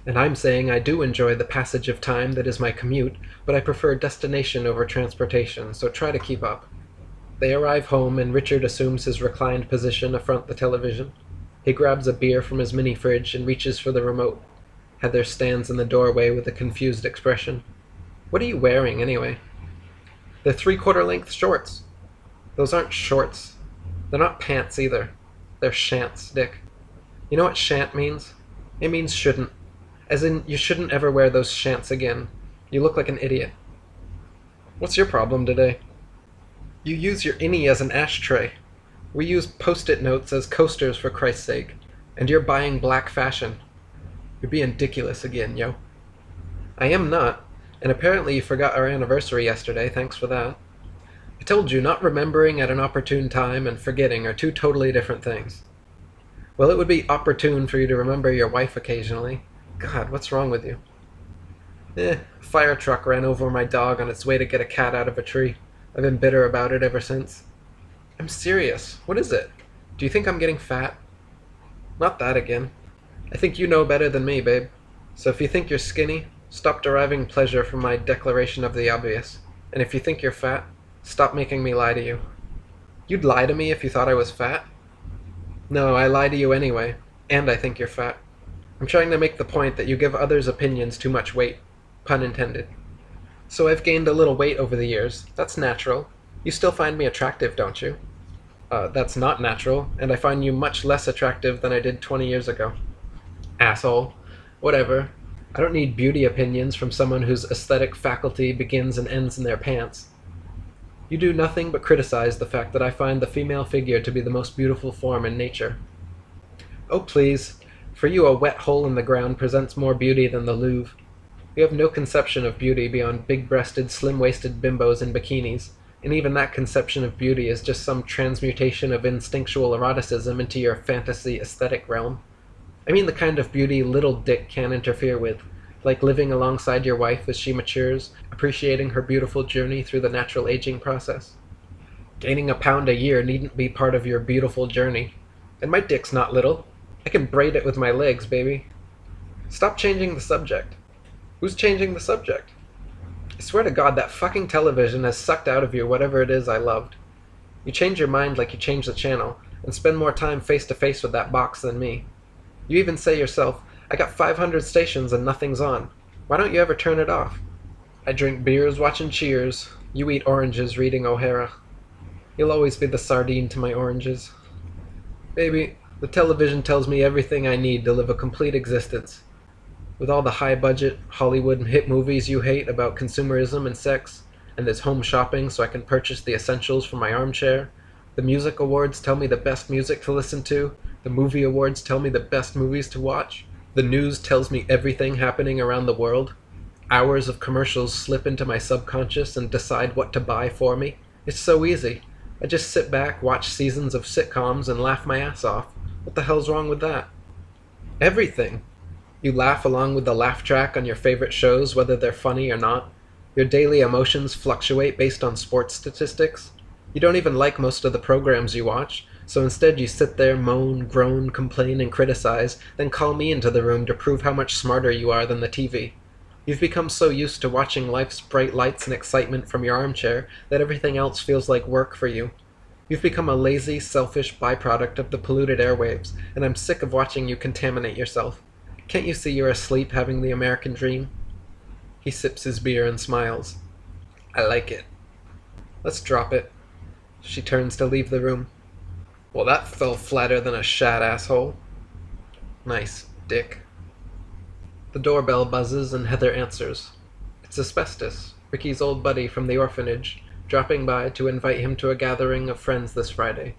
And I'm saying I do enjoy the passage of time that is my commute, but I prefer destination over transportation, so try to keep up. They arrive home and Richard assumes his reclined position affront the television. He grabs a beer from his mini-fridge and reaches for the remote. Heather stands in the doorway with a confused expression. What are you wearing, anyway? They're 3/4 length shorts. Those aren't shorts. They're not pants either. They're shants, Dick. You know what shant means? It means shouldn't. As in, you shouldn't ever wear those shants again. You look like an idiot. What's your problem today? You use your innie as an ashtray. We use post-it notes as coasters, for Christ's sake. And you're buying black fashion. You're being ridiculous again, yo. I am not. And apparently you forgot our anniversary yesterday, thanks for that. I told you, not remembering at an opportune time and forgetting are two totally different things. Well, it would be opportune for you to remember your wife occasionally. God, what's wrong with you? A fire truck ran over my dog on its way to get a cat out of a tree. I've been bitter about it ever since. I'm serious. What is it? Do you think I'm getting fat? Not that again. I think you know better than me, babe. So if you think you're skinny, stop deriving pleasure from my declaration of the obvious. And if you think you're fat, stop making me lie to you. You'd lie to me if you thought I was fat? No, I lie to you anyway. And I think you're fat. I'm trying to make the point that you give others' opinions too much weight. Pun intended. So I've gained a little weight over the years. That's natural. You still find me attractive, don't you? That's not natural, and I find you much less attractive than I did 20 years ago. Asshole. Whatever. I don't need beauty opinions from someone whose aesthetic faculty begins and ends in their pants. You do nothing but criticize the fact that I find the female figure to be the most beautiful form in nature. Oh, please. For you, a wet hole in the ground presents more beauty than the Louvre. You have no conception of beauty beyond big-breasted, slim-waisted bimbos in bikinis, and even that conception of beauty is just some transmutation of instinctual eroticism into your fantasy aesthetic realm. I mean the kind of beauty little Dick can't interfere with, like living alongside your wife as she matures, appreciating her beautiful journey through the natural aging process. Gaining a pound a year needn't be part of your beautiful journey. And my dick's not little. I can braid it with my legs, baby. Stop changing the subject. Who's changing the subject? I swear to God, that fucking television has sucked out of you whatever it is I loved. You change your mind like you change the channel, and spend more time face to face with that box than me. You even say yourself, I got 500 stations and nothing's on. Why don't you ever turn it off? I drink beers watching Cheers. You eat oranges reading O'Hara. You'll always be the sardine to my oranges. Baby, the television tells me everything I need to live a complete existence. With all the high-budget Hollywood hit movies you hate about consumerism and sex, and there's home shopping so I can purchase the essentials for my armchair, the music awards tell me the best music to listen to, the movie awards tell me the best movies to watch, the news tells me everything happening around the world, hours of commercials slip into my subconscious and decide what to buy for me. It's so easy. I just sit back, watch seasons of sitcoms, and laugh my ass off. What the hell's wrong with that? Everything. You laugh along with the laugh track on your favorite shows, whether they're funny or not. Your daily emotions fluctuate based on sports statistics. You don't even like most of the programs you watch, so instead you sit there, moan, groan, complain, and criticize, then call me into the room to prove how much smarter you are than the TV. You've become so used to watching life's bright lights and excitement from your armchair that everything else feels like work for you. You've become a lazy, selfish byproduct of the polluted airwaves, and I'm sick of watching you contaminate yourself. Can't you see you're asleep having the American dream? He sips his beer and smiles. I like it. Let's drop it. She turns to leave the room. Well, that fell flatter than a shad, asshole. Nice, dick. The doorbell buzzes and Heather answers. It's Asbestos, Ricky's old buddy from the orphanage, dropping by to invite him to a gathering of friends this Friday.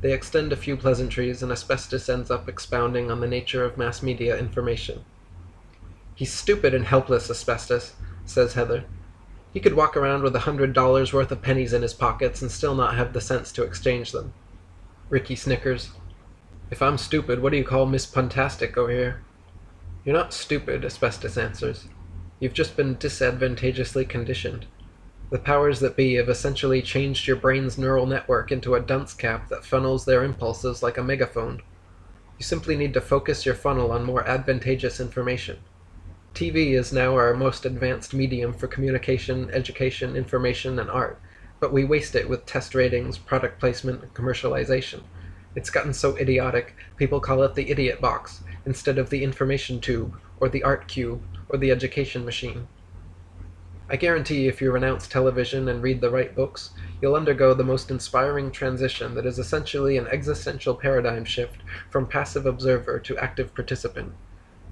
They extend a few pleasantries and Asbestos ends up expounding on the nature of mass media information. He's stupid and helpless, Asbestos, says Heather. He could walk around with $100 worth of pennies in his pockets and still not have the sense to exchange them. Ricky snickers. If I'm stupid, what do you call Miss Puntastic over here? You're not stupid, Asbestos answers. You've just been disadvantageously conditioned. The powers that be have essentially changed your brain's neural network into a dunce cap that funnels their impulses like a megaphone. You simply need to focus your funnel on more advantageous information. TV is now our most advanced medium for communication, education, information, and art, but we waste it with test ratings, product placement, and commercialization. It's gotten so idiotic, people call it the idiot box, instead of the information tube, or the art cube, or the education machine. I guarantee if you renounce television and read the right books, you'll undergo the most inspiring transition that is essentially an existential paradigm shift from passive observer to active participant.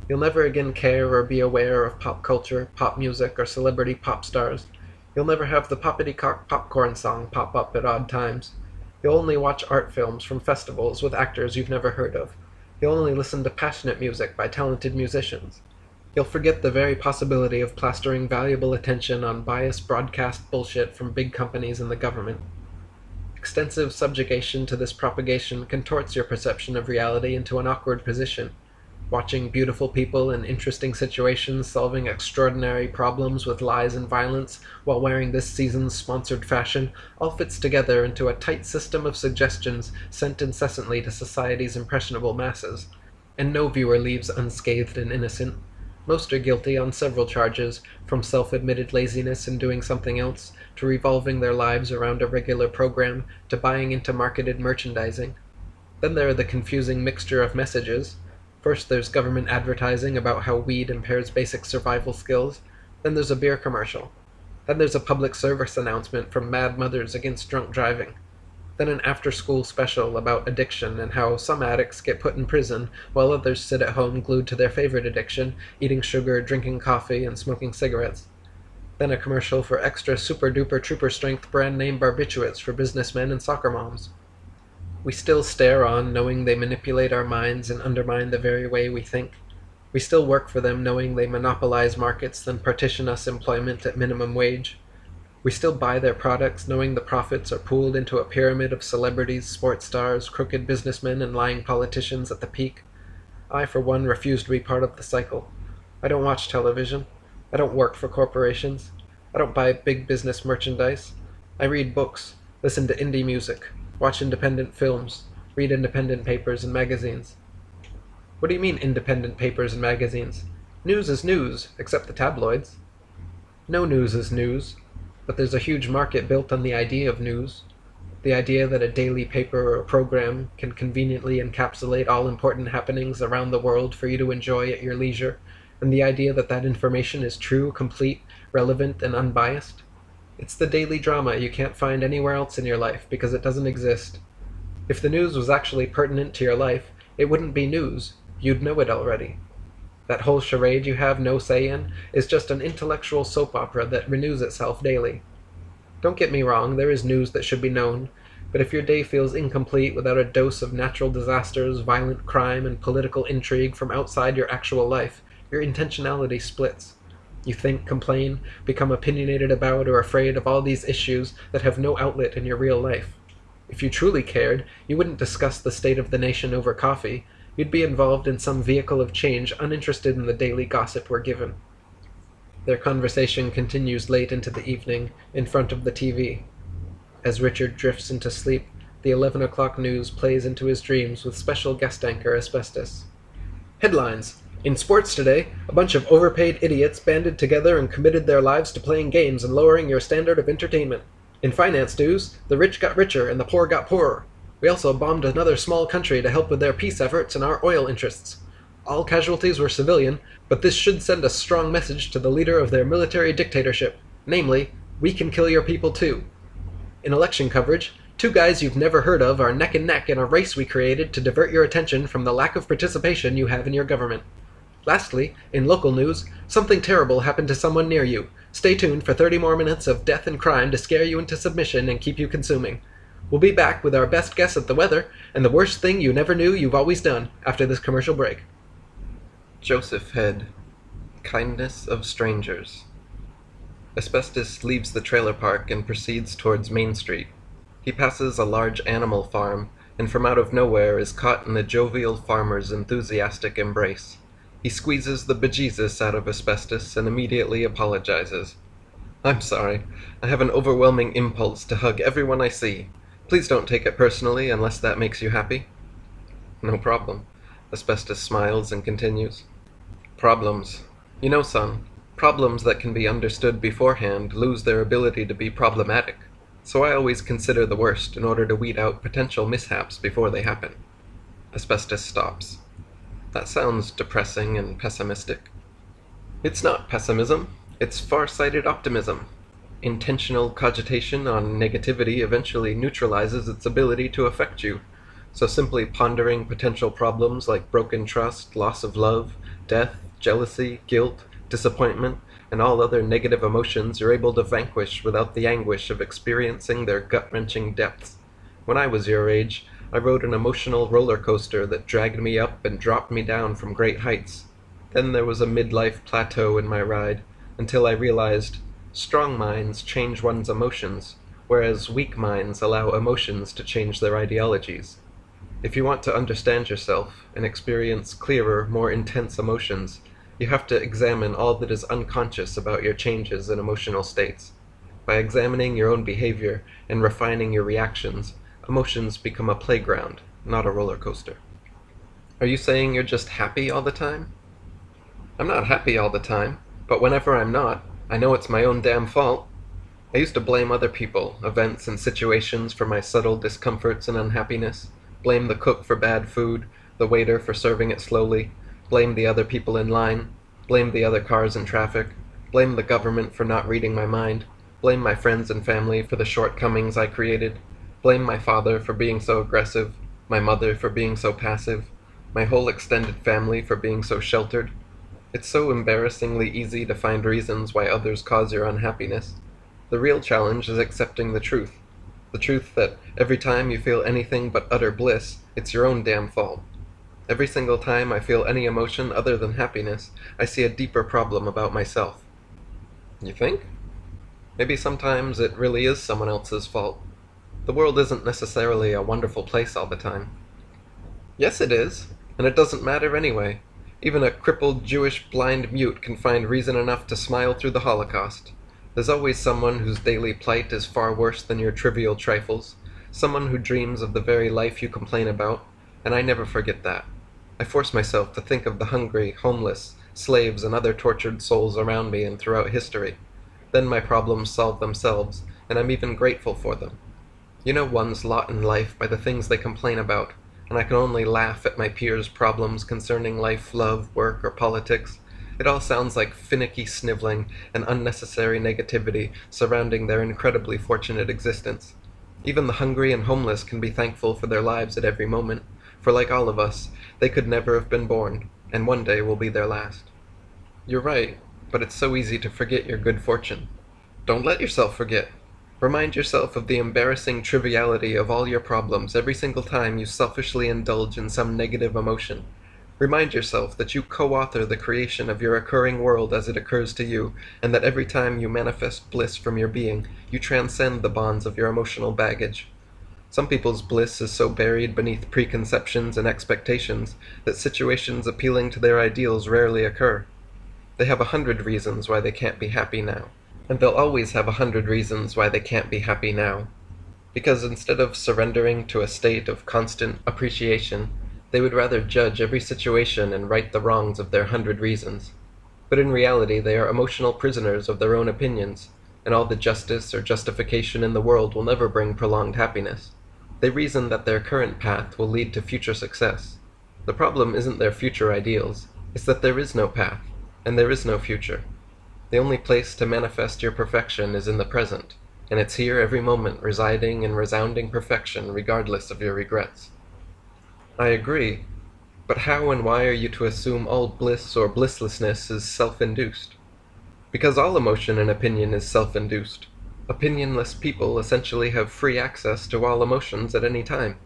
You'll never again care or be aware of pop culture, pop music, or celebrity pop stars. You'll never have the poppity-cock popcorn song pop up at odd times. You'll only watch art films from festivals with actors you've never heard of. You'll only listen to passionate music by talented musicians. You'll forget the very possibility of plastering valuable attention on biased broadcast bullshit from big companies and the government. Extensive subjugation to this propagation contorts your perception of reality into an awkward position. Watching beautiful people in interesting situations solving extraordinary problems with lies and violence while wearing this season's sponsored fashion all fits together into a tight system of suggestions sent incessantly to society's impressionable masses. And no viewer leaves unscathed and innocent. Most are guilty on several charges, from self-admitted laziness in doing something else, to revolving their lives around a regular program, to buying into marketed merchandising. Then there are the confusing mixture of messages. First there's government advertising about how weed impairs basic survival skills. Then there's a beer commercial. Then there's a public service announcement from Mad Mothers Against Drunk Driving. Then an after-school special about addiction and how some addicts get put in prison while others sit at home glued to their favorite addiction, eating sugar, drinking coffee, and smoking cigarettes. Then a commercial for extra super-duper trooper-strength brand-name barbiturates for businessmen and soccer moms. We still stare on, knowing they manipulate our minds and undermine the very way we think. We still work for them, knowing they monopolize markets, then partition us employment at minimum wage. We still buy their products, knowing the profits are pooled into a pyramid of celebrities, sports stars, crooked businessmen, and lying politicians at the peak. I, for one, refuse to be part of the cycle. I don't watch television. I don't work for corporations. I don't buy big business merchandise. I read books, listen to indie music, watch independent films, read independent papers and magazines. What do you mean, independent papers and magazines? News is news, except the tabloids. No news is news, but there's a huge market built on the idea of news. The idea that a daily paper or a program can conveniently encapsulate all important happenings around the world for you to enjoy at your leisure, and the idea that that information is true, complete, relevant, and unbiased. It's the daily drama you can't find anywhere else in your life because it doesn't exist. If the news was actually pertinent to your life, it wouldn't be news. You'd know it already. That whole charade you have no say in is just an intellectual soap opera that renews itself daily. Don't get me wrong, there is news that should be known, but if your day feels incomplete without a dose of natural disasters, violent crime, and political intrigue from outside your actual life, your intentionality splits. You think, complain, become opinionated about, or afraid of all these issues that have no outlet in your real life. If you truly cared, you wouldn't discuss the state of the nation over coffee. You'd be involved in some vehicle of change, uninterested in the daily gossip we're given. Their conversation continues late into the evening, in front of the TV. As Richard drifts into sleep, the 11 o'clock news plays into his dreams with special guest anchor Asbestos. Headlines: In sports today, a bunch of overpaid idiots banded together and committed their lives to playing games and lowering your standard of entertainment. In finance news, the rich got richer and the poor got poorer. We also bombed another small country to help with their peace efforts and our oil interests. All casualties were civilian, but this should send a strong message to the leader of their military dictatorship, namely, we can kill your people too. In election coverage, two guys you've never heard of are neck and neck in a race we created to divert your attention from the lack of participation you have in your government. Lastly, in local news, something terrible happened to someone near you. Stay tuned for 30 more minutes of death and crime to scare you into submission and keep you consuming. We'll be back with our best guess at the weather and the worst thing you never knew you've always done after this commercial break. Joseph Head, Kindness of Strangers. Asbestos leaves the trailer park and proceeds towards Main Street. He passes a large animal farm, and from out of nowhere is caught in the jovial farmer's enthusiastic embrace. He squeezes the bejesus out of Asbestos and immediately apologizes. "I'm sorry. I have an overwhelming impulse to hug everyone I see. Please don't take it personally unless that makes you happy." "No problem." Asbestos smiles and continues. "Problems. You know, son, problems that can be understood beforehand lose their ability to be problematic. So I always consider the worst in order to weed out potential mishaps before they happen." Asbestos stops. That sounds depressing and pessimistic. It's not pessimism, it's far-sighted optimism. Intentional cogitation on negativity eventually neutralizes its ability to affect you, so simply pondering potential problems like broken trust, loss of love, death, jealousy, guilt, disappointment, and all other negative emotions you're able to vanquish without the anguish of experiencing their gut-wrenching depths. When I was your age, I rode an emotional roller coaster that dragged me up and dropped me down from great heights. Then there was a midlife plateau in my ride, until I realized strong minds change one's emotions, whereas weak minds allow emotions to change their ideologies. If you want to understand yourself and experience clearer, more intense emotions, you have to examine all that is unconscious about your changes in emotional states. By examining your own behavior and refining your reactions, emotions become a playground, not a roller coaster. Are you saying you're just happy all the time? I'm not happy all the time, but whenever I'm not, I know it's my own damn fault. I used to blame other people, events, and situations for my subtle discomforts and unhappiness. Blame the cook for bad food, the waiter for serving it slowly, blame the other people in line, blame the other cars in traffic, blame the government for not reading my mind, blame my friends and family for the shortcomings I created, blame my father for being so aggressive, my mother for being so passive, my whole extended family for being so sheltered. It's so embarrassingly easy to find reasons why others cause your unhappiness. The real challenge is accepting the truth that every time you feel anything but utter bliss, it's your own damn fault. Every single time I feel any emotion other than happiness, I see a deeper problem about myself. You think? Maybe sometimes it really is someone else's fault. The world isn't necessarily a wonderful place all the time. Yes, it is, and it doesn't matter anyway. Even a crippled Jewish blind mute can find reason enough to smile through the Holocaust. There's always someone whose daily plight is far worse than your trivial trifles, someone who dreams of the very life you complain about, and I never forget that. I force myself to think of the hungry, homeless, slaves, and other tortured souls around me and throughout history. Then my problems solve themselves, and I'm even grateful for them. You know one's lot in life by the things they complain about, and I can only laugh at my peers' problems concerning life, love, work, or politics. It all sounds like finicky sniveling and unnecessary negativity surrounding their incredibly fortunate existence. Even the hungry and homeless can be thankful for their lives at every moment, for like all of us, they could never have been born, and one day will be their last. You're right, but it's so easy to forget your good fortune. Don't let yourself forget. Remind yourself of the embarrassing triviality of all your problems every single time you selfishly indulge in some negative emotion. Remind yourself that you co-author the creation of your occurring world as it occurs to you, and that every time you manifest bliss from your being, you transcend the bonds of your emotional baggage. Some people's bliss is so buried beneath preconceptions and expectations that situations appealing to their ideals rarely occur. They have 100 reasons why they can't be happy now, and they'll always have 100 reasons why they can't be happy now. Because instead of surrendering to a state of constant appreciation, they would rather judge every situation and right the wrongs of their 100 reasons. But in reality, they are emotional prisoners of their own opinions, and all the justice or justification in the world will never bring prolonged happiness. They reason that their current path will lead to future success. The problem isn't their future ideals, it's that there is no path, and there is no future. The only place to manifest your perfection is in the present, and it's here every moment residing in resounding perfection regardless of your regrets. I agree, but how and why are you to assume all bliss or blisslessness is self-induced? Because all emotion and opinion is self-induced. Opinionless people essentially have free access to all emotions at any time.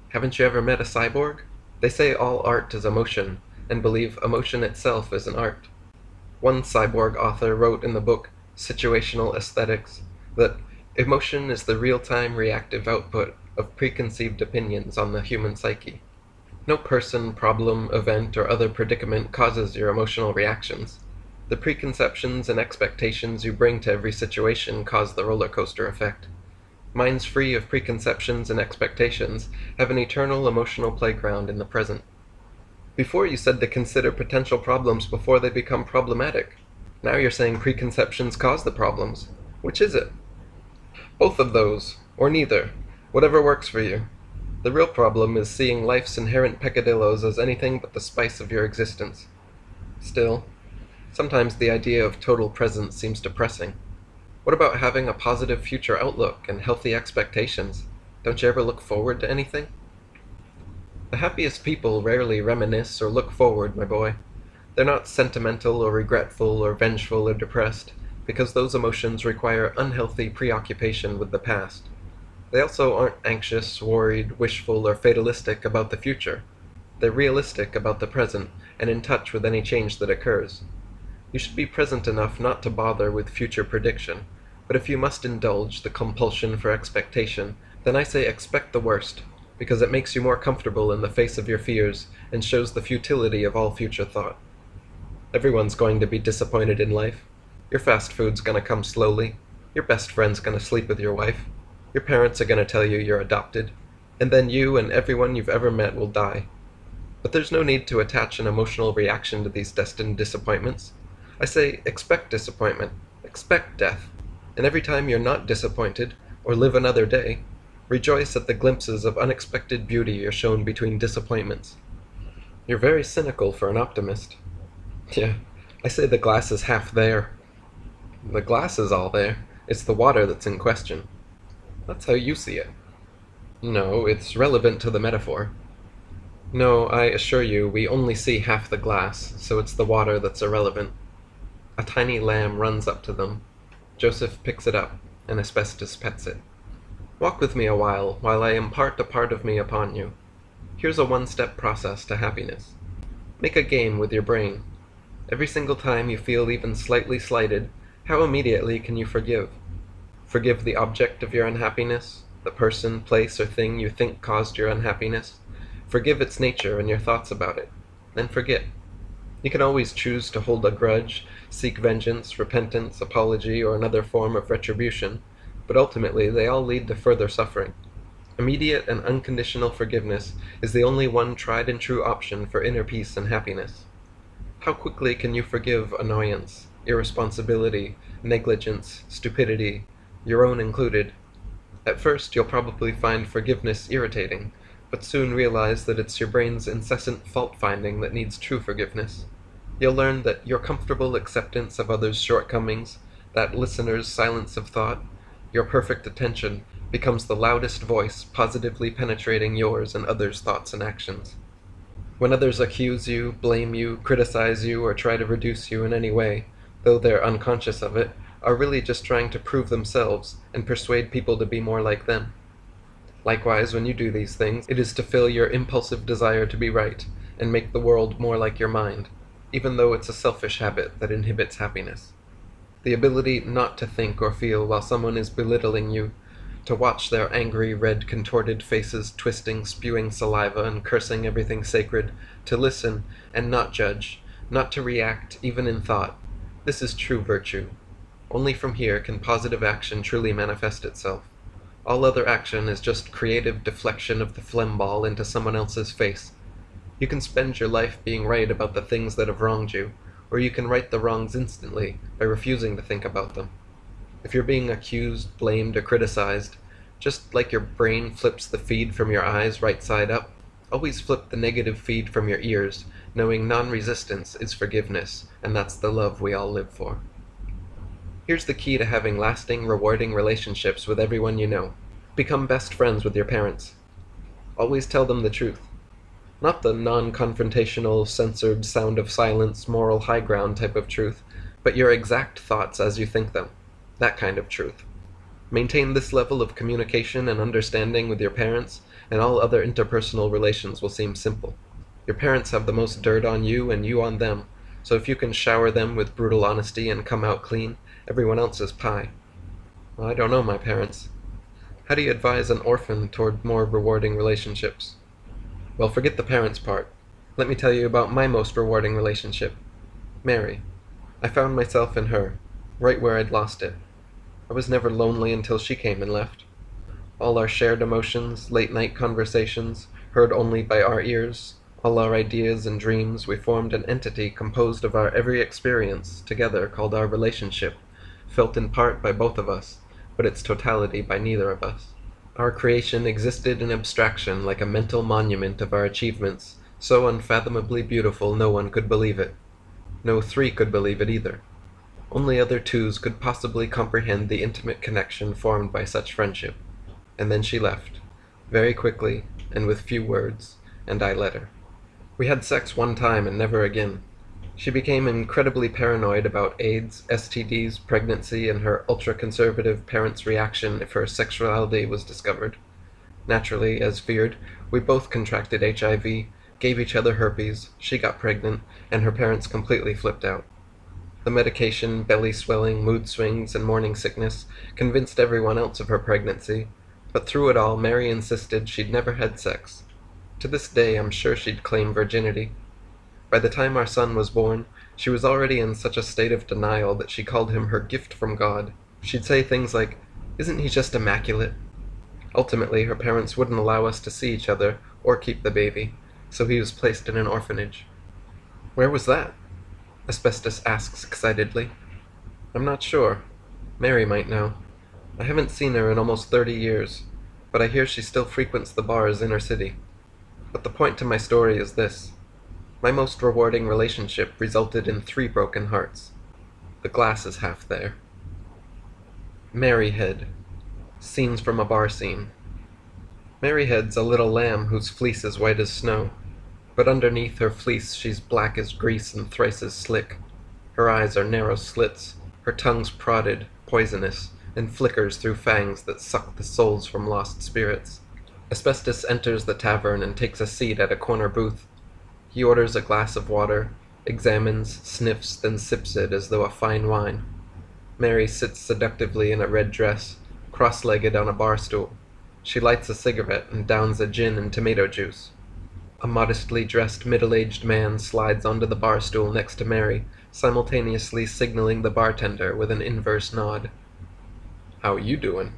Haven't you ever met a cyborg? They say all art is emotion, and believe emotion itself is an art. One cyborg author wrote in the book Situational Aesthetics that emotion is the real-time reactive output of preconceived opinions on the human psyche. No person, problem, event, or other predicament causes your emotional reactions. The preconceptions and expectations you bring to every situation cause the roller coaster effect. Minds free of preconceptions and expectations have an eternal emotional playground in the present. Before you said to consider potential problems before they become problematic. Now you're saying preconceptions cause the problems. Which is it? Both of those, or neither. Whatever works for you. The real problem is seeing life's inherent peccadillos as anything but the spice of your existence. Still, sometimes the idea of total presence seems depressing. What about having a positive future outlook and healthy expectations? Don't you ever look forward to anything? The happiest people rarely reminisce or look forward, my boy. They're not sentimental or regretful or vengeful or depressed, because those emotions require unhealthy preoccupation with the past. They also aren't anxious, worried, wishful, or fatalistic about the future. They're realistic about the present and in touch with any change that occurs. You should be present enough not to bother with future prediction, but if you must indulge the compulsion for expectation, then I say expect the worst, because it makes you more comfortable in the face of your fears and shows the futility of all future thought. Everyone's going to be disappointed in life. Your fast food's gonna come slowly. Your best friend's gonna sleep with your wife. Your parents are gonna tell you you're adopted. And then you and everyone you've ever met will die. But there's no need to attach an emotional reaction to these destined disappointments. I say expect disappointment, expect death, and every time you're not disappointed, or live another day, rejoice at the glimpses of unexpected beauty you're shown between disappointments. You're very cynical for an optimist. Yeah, I say the glass is half there. The glass is all there. It's the water that's in question. That's how you see it. No, it's relevant to the metaphor. No, I assure you, we only see half the glass, so it's the water that's irrelevant. A tiny lamb runs up to them. Joseph picks it up, and Asbestos pets it. Walk with me a while I impart a part of me upon you. Here's a one-step process to happiness. Make a game with your brain. Every single time you feel even slightly slighted, how immediately can you forgive? Forgive the object of your unhappiness, the person, place, or thing you think caused your unhappiness. Forgive its nature and your thoughts about it. Then forget. You can always choose to hold a grudge, seek vengeance, repentance, apology, or another form of retribution, but ultimately they all lead to further suffering. Immediate and unconditional forgiveness is the only one tried and true option for inner peace and happiness. How quickly can you forgive annoyance, irresponsibility, negligence, stupidity, your own included? At first you'll probably find forgiveness irritating, but soon realize that it's your brain's incessant fault-finding that needs true forgiveness. You'll learn that your comfortable acceptance of others' shortcomings, that listener's silence of thought, your perfect attention, becomes the loudest voice positively penetrating yours and others' thoughts and actions. When others accuse you, blame you, criticize you, or try to reduce you in any way, though they're unconscious of it, are really just trying to prove themselves and persuade people to be more like them. Likewise, when you do these things, it is to fill your impulsive desire to be right and make the world more like your mind, even though it's a selfish habit that inhibits happiness. The ability not to think or feel while someone is belittling you, to watch their angry, red, contorted faces twisting, spewing saliva, and cursing everything sacred, to listen and not judge, not to react, even in thought. This is true virtue. Only from here can positive action truly manifest itself. All other action is just creative deflection of the phlegm ball into someone else's face. You can spend your life being right about the things that have wronged you, or you can right the wrongs instantly by refusing to think about them. If you're being accused, blamed, or criticized, just like your brain flips the feed from your eyes right side up, always flip the negative feed from your ears, knowing non-resistance is forgiveness, and that's the love we all live for. Here's the key to having lasting, rewarding relationships with everyone you know. Become best friends with your parents. Always tell them the truth. Not the non-confrontational, censored, sound of silence, moral high ground type of truth, but your exact thoughts as you think them. That kind of truth. Maintain this level of communication and understanding with your parents, and all other interpersonal relations will seem simple. Your parents have the most dirt on you and you on them, so if you can shower them with brutal honesty and come out clean, everyone else is pie. Well, I don't know my parents. How do you advise an orphan toward more rewarding relationships? Well, forget the parents part. Let me tell you about my most rewarding relationship. Mary. I found myself in her, right where I'd lost it. I was never lonely until she came and left. All our shared emotions, late-night conversations, heard only by our ears, all our ideas and dreams, we formed an entity composed of our every experience, together called our relationship, felt in part by both of us, but its totality by neither of us. Our creation existed in abstraction like a mental monument of our achievements, so unfathomably beautiful no one could believe it. No three could believe it either. Only other twos could possibly comprehend the intimate connection formed by such friendship. And then she left, very quickly, and with few words, and I let her. We had sex one time and never again. She became incredibly paranoid about AIDS, STDs, pregnancy, and her ultra-conservative parents' reaction if her sexuality was discovered. Naturally, as feared, we both contracted HIV, gave each other herpes, she got pregnant, and her parents completely flipped out. The medication, belly swelling, mood swings, and morning sickness convinced everyone else of her pregnancy, but through it all Mary insisted she'd never had sex. To this day I'm sure she'd claim virginity. By the time our son was born, she was already in such a state of denial that she called him her gift from God. She'd say things like, "Isn't he just immaculate?" Ultimately, her parents wouldn't allow us to see each other or keep the baby, so he was placed in an orphanage. Where was that? Asbestos asks excitedly. I'm not sure. Mary might know. I haven't seen her in almost 30 years, but I hear she still frequents the bars inner city. But the point to my story is this. My most rewarding relationship resulted in 3 broken hearts. The glass is half there. Maryhead. Scenes from a bar scene. Maryhead's a little lamb whose fleece is white as snow, but underneath her fleece she's black as grease and thrice as slick. Her eyes are narrow slits, her tongue's prodded, poisonous, and flickers through fangs that suck the souls from lost spirits. Asbestos enters the tavern and takes a seat at a corner booth. He orders a glass of water, examines, sniffs, then sips it as though a fine wine. Mary sits seductively in a red dress, cross-legged on a bar stool. She lights a cigarette and downs a gin and tomato juice. A modestly dressed middle-aged man slides onto the bar stool next to Mary, simultaneously signaling the bartender with an inverse nod. "How you doing?"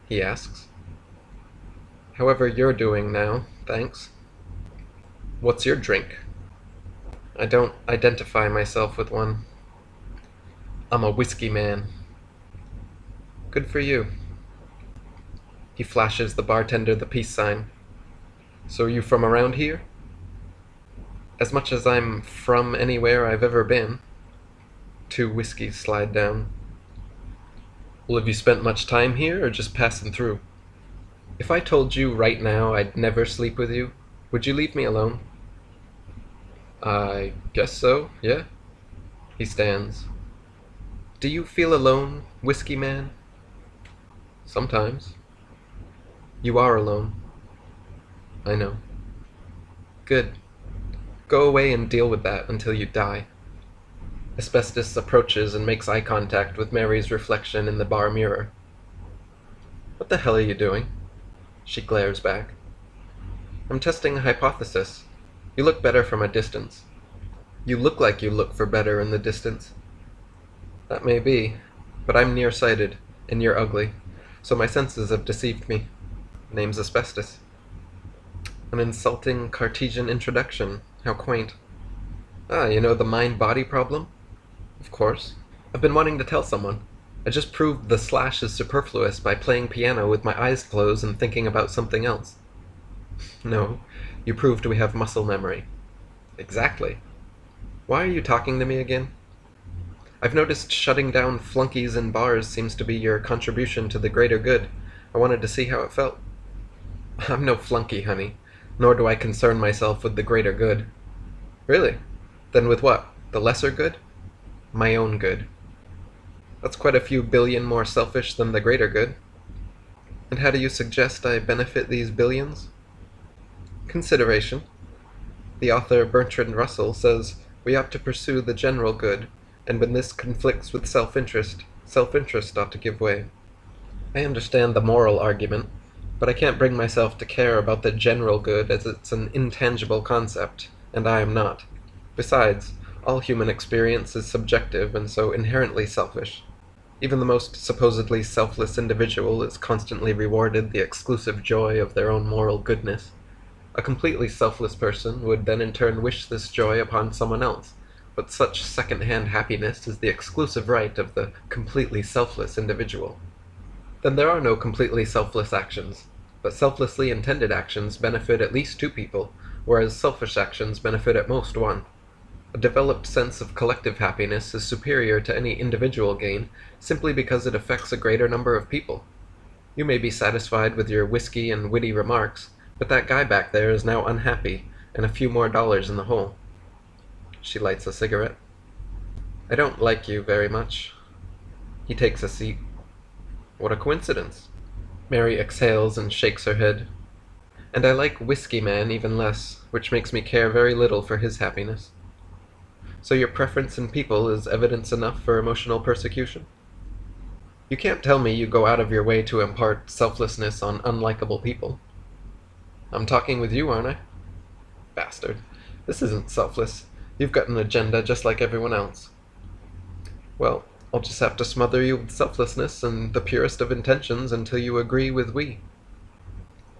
he asks. "However you're doing now, thanks." "What's your drink?" I don't identify myself with one. "I'm a whiskey man." "Good for you." He flashes the bartender the peace sign. "So you from around here?" "As much as I'm from anywhere I've ever been." 2 whiskeys slide down. "Well, have you spent much time here, or just passing through?" "If I told you right now I'd never sleep with you, would you leave me alone?" "I guess so, yeah." He stands. "Do you feel alone, whiskey man?" "Sometimes." "You are alone." "I know." "Good. Go away and deal with that until you die." Asbestos approaches and makes eye contact with Mary's reflection in the bar mirror. What the hell are you doing? She glares back. I'm testing a hypothesis. You look better from a distance. You look like you look for better in the distance. That may be, but I'm nearsighted, and you're ugly, so my senses have deceived me. Name's Asbestos. An insulting Cartesian introduction. How quaint. Ah, you know the mind-body problem? Of course. I've been wanting to tell someone. I just proved the slash is superfluous by playing piano with my eyes closed and thinking about something else. No, you proved we have muscle memory. Exactly. Why are you talking to me again? I've noticed shutting down flunkies in bars seems to be your contribution to the greater good. I wanted to see how it felt. I'm no flunky, honey, nor do I concern myself with the greater good. Really? Then with what? The lesser good? My own good. That's quite a few billion more selfish than the greater good. And how do you suggest I benefit these billions? Consideration. The author Bertrand Russell says we ought to pursue the general good, and when this conflicts with self-interest ought to give way. I understand the moral argument, but I can't bring myself to care about the general good as it's an intangible concept, and I am not. Besides, all human experience is subjective and so inherently selfish. Even the most supposedly selfless individual is constantly rewarded the exclusive joy of their own moral goodness. A completely selfless person would then in turn wish this joy upon someone else, but such second-hand happiness is the exclusive right of the completely selfless individual. Then there are no completely selfless actions, but selflessly intended actions benefit at least two people, whereas selfish actions benefit at most one. A developed sense of collective happiness is superior to any individual gain simply because it affects a greater number of people. You may be satisfied with your whiskey and witty remarks, but that guy back there is now unhappy, and a few more dollars in the hole. She lights a cigarette. I don't like you very much. He takes a seat. What a coincidence. Mary exhales and shakes her head. And I like Whiskey Man even less, which makes me care very little for his happiness. So your preference in people is evidence enough for emotional persecution? You can't tell me you go out of your way to impart selflessness on unlikable people. I'm talking with you, aren't I? Bastard. This isn't selfless. You've got an agenda just like everyone else. Well, I'll just have to smother you with selflessness and the purest of intentions until you agree with we.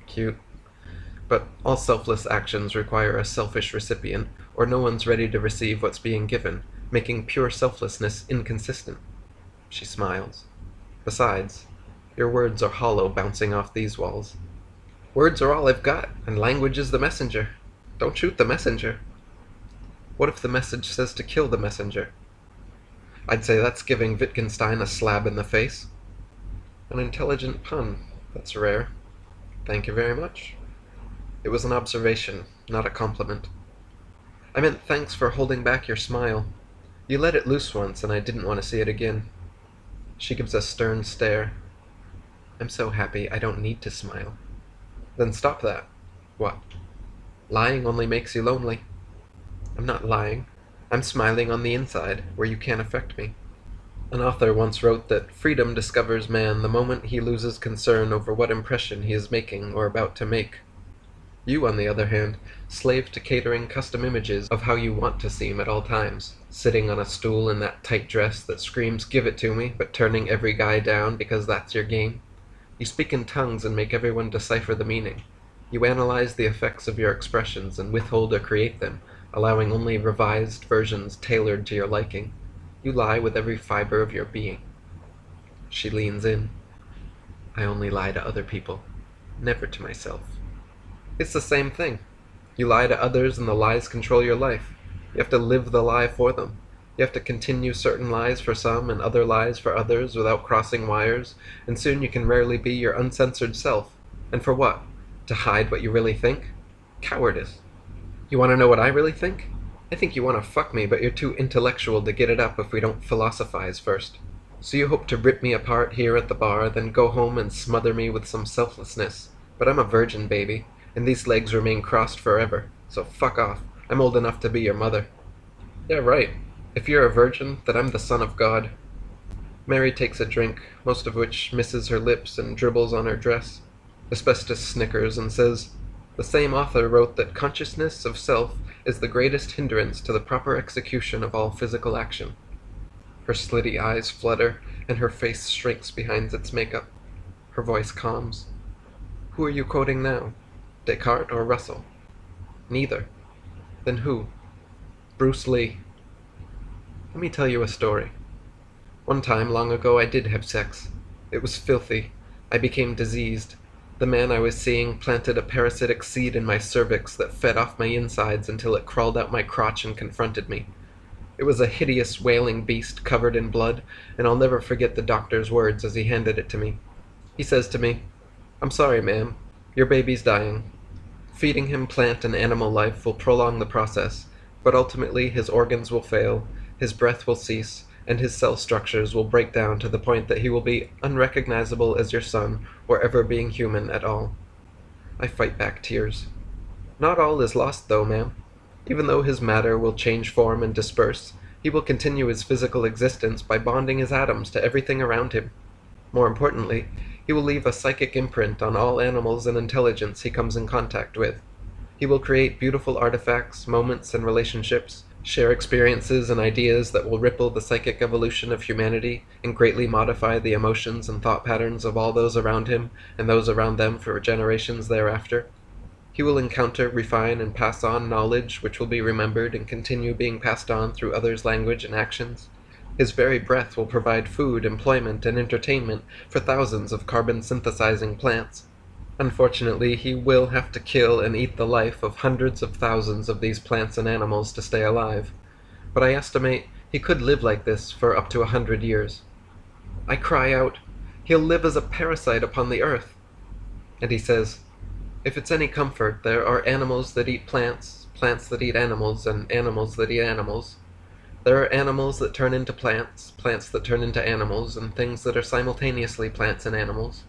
Cute. But all selfless actions require a selfish recipient, or no one's ready to receive what's being given, making pure selflessness inconsistent. She smiles. Besides, your words are hollow bouncing off these walls. Words are all I've got, and language is the messenger. Don't shoot the messenger. What if the message says to kill the messenger? I'd say that's giving Wittgenstein a slap in the face. An intelligent pun. That's rare. Thank you very much. It was an observation, not a compliment. I meant thanks for holding back your smile. You let it loose once, and I didn't want to see it again. She gives a stern stare. I'm so happy I don't need to smile. Then stop that. What? Lying only makes you lonely. I'm not lying. I'm smiling on the inside, where you can't affect me. An author once wrote that freedom discovers man the moment he loses concern over what impression he is making or about to make. You, on the other hand, slave to catering custom images of how you want to seem at all times, sitting on a stool in that tight dress that screams "give it to me," but turning every guy down because that's your game. You speak in tongues and make everyone decipher the meaning. You analyze the effects of your expressions and withhold or create them, allowing only revised versions tailored to your liking. You lie with every fiber of your being. She leans in. I only lie to other people, never to myself. It's the same thing. You lie to others and the lies control your life. You have to live the lie for them. You have to continue certain lies for some and other lies for others without crossing wires, and soon you can rarely be your uncensored self. And for what? To hide what you really think? Cowardice. You want to know what I really think? I think you want to fuck me, but you're too intellectual to get it up if we don't philosophize first. So you hope to rip me apart here at the bar, then go home and smother me with some selflessness. But I'm a virgin, baby, and these legs remain crossed forever, so fuck off. I'm old enough to be your mother. Yeah, right. If you're a virgin, then I'm the son of God. Mary takes a drink, most of which misses her lips and dribbles on her dress. Asbestos snickers and says, "The same author wrote that consciousness of self is the greatest hindrance to the proper execution of all physical action." Her slitty eyes flutter, and her face shrinks behind its makeup. Her voice calms. "Who are you quoting now? Descartes or Russell?" "Neither." "Then who?" "Bruce Lee." "Let me tell you a story. One time, long ago, I did have sex. It was filthy. I became diseased. The man I was seeing planted a parasitic seed in my cervix that fed off my insides until it crawled out my crotch and confronted me. It was a hideous, wailing beast covered in blood, and I'll never forget the doctor's words as he handed it to me. He says to me, "I'm sorry, ma'am. Your baby's dying. Feeding him plant and animal life will prolong the process, but ultimately his organs will fail, his breath will cease, and his cell structures will break down to the point that he will be unrecognizable as your son or ever being human at all." I fight back tears. "Not all is lost, though, ma'am. Even though his matter will change form and disperse, he will continue his physical existence by bonding his atoms to everything around him. More importantly, he will leave a psychic imprint on all animals and intelligence he comes in contact with. He will create beautiful artifacts, moments, and relationships, share experiences and ideas that will ripple the psychic evolution of humanity and greatly modify the emotions and thought patterns of all those around him and those around them for generations thereafter. He will encounter, refine, and pass on knowledge which will be remembered and continue being passed on through others' language and actions. His very breath will provide food, employment, and entertainment for thousands of carbon-synthesizing plants. Unfortunately, he will have to kill and eat the life of hundreds of thousands of these plants and animals to stay alive. But I estimate he could live like this for up to 100 years. I cry out, he'll live as a parasite upon the earth. And he says, if it's any comfort, there are animals that eat plants, plants that eat animals, and animals that eat animals. There are animals that turn into plants, plants that turn into animals, and things that are simultaneously plants and animals.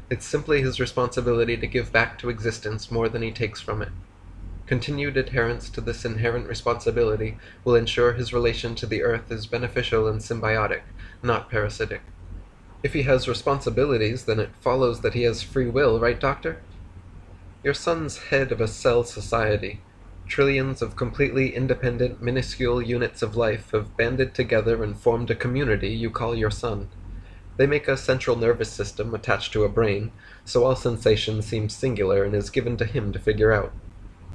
It's simply his responsibility to give back to existence more than he takes from it. Continued adherence to this inherent responsibility will ensure his relation to the earth is beneficial and symbiotic, not parasitic. If he has responsibilities, then it follows that he has free will, right, Doctor? Your son's head of a cell society. Trillions of completely independent, minuscule units of life have banded together and formed a community you call your son. They make a central nervous system attached to a brain, so all sensation seems singular and is given to him to figure out.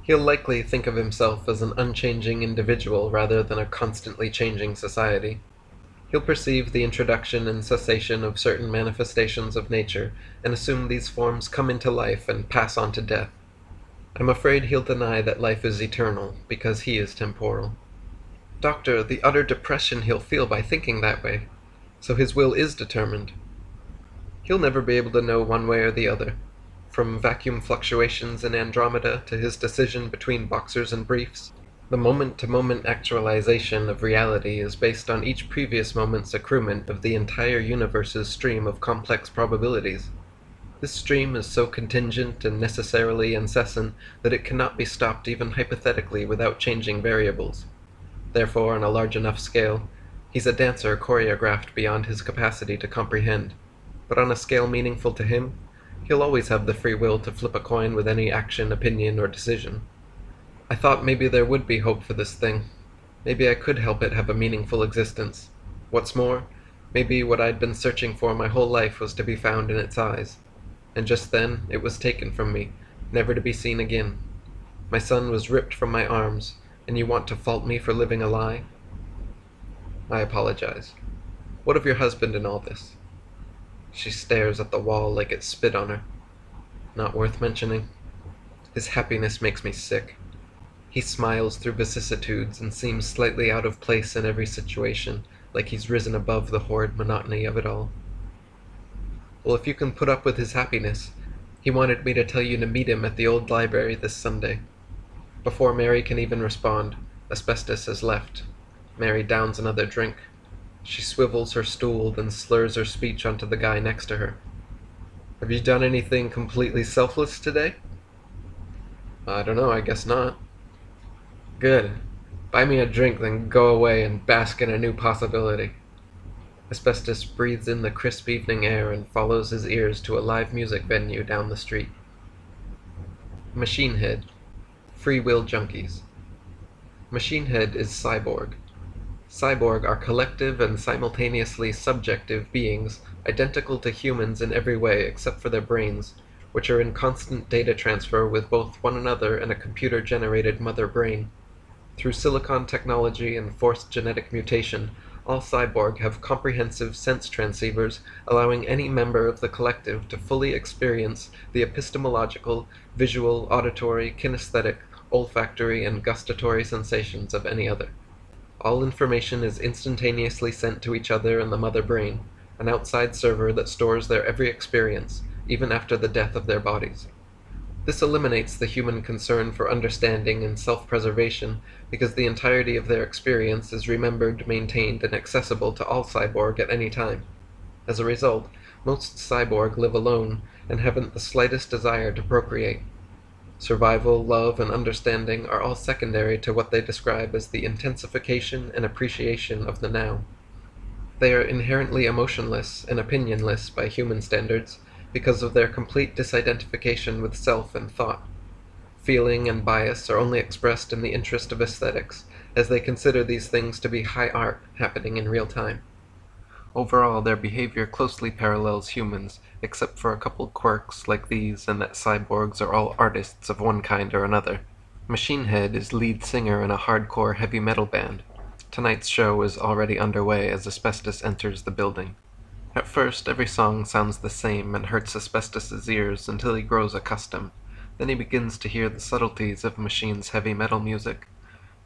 He'll likely think of himself as an unchanging individual rather than a constantly changing society. He'll perceive the introduction and cessation of certain manifestations of nature and assume these forms come into life and pass on to death. I'm afraid he'll deny that life is eternal, because he is temporal. Doctor, the utter depression he'll feel by thinking that way. So his will is determined. He'll never be able to know one way or the other. From vacuum fluctuations in Andromeda to his decision between boxers and briefs, the moment-to-moment actualization of reality is based on each previous moment's accruement of the entire universe's stream of complex probabilities. This stream is so contingent and necessarily incessant that it cannot be stopped even hypothetically without changing variables. Therefore, on a large enough scale, he's a dancer choreographed beyond his capacity to comprehend. But on a scale meaningful to him, he'll always have the free will to flip a coin with any action, opinion, or decision. I thought maybe there would be hope for this thing. Maybe I could help it have a meaningful existence. What's more, maybe what I'd been searching for my whole life was to be found in its eyes. And just then, it was taken from me, never to be seen again. My son was ripped from my arms, and you want to fault me for living a lie? I apologize. What of your husband in all this? She stares at the wall like it spit on her. Not worth mentioning. His happiness makes me sick. He smiles through vicissitudes and seems slightly out of place in every situation, like he's risen above the horrid monotony of it all. Well, if you can put up with his happiness, he wanted me to tell you to meet him at the old library this Sunday. Before Mary can even respond, Asbestos has left. Mary downs another drink. She swivels her stool, then slurs her speech onto the guy next to her. Have you done anything completely selfless today? I don't know, I guess not. Good. Buy me a drink, then go away and bask in a new possibility. Asbestos breathes in the crisp evening air and follows his ears to a live music venue down the street. Machine Head. Free Will Junkies. Machine Head is cyborg. Cyborg are collective and simultaneously subjective beings, identical to humans in every way except for their brains, which are in constant data transfer with both one another and a computer-generated mother brain. Through silicon technology and forced genetic mutation, all cyborg have comprehensive sense transceivers, allowing any member of the collective to fully experience the epistemological, visual, auditory, kinesthetic, olfactory, and gustatory sensations of any other. All information is instantaneously sent to each other in the mother brain, an outside server that stores their every experience, even after the death of their bodies. This eliminates the human concern for understanding and self-preservation because the entirety of their experience is remembered, maintained, and accessible to all cyborg at any time. As a result, most cyborg live alone and haven't the slightest desire to procreate. Survival, love, and understanding are all secondary to what they describe as the intensification and appreciation of the now. They are inherently emotionless and opinionless by human standards, because of their complete disidentification with self and thought. Feeling and bias are only expressed in the interest of aesthetics, as they consider these things to be high art happening in real time. Overall, their behavior closely parallels humans, except for a couple quirks like these and that cyborgs are all artists of one kind or another. Machine Head is lead singer in a hardcore heavy metal band. Tonight's show is already underway as Asbestos enters the building. At first, every song sounds the same and hurts Asbestos' ears until he grows accustomed. Then he begins to hear the subtleties of Machine's heavy metal music.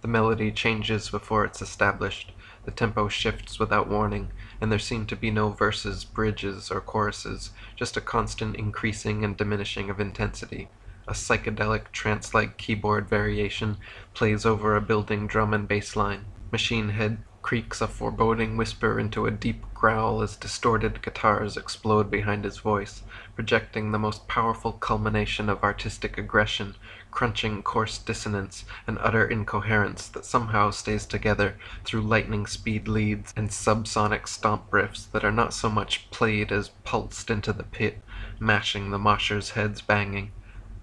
The melody changes before it's established, the tempo shifts without warning, and there seem to be no verses, bridges, or choruses, just a constant increasing and diminishing of intensity. A psychedelic, trance-like keyboard variation plays over a building drum and bass line. Machine Head creaks a foreboding whisper into a deep growl as distorted guitars explode behind his voice, projecting the most powerful culmination of artistic aggression, crunching coarse dissonance and utter incoherence that somehow stays together through lightning speed leads and subsonic stomp riffs that are not so much played as pulsed into the pit, mashing the moshers' heads banging.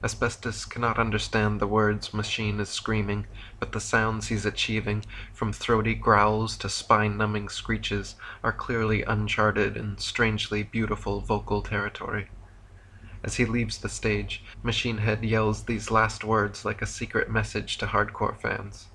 Asbestos cannot understand the words Machine is screaming, but the sounds he's achieving, from throaty growls to spine-numbing screeches, are clearly uncharted and strangely beautiful vocal territory. As he leaves the stage, Machine Head yells these last words like a secret message to hardcore fans.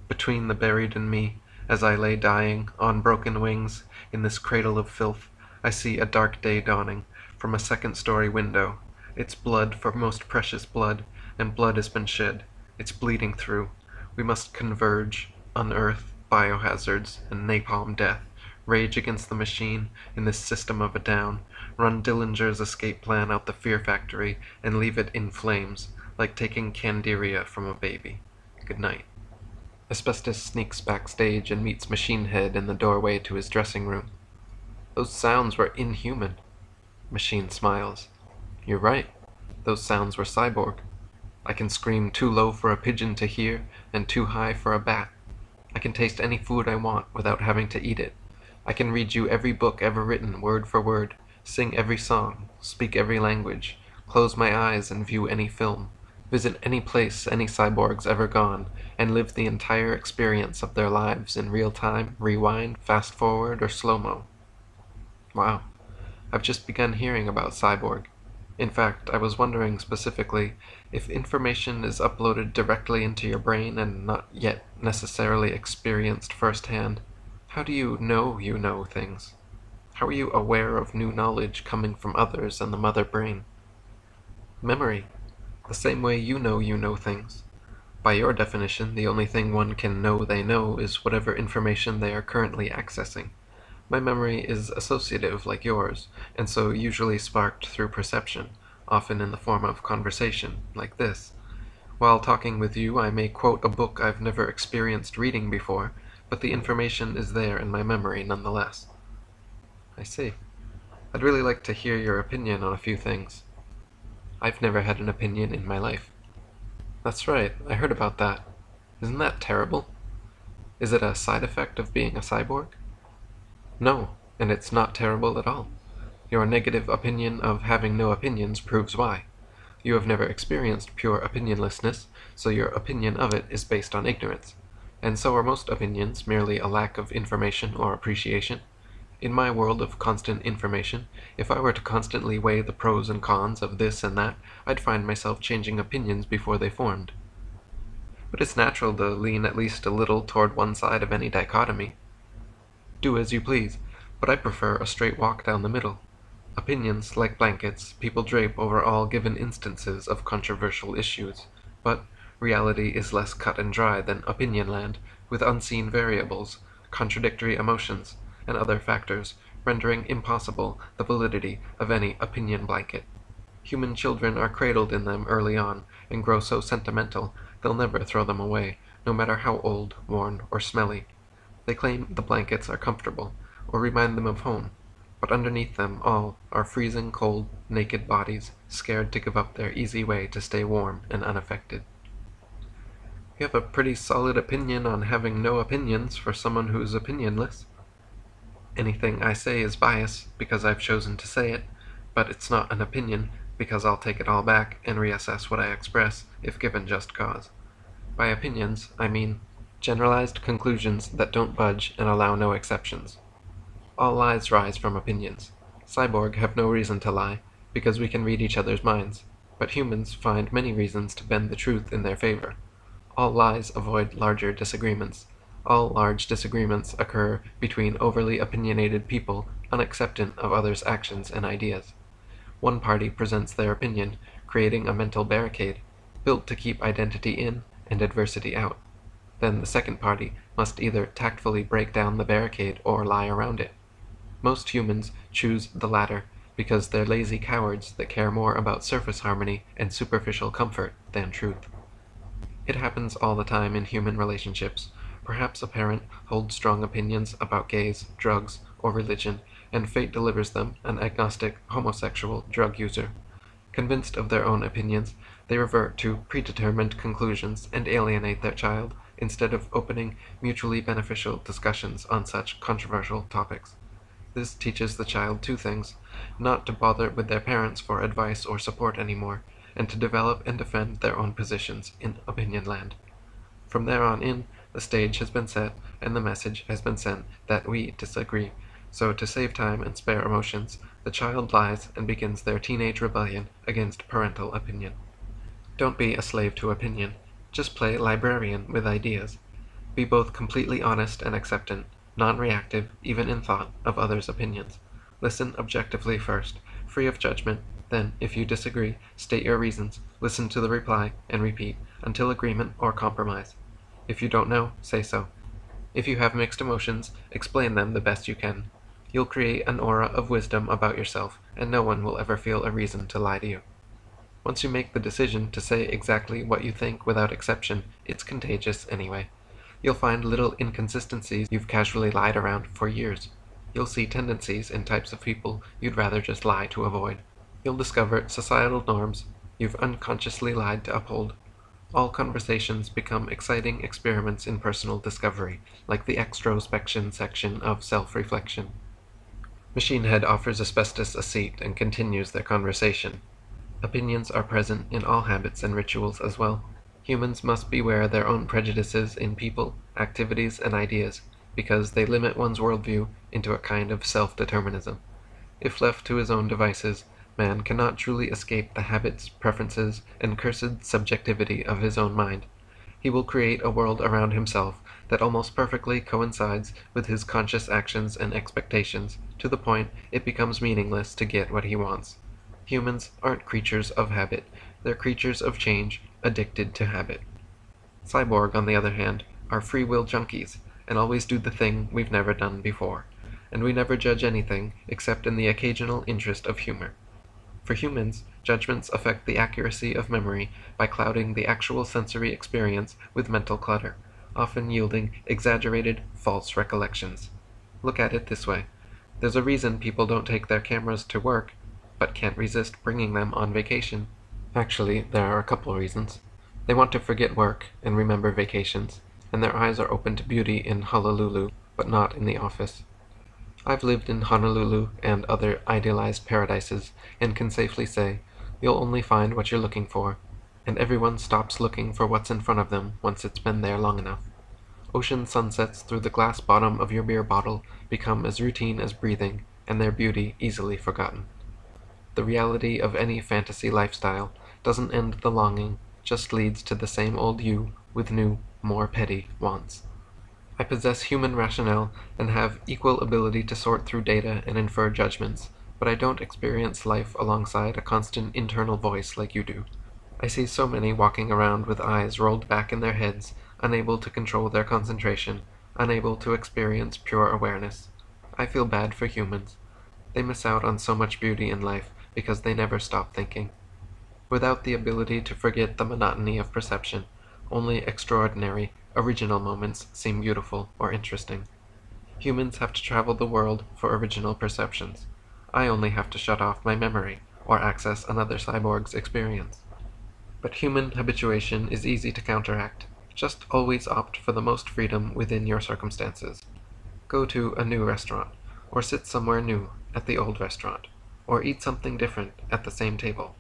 Between the buried and me, as I lay dying, on broken wings, in this cradle of filth, I see a dark day dawning, from a second-story window. It's blood for most precious blood, and blood has been shed. It's bleeding through. We must converge, unearth biohazards and napalm death, rage against the machine in this system of a down, run Dillinger's escape plan out the fear factory, and leave it in flames, like taking Candiria from a baby. Good night. Asbestos sneaks backstage and meets Machine Head in the doorway to his dressing room. Those sounds were inhuman. Machine smiles. You're right. Those sounds were cyborg. I can scream too low for a pigeon to hear, and too high for a bat. I can taste any food I want without having to eat it. I can read you every book ever written, word for word, sing every song, speak every language, close my eyes and view any film, visit any place any cyborg's ever gone, and live the entire experience of their lives in real time, rewind, fast forward, or slow-mo. Wow. I've just begun hearing about cyborg. In fact, I was wondering specifically if information is uploaded directly into your brain and not yet necessarily experienced firsthand. How do you know things? How are you aware of new knowledge coming from others and the mother brain? Memory. The same way you know things. By your definition, the only thing one can know they know is whatever information they are currently accessing. My memory is associative like yours, and so usually sparked through perception, often in the form of conversation, like this. While talking with you, I may quote a book I've never experienced reading before, but the information is there in my memory nonetheless. I see. I'd really like to hear your opinion on a few things. I've never had an opinion in my life. That's right, I heard about that. Isn't that terrible? Is it a side effect of being a cyborg? No, and it's not terrible at all. Your negative opinion of having no opinions proves why. You have never experienced pure opinionlessness, so your opinion of it is based on ignorance. And so are most opinions merely a lack of information or appreciation. In my world of constant information, if I were to constantly weigh the pros and cons of this and that, I'd find myself changing opinions before they formed. But it's natural to lean at least a little toward one side of any dichotomy. Do as you please, but I prefer a straight walk down the middle. Opinions, like blankets, people drape over all given instances of controversial issues, but reality is less cut and dry than opinion land, with unseen variables, contradictory emotions, and other factors, rendering impossible the validity of any opinion blanket. Human children are cradled in them early on, and grow so sentimental they'll never throw them away, no matter how old, worn, or smelly. They claim the blankets are comfortable, or remind them of home, but underneath them all are freezing cold, naked bodies, scared to give up their easy way to stay warm and unaffected. You have a pretty solid opinion on having no opinions for someone who's opinionless. Anything I say is bias because I've chosen to say it, but it's not an opinion because I'll take it all back and reassess what I express if given just cause. By opinions, I mean generalized conclusions that don't budge and allow no exceptions. All lies rise from opinions. Cyborg have no reason to lie, because we can read each other's minds, but humans find many reasons to bend the truth in their favor. All lies avoid larger disagreements. All large disagreements occur between overly opinionated people unacceptant of others' actions and ideas. One party presents their opinion, creating a mental barricade, built to keep identity in and adversity out. Then the second party must either tactfully break down the barricade or lie around it. Most humans choose the latter because they're lazy cowards that care more about surface harmony and superficial comfort than truth. It happens all the time in human relationships. Perhaps a parent holds strong opinions about gays, drugs, or religion, and fate delivers them an agnostic, homosexual drug user. Convinced of their own opinions, they revert to predetermined conclusions and alienate their child instead of opening mutually beneficial discussions on such controversial topics. This teaches the child two things: not to bother with their parents for advice or support anymore, and to develop and defend their own positions in opinion land. From there on in, the stage has been set and the message has been sent that we disagree, so to save time and spare emotions, the child lies and begins their teenage rebellion against parental opinion. Don't be a slave to opinion, just play librarian with ideas. Be both completely honest and acceptant, non-reactive, even in thought, of others' opinions. Listen objectively first, free of judgment, then, if you disagree, state your reasons, listen to the reply, and repeat, until agreement or compromise. If you don't know, say so. If you have mixed emotions, explain them the best you can. You'll create an aura of wisdom about yourself, and no one will ever feel a reason to lie to you. Once you make the decision to say exactly what you think without exception, it's contagious anyway. You'll find little inconsistencies you've casually lied around for years. You'll see tendencies in types of people you'd rather just lie to avoid. You'll discover societal norms you've unconsciously lied to uphold. All conversations become exciting experiments in personal discovery, like the extrospection section of self-reflection. Machine Head offers Asbestos a seat and continues their conversation. Opinions are present in all habits and rituals as well. Humans must beware their own prejudices in people, activities, and ideas, because they limit one's worldview into a kind of self-determinism. If left to his own devices, man cannot truly escape the habits, preferences, and cursed subjectivity of his own mind. He will create a world around himself that almost perfectly coincides with his conscious actions and expectations, to the point it becomes meaningless to get what he wants. Humans aren't creatures of habit, they're creatures of change, addicted to habit. Cyborg, on the other hand, are free will junkies, and always do the thing we've never done before, and we never judge anything except in the occasional interest of humor. For humans, judgments affect the accuracy of memory by clouding the actual sensory experience with mental clutter, often yielding exaggerated, false recollections. Look at it this way. There's a reason people don't take their cameras to work, but can't resist bringing them on vacation. Actually, there are a couple reasons. They want to forget work and remember vacations, and their eyes are open to beauty in Honolulu, but not in the office. I've lived in Honolulu and other idealized paradises, and can safely say, you'll only find what you're looking for, and everyone stops looking for what's in front of them once it's been there long enough. Ocean sunsets through the glass bottom of your beer bottle become as routine as breathing, and their beauty easily forgotten. The reality of any fantasy lifestyle doesn't end the longing, just leads to the same old you with new, more petty wants. I possess human rationale and have equal ability to sort through data and infer judgments, but I don't experience life alongside a constant internal voice like you do. I see so many walking around with eyes rolled back in their heads, unable to control their concentration, unable to experience pure awareness. I feel bad for humans. They miss out on so much beauty in life because they never stop thinking. Without the ability to forget the monotony of perception, only extraordinary, original moments seem beautiful or interesting. Humans have to travel the world for original perceptions. I only have to shut off my memory or access another cyborg's experience. But human habituation is easy to counteract. Just always opt for the most freedom within your circumstances. Go to a new restaurant, or sit somewhere new at the old restaurant, or eat something different at the same table.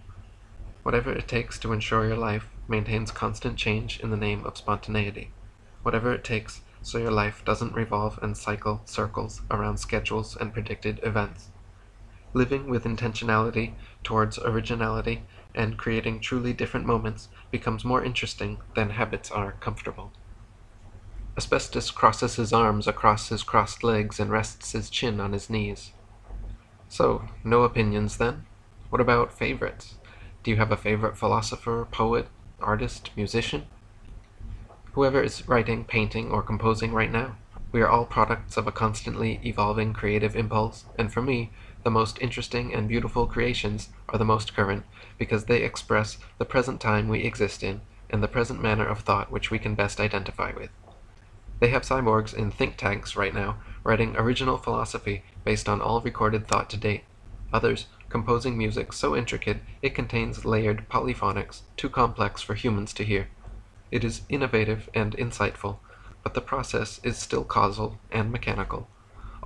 Whatever it takes to ensure your life maintains constant change in the name of spontaneity. Whatever it takes so your life doesn't revolve and cycle circles around schedules and predicted events. Living with intentionality towards originality and creating truly different moments becomes more interesting than habits are comfortable. Asbestos crosses his arms across his crossed legs and rests his chin on his knees. So, no opinions then? What about favorites? Do you have a favorite philosopher, poet, artist, musician? Whoever is writing, painting, or composing right now, we are all products of a constantly evolving creative impulse, and for me, the most interesting and beautiful creations are the most current, because they express the present time we exist in, and the present manner of thought which we can best identify with. They have cyborgs in think tanks right now, writing original philosophy based on all recorded thought to date. Others composing music so intricate it contains layered polyphonics too complex for humans to hear. It is innovative and insightful, but the process is still causal and mechanical.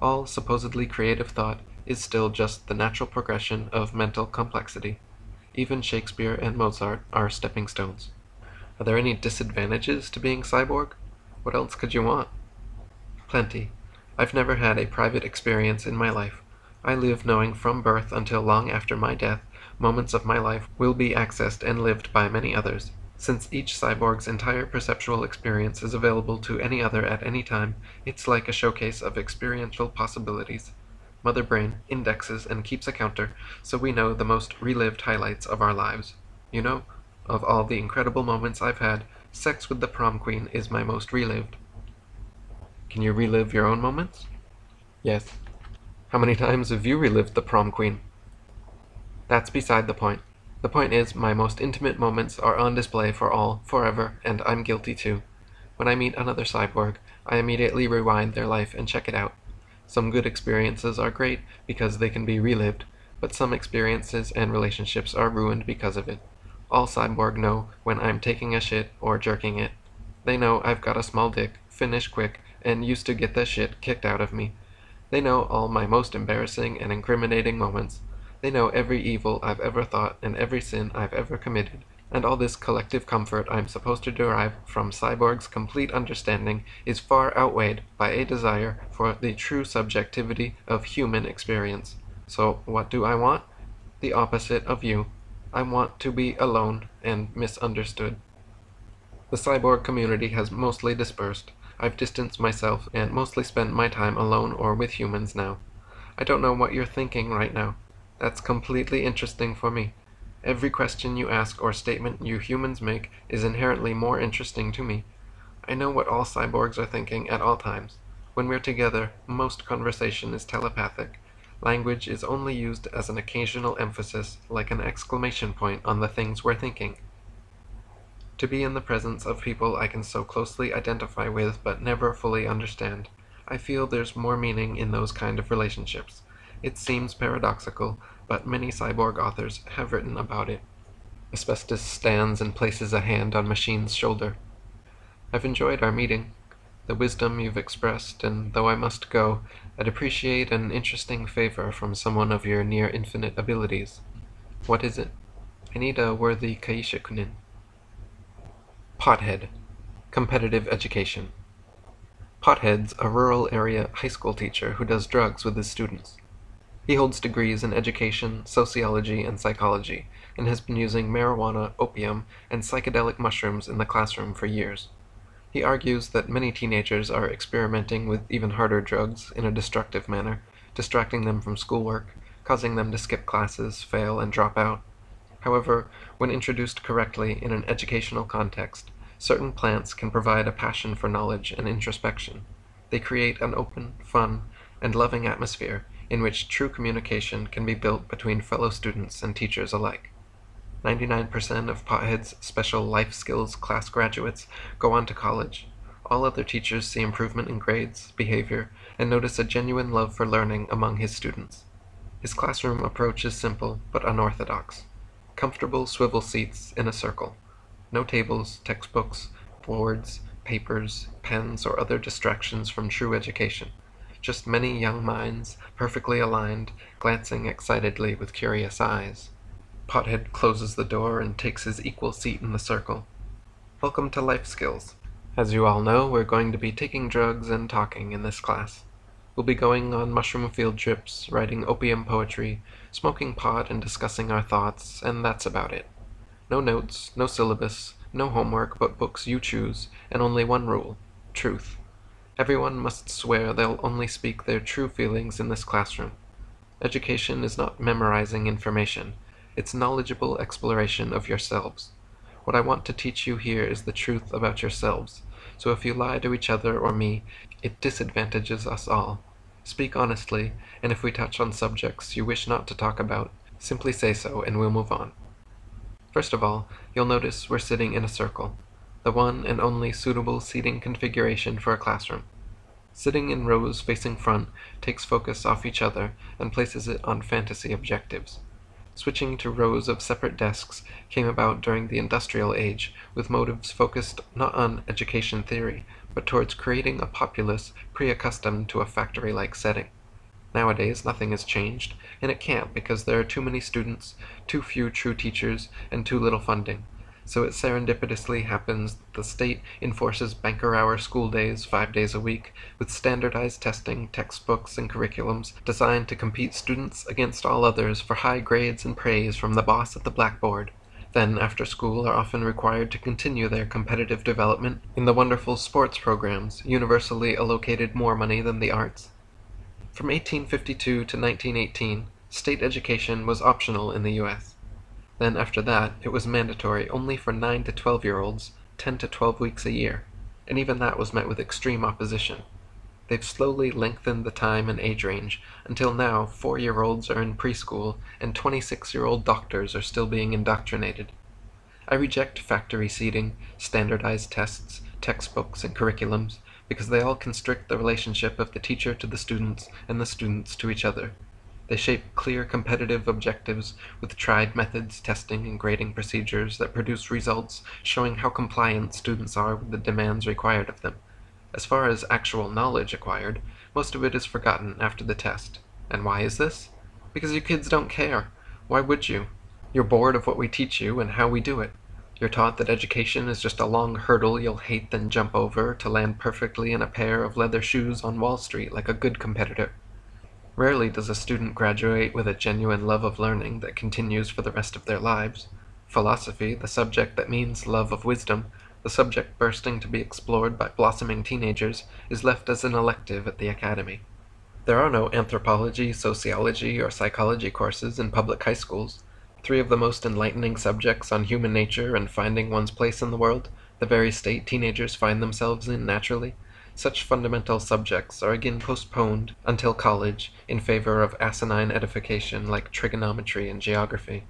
All supposedly creative thought is still just the natural progression of mental complexity. Even Shakespeare and Mozart are stepping stones. Are there any disadvantages to being cyborg? What else could you want? Plenty. I've never had a private experience in my life. I live knowing from birth until long after my death, moments of my life will be accessed and lived by many others. Since each cyborg's entire perceptual experience is available to any other at any time, it's like a showcase of experiential possibilities. Mother Brain indexes and keeps a counter, so we know the most relived highlights of our lives. You know, of all the incredible moments I've had, sex with the prom queen is my most relived. Can you relive your own moments? Yes. How many times have you relived the prom queen? That's beside the point. The point is, my most intimate moments are on display for all, forever, and I'm guilty too. When I meet another cyborg, I immediately rewind their life and check it out. Some good experiences are great because they can be relived, but some experiences and relationships are ruined because of it. All cyborg know when I'm taking a shit or jerking it. They know I've got a small dick, finish quick, and used to get the shit kicked out of me. They know all my most embarrassing and incriminating moments. They know every evil I've ever thought and every sin I've ever committed, and all this collective comfort I'm supposed to derive from cyborg's complete understanding is far outweighed by a desire for the true subjectivity of human experience. So what do I want? The opposite of you. I want to be alone and misunderstood. The cyborg community has mostly dispersed. I've distanced myself and mostly spent my time alone or with humans now. I don't know what you're thinking right now. That's completely interesting for me. Every question you ask or statement you humans make is inherently more interesting to me. I know what all cyborgs are thinking at all times. When we're together, most conversation is telepathic. Language is only used as an occasional emphasis, like an exclamation point on the things we're thinking. To be in the presence of people I can so closely identify with but never fully understand, I feel there's more meaning in those kind of relationships. It seems paradoxical, but many cyborg authors have written about it. Asbestos stands and places a hand on Machine's shoulder. I've enjoyed our meeting. the wisdom you've expressed, and though I must go, I'd appreciate an interesting favor from someone of your near infinite abilities. What is it? I need a worthy Kaisha-kunin. Pothead. Competitive education. Pothead's a rural area high school teacher who does drugs with his students. He holds degrees in education, sociology, and psychology, and has been using marijuana, opium, and psychedelic mushrooms in the classroom for years. He argues that many teenagers are experimenting with even harder drugs in a destructive manner, distracting them from schoolwork, causing them to skip classes, fail, and drop out. However, when introduced correctly in an educational context, certain plants can provide a passion for knowledge and introspection. They create an open, fun, and loving atmosphere in which true communication can be built between fellow students and teachers alike. 99% of Pothead's special life skills class graduates go on to college. All other teachers see improvement in grades, behavior, and notice a genuine love for learning among his students. His classroom approach is simple but unorthodox. Comfortable swivel seats in a circle. No tables, textbooks, boards, papers, pens, or other distractions from true education. Just many young minds, perfectly aligned, glancing excitedly with curious eyes. Pothead closes the door and takes his equal seat in the circle. Welcome to Life Skills. As you all know, we're going to be taking drugs and talking in this class. We'll be going on mushroom field trips, writing opium poetry, smoking pot and discussing our thoughts, and that's about it. No notes, no syllabus, no homework but books you choose, and only one rule: truth. Everyone must swear they'll only speak their true feelings in this classroom. Education is not memorizing information. It's knowledgeable exploration of yourselves. What I want to teach you here is the truth about yourselves, so if you lie to each other or me, it disadvantages us all. Speak honestly, and if we touch on subjects you wish not to talk about, simply say so and we'll move on. First of all, you'll notice we're sitting in a circle, the one and only suitable seating configuration for a classroom. Sitting in rows facing front takes focus off each other and places it on fantasy objectives. Switching to rows of separate desks came about during the industrial age, with motives focused not on education theory, but towards creating a populace pre-accustomed to a factory-like setting. Nowadays, nothing has changed, and it can't because there are too many students, too few true teachers, and too little funding. So it serendipitously happens that the state enforces banker-hour school days 5 days a week, with standardized testing, textbooks, and curriculums designed to compete students against all others for high grades and praise from the boss at the blackboard. Then, after school, are often required to continue their competitive development in the wonderful sports programs, universally allocated more money than the arts. From 1852 to 1918, state education was optional in the U.S. Then after that, it was mandatory only for 9 to 12-year-olds, 10 to 12 weeks a year, and even that was met with extreme opposition. They've slowly lengthened the time and age range, until now 4-year-olds are in preschool and 26-year-old doctors are still being indoctrinated. I reject factory seating, standardized tests, textbooks, and curriculums, because they all constrict the relationship of the teacher to the students and the students to each other. They shape clear competitive objectives with tried methods, testing, and grading procedures that produce results showing how compliant students are with the demands required of them. As far as actual knowledge acquired, most of it is forgotten after the test. And why is this? Because you kids don't care. Why would you? You're bored of what we teach you and how we do it. You're taught that education is just a long hurdle you'll hate then jump over to land perfectly in a pair of leather shoes on Wall Street like a good competitor. Rarely does a student graduate with a genuine love of learning that continues for the rest of their lives. Philosophy, the subject that means love of wisdom, the subject bursting to be explored by blossoming teenagers, is left as an elective at the academy. There are no anthropology, sociology, or psychology courses in public high schools. 3 of the most enlightening subjects on human nature and finding one's place in the world, the very state teenagers find themselves in naturally. Such fundamental subjects are again postponed until college in favor of asinine edification like trigonometry and geography.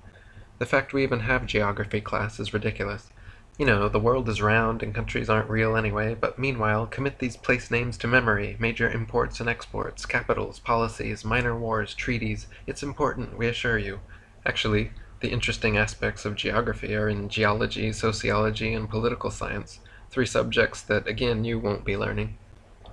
The fact we even have geography class is ridiculous. You know, the world is round and countries aren't real anyway, but meanwhile commit these place names to memory, major imports and exports, capitals, policies, minor wars, treaties. It's important, we assure you. Actually, the interesting aspects of geography are in geology, sociology, and political science. 3 subjects that, again, you won't be learning.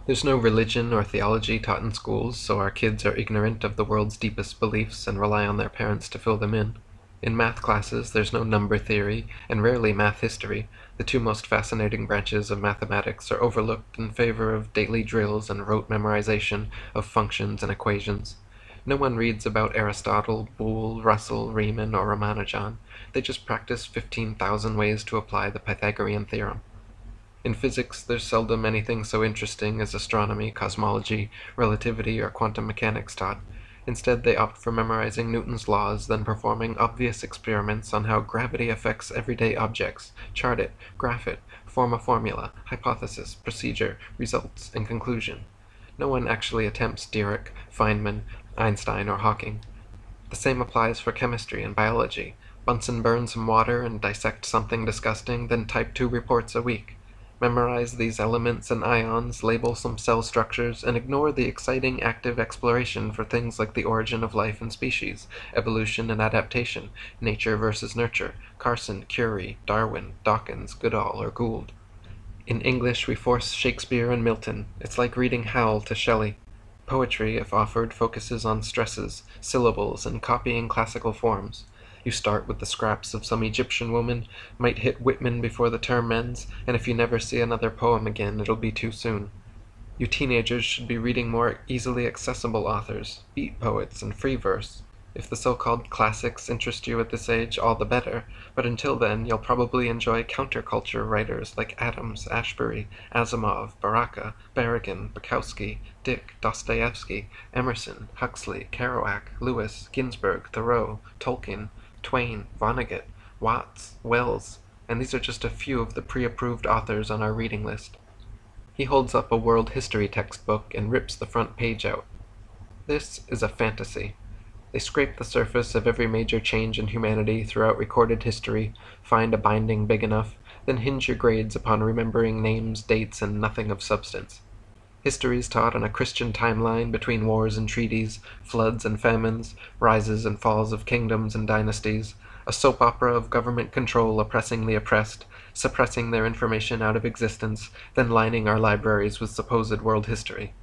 There's no religion or theology taught in schools, so our kids are ignorant of the world's deepest beliefs and rely on their parents to fill them in. In math classes, there's no number theory, and rarely math history. The two most fascinating branches of mathematics are overlooked in favor of daily drills and rote memorization of functions and equations. No one reads about Aristotle, Boole, Russell, Riemann, or Ramanujan. They just practice 15,000 ways to apply the Pythagorean theorem. In physics, there's seldom anything so interesting as astronomy, cosmology, relativity, or quantum mechanics taught. Instead, they opt for memorizing Newton's laws, then performing obvious experiments on how gravity affects everyday objects, chart it, graph it, form a formula, hypothesis, procedure, results, and conclusion. No one actually attempts Dirac, Feynman, Einstein, or Hawking. The same applies for chemistry and biology. Bunsen burn some water and dissect something disgusting, then type 2 reports a week. Memorize these elements and ions, label some cell structures, and ignore the exciting active exploration for things like the origin of life and species, evolution and adaptation, nature versus nurture, Carson, Curie, Darwin, Dawkins, Goodall, or Gould. In English, we force Shakespeare and Milton. It's like reading Howl to Shelley. Poetry, if offered, focuses on stresses, syllables, and copying classical forms. You start with the scraps of some Egyptian woman, might hit Whitman before the term ends, and if you never see another poem again, it'll be too soon. You teenagers should be reading more easily accessible authors, beat poets, and free verse. If the so-called classics interest you at this age, all the better, but until then, you'll probably enjoy counterculture writers like Adams, Ashbery, Asimov, Baraka, Berrigan, Bukowski, Dick, Dostoevsky, Emerson, Huxley, Kerouac, Lewis, Ginsberg, Thoreau, Tolkien, Twain, Vonnegut, Watts, Wells, and these are just a few of the pre-approved authors on our reading list. He holds up a world history textbook and rips the front page out. This is a fantasy. They scrape the surface of every major change in humanity throughout recorded history, find a binding big enough, then hinge your grades upon remembering names, dates, and nothing of substance. History is taught on a Christian timeline between wars and treaties, floods and famines, rises and falls of kingdoms and dynasties, a soap opera of government control oppressing the oppressed, suppressing their information out of existence, then lining our libraries with supposed world history.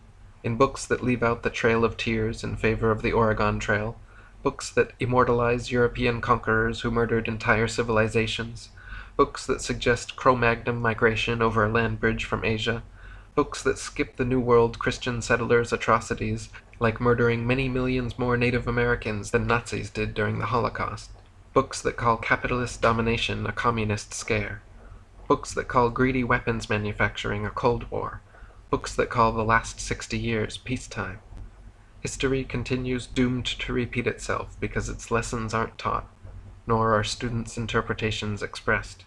In books that leave out the Trail of Tears in favor of the Oregon Trail, books that immortalize European conquerors who murdered entire civilizations, books that suggest Cro-Magnon migration over a land bridge from Asia, books that skip the New World Christian settlers' atrocities, like murdering many millions more Native Americans than Nazis did during the Holocaust, books that call capitalist domination a communist scare, books that call greedy weapons manufacturing a Cold War, books that call the last 60 years peacetime. History continues doomed to repeat itself because its lessons aren't taught, nor are students' interpretations expressed.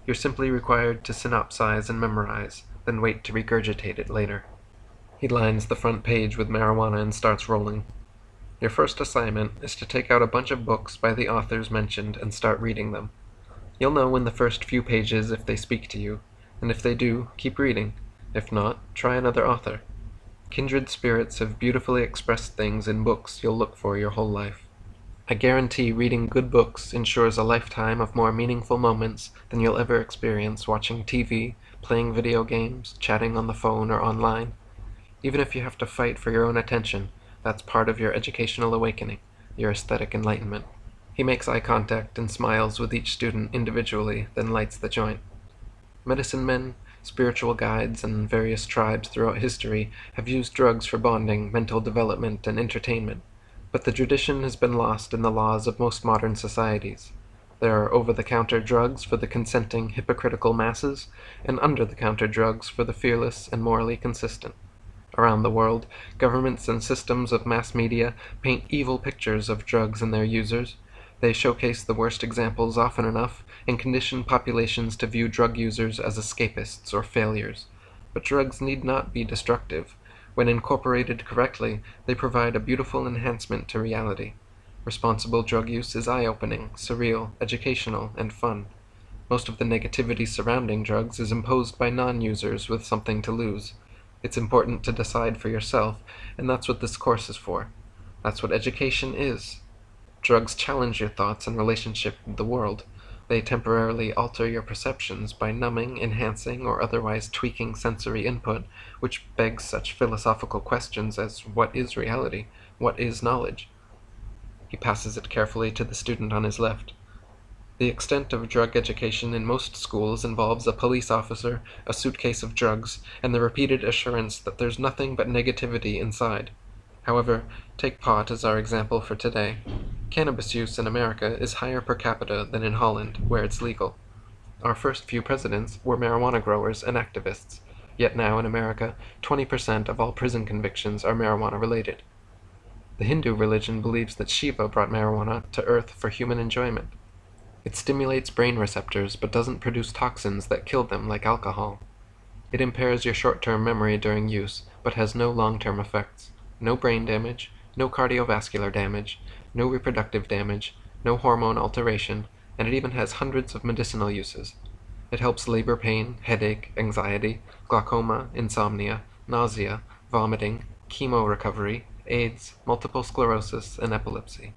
You're simply required to synopsize and memorize, then wait to regurgitate it later. He lines the front page with marijuana and starts rolling. Your first assignment is to take out a bunch of books by the authors mentioned and start reading them. You'll know in the first few pages if they speak to you, and if they do, keep reading. If not, try another author. Kindred spirits have beautifully expressed things in books you'll look for your whole life. I guarantee reading good books ensures a lifetime of more meaningful moments than you'll ever experience watching TV, playing video games, chatting on the phone or online. Even if you have to fight for your own attention, that's part of your educational awakening, your aesthetic enlightenment. He makes eye contact and smiles with each student individually, then lights the joint. Medicine men, spiritual guides, and various tribes throughout history have used drugs for bonding, mental development, and entertainment, but the tradition has been lost in the laws of most modern societies. There are over-the-counter drugs for the consenting, hypocritical masses, and under-the-counter drugs for the fearless and morally consistent. Around the world, governments and systems of mass media paint evil pictures of drugs and their users. They showcase the worst examples often enough and condition populations to view drug users as escapists or failures. But drugs need not be destructive. When incorporated correctly, they provide a beautiful enhancement to reality. Responsible drug use is eye-opening, surreal, educational, and fun. Most of the negativity surrounding drugs is imposed by non-users with something to lose. It's important to decide for yourself, and that's what this course is for. That's what education is. Drugs challenge your thoughts and relationship with the world. They temporarily alter your perceptions by numbing, enhancing, or otherwise tweaking sensory input, which begs such philosophical questions as what is reality? What is knowledge? He passes it carefully to the student on his left. The extent of drug education in most schools involves a police officer, a suitcase of drugs, and the repeated assurance that there's nothing but negativity inside. However, take pot as our example for today. Cannabis use in America is higher per capita than in Holland, where it's legal. Our first few presidents were marijuana growers and activists, yet now in America, 20% of all prison convictions are marijuana related. The Hindu religion believes that Shiva brought marijuana to Earth for human enjoyment. It stimulates brain receptors but doesn't produce toxins that kill them like alcohol. It impairs your short-term memory during use, but has no long-term effects. No brain damage, no cardiovascular damage, no reproductive damage, no hormone alteration, and it even has hundreds of medicinal uses. It helps labor pain, headache, anxiety, glaucoma, insomnia, nausea, vomiting, chemo recovery, AIDS, multiple sclerosis, and epilepsy.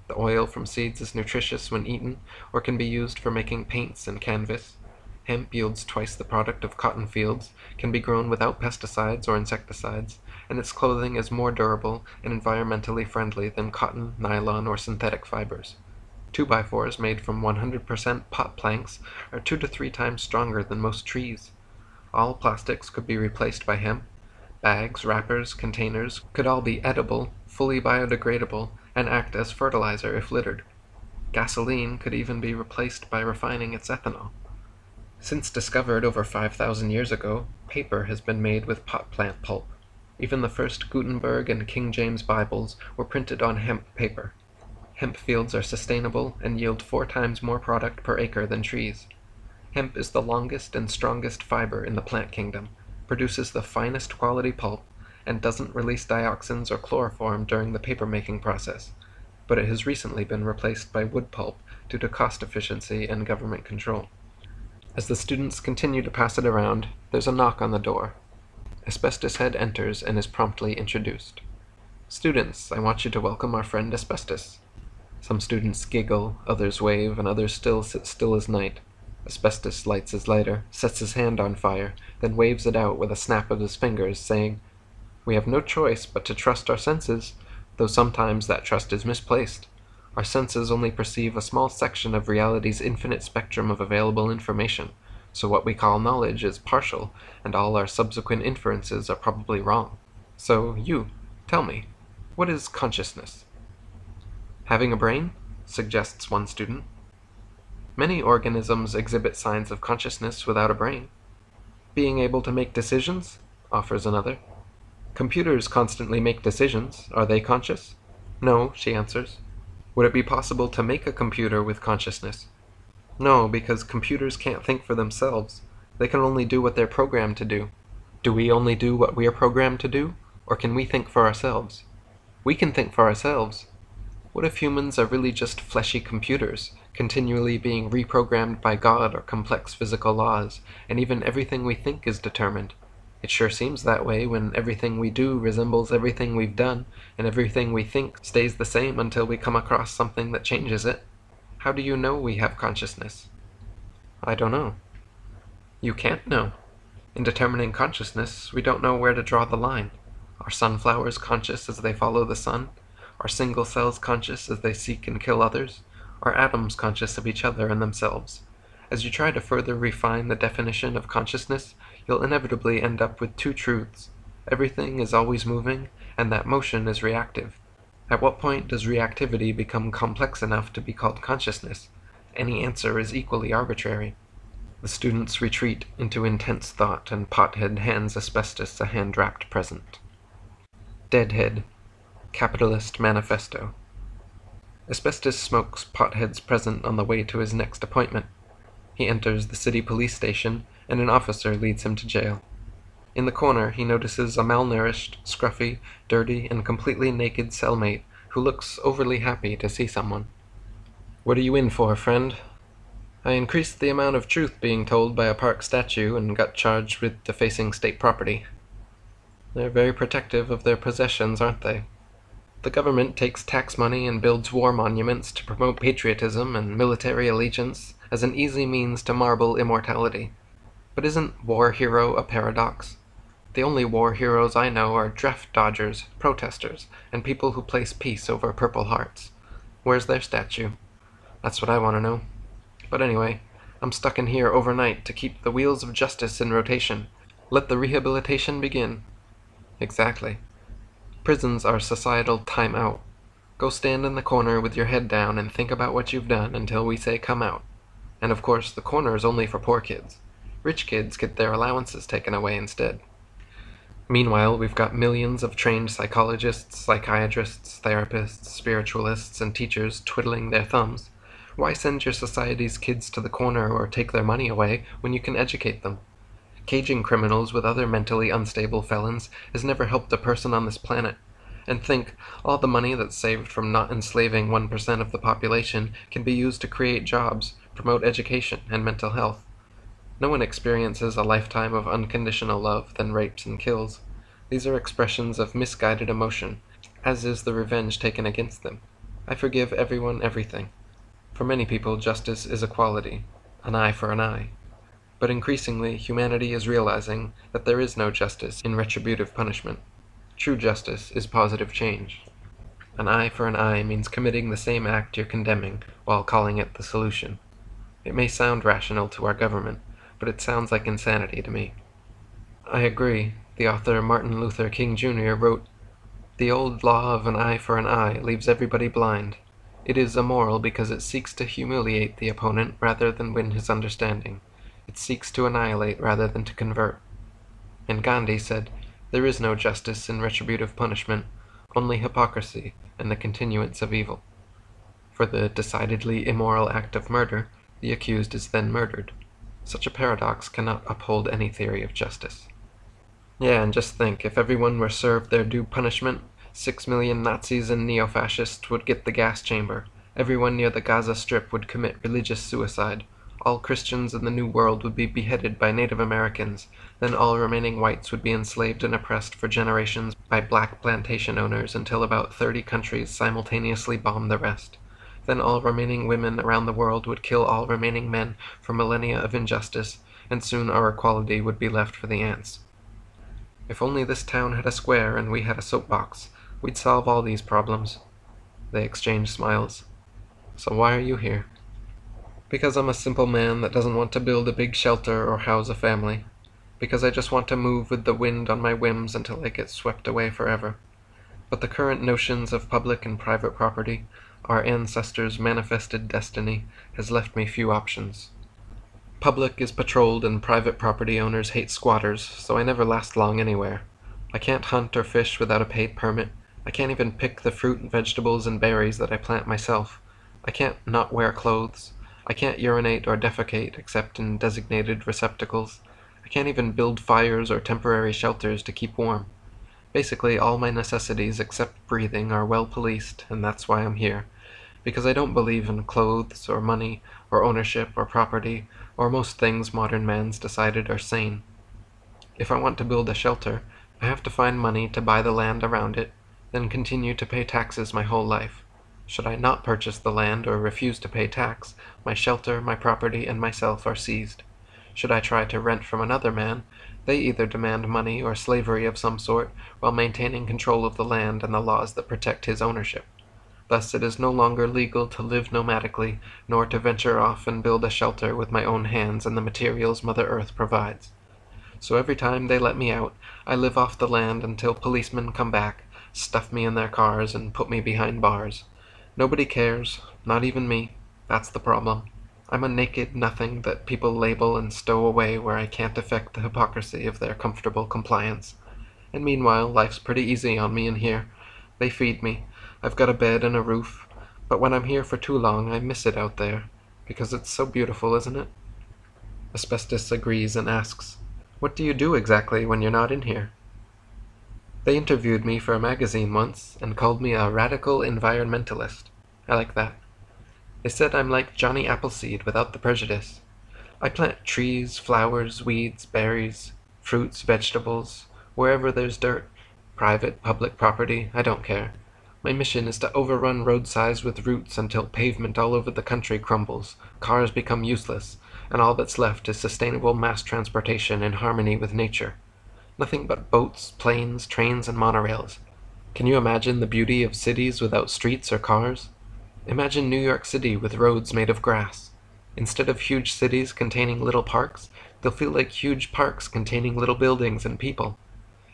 The oil from seeds is nutritious when eaten, or can be used for making paints and canvas. Hemp yields twice the product of cotton fields, can be grown without pesticides or insecticides, and its clothing is more durable and environmentally friendly than cotton, nylon, or synthetic fibers. 2x4s made from 100% pot planks are 2 to 3 times stronger than most trees. All plastics could be replaced by hemp. Bags, wrappers, containers could all be edible, fully biodegradable, and act as fertilizer if littered. Gasoline could even be replaced by refining its ethanol. Since discovered over 5,000 years ago, paper has been made with pot plant pulp. Even the first Gutenberg and King James Bibles were printed on hemp paper. Hemp fields are sustainable and yield 4 times more product per acre than trees. Hemp is the longest and strongest fiber in the plant kingdom, produces the finest quality pulp, and doesn't release dioxins or chloroform during the paper-making process, but it has recently been replaced by wood pulp due to cost efficiency and government control. As the students continue to pass it around, there's a knock on the door. Asbestos Head enters and is promptly introduced. "Students, I want you to welcome our friend Asbestos." Some students giggle, others wave, and others still sit still as night. Asbestos lights his lighter, sets his hand on fire, then waves it out with a snap of his fingers, saying, "We have no choice but to trust our senses, though sometimes that trust is misplaced. Our senses only perceive a small section of reality's infinite spectrum of available information, so what we call knowledge is partial, and all our subsequent inferences are probably wrong. So you, tell me, what is consciousness?" "Having a brain?" suggests one student. "Many organisms exhibit signs of consciousness without a brain." "Being able to make decisions?" offers another. "Computers constantly make decisions. Are they conscious?" "No," she answers. "Would it be possible to make a computer with consciousness?" "No, because computers can't think for themselves. They can only do what they're programmed to do." "Do we only do what we are programmed to do? Or can we think for ourselves?" "We can think for ourselves." What if humans are really just fleshy computers, continually being reprogrammed by God or complex physical laws, and even everything we think is determined? It sure seems that way when everything we do resembles everything we've done, and everything we think stays the same until we come across something that changes it. How do you know we have consciousness? "I don't know." "You can't know. In determining consciousness, we don't know where to draw the line. Are sunflowers conscious as they follow the sun? Are single cells conscious as they seek and kill others? Are atoms conscious of each other and themselves? As you try to further refine the definition of consciousness, you'll inevitably end up with 2 truths. Everything is always moving, and that motion is reactive. At what point does reactivity become complex enough to be called consciousness? Any answer is equally arbitrary. The students retreat into intense thought, and Pothead hands Asbestos a hand-wrapped present. Deadhead. Capitalist Manifesto. Asbestos smokes Pothead's present on the way to his next appointment. He enters the city police station, and an officer leads him to jail. In the corner, he notices a malnourished, scruffy, dirty, and completely naked cellmate who looks overly happy to see someone. "What are you in for, friend?" "I increased the amount of truth being told by a park statue and got charged with defacing state property." "They're very protective of their possessions, aren't they?" The government takes tax money and builds war monuments to promote patriotism and military allegiance as an easy means to marble immortality. But isn't war hero a paradox? The only war heroes I know are draft dodgers, protesters, and people who place peace over Purple Hearts. Where's their statue? That's what I want to know. But anyway, I'm stuck in here overnight to keep the wheels of justice in rotation. Let the rehabilitation begin. Exactly. Prisons are societal time-out. Go stand in the corner with your head down and think about what you've done until we say come out. And of course, the corner is only for poor kids. Rich kids get their allowances taken away instead. Meanwhile, we've got millions of trained psychologists, psychiatrists, therapists, spiritualists, and teachers twiddling their thumbs. Why send your society's kids to the corner or take their money away when you can educate them? Caging criminals with other mentally unstable felons has never helped a person on this planet. And think, all the money that's saved from not enslaving 1% of the population can be used to create jobs, promote education, and mental health. No one experiences a lifetime of unconditional love, then rapes and kills. These are expressions of misguided emotion, as is the revenge taken against them. I forgive everyone everything. For many people, justice is equality, an eye for an eye. But increasingly, humanity is realizing that there is no justice in retributive punishment. True justice is positive change. An eye for an eye means committing the same act you're condemning while calling it the solution. It may sound rational to our government, but it sounds like insanity to me. I agree. The author Martin Luther King Jr. wrote, "The old law of an eye for an eye leaves everybody blind. It is immoral because it seeks to humiliate the opponent rather than win his understanding. It seeks to annihilate rather than to convert." And Gandhi said, "There is no justice in retributive punishment, only hypocrisy and the continuance of evil." For the decidedly immoral act of murder, the accused is then murdered. Such a paradox cannot uphold any theory of justice. Yeah, and just think, if everyone were served their due punishment, 6 million Nazis and neo-fascists would get the gas chamber, everyone near the Gaza Strip would commit religious suicide, all Christians in the New World would be beheaded by Native Americans, then all remaining whites would be enslaved and oppressed for generations by black plantation owners until about 30 countries simultaneously bombed the rest. Then all remaining women around the world would kill all remaining men for millennia of injustice, and soon our equality would be left for the ants. If only this town had a square and we had a soapbox, we'd solve all these problems. They exchanged smiles. So why are you here? Because I'm a simple man that doesn't want to build a big shelter or house a family. Because I just want to move with the wind on my whims until I get swept away forever. But the current notions of public and private property, our ancestors' manifested destiny, has left me few options. Public is patrolled and private property owners hate squatters, so I never last long anywhere. I can't hunt or fish without a paid permit. I can't even pick the fruit, vegetables, and berries that I plant myself. I can't not wear clothes. I can't urinate or defecate except in designated receptacles. I can't even build fires or temporary shelters to keep warm. Basically, all my necessities except breathing are well policed, and that's why I'm here. Because I don't believe in clothes or money or ownership or property or most things modern man's decided are sane. If I want to build a shelter, I have to find money to buy the land around it, then continue to pay taxes my whole life. Should I not purchase the land or refuse to pay tax, my shelter, my property, and myself are seized. Should I try to rent from another man, they either demand money or slavery of some sort while maintaining control of the land and the laws that protect his ownership. Thus it is no longer legal to live nomadically, nor to venture off and build a shelter with my own hands and the materials Mother Earth provides. So every time they let me out, I live off the land until policemen come back, stuff me in their cars, and put me behind bars. Nobody cares, not even me. That's the problem. I'm a naked nothing that people label and stow away where I can't affect the hypocrisy of their comfortable compliance. And meanwhile, life's pretty easy on me in here. They feed me. I've got a bed and a roof, but when I'm here for too long, I miss it out there, because it's so beautiful, isn't it? Asbestos agrees and asks, "What do you do exactly when you're not in here?" They interviewed me for a magazine once and called me a radical environmentalist. I like that. They said I'm like Johnny Appleseed without the prejudice. I plant trees, flowers, weeds, berries, fruits, vegetables, wherever there's dirt. Private, public property, I don't care. My mission is to overrun road size with roots until pavement all over the country crumbles, cars become useless, and all that's left is sustainable mass transportation in harmony with nature. Nothing but boats, planes, trains, and monorails. Can you imagine the beauty of cities without streets or cars? Imagine New York City with roads made of grass. Instead of huge cities containing little parks, they'll feel like huge parks containing little buildings and people.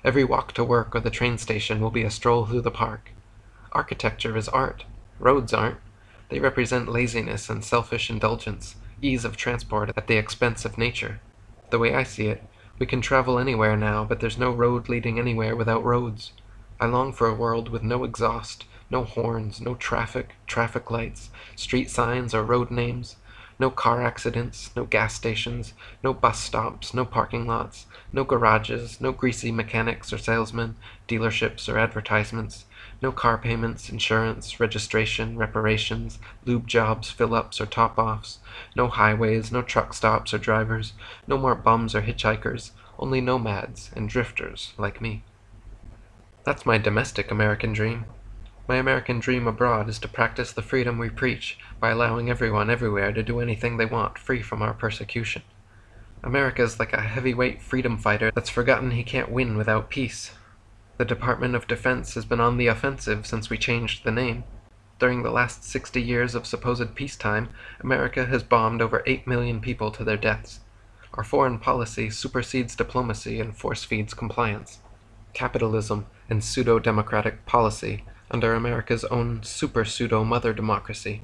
Every walk to work or the train station will be a stroll through the park. Architecture is art. Roads aren't. They represent laziness and selfish indulgence, ease of transport at the expense of nature. The way I see it, we can travel anywhere now, but there's no road leading anywhere without roads. I long for a world with no exhaust, no horns, no traffic lights, street signs or road names, no car accidents, no gas stations, no bus stops, no parking lots, no garages, no greasy mechanics or salesmen, dealerships or advertisements, no car payments, insurance, registration, reparations, lube jobs, fill-ups or top-offs, no highways, no truck stops or drivers, no more bums or hitchhikers, only nomads and drifters like me. That's my domestic American dream. My American dream abroad is to practice the freedom we preach by allowing everyone everywhere to do anything they want, free from our persecution. America's like a heavyweight freedom fighter that's forgotten he can't win without peace. The Department of Defense has been on the offensive since we changed the name. During the last 60 years of supposed peacetime, America has bombed over 8 million people to their deaths. Our foreign policy supersedes diplomacy and force-feeds compliance. Capitalism and pseudo-democratic policy under America's own super-pseudo-mother democracy.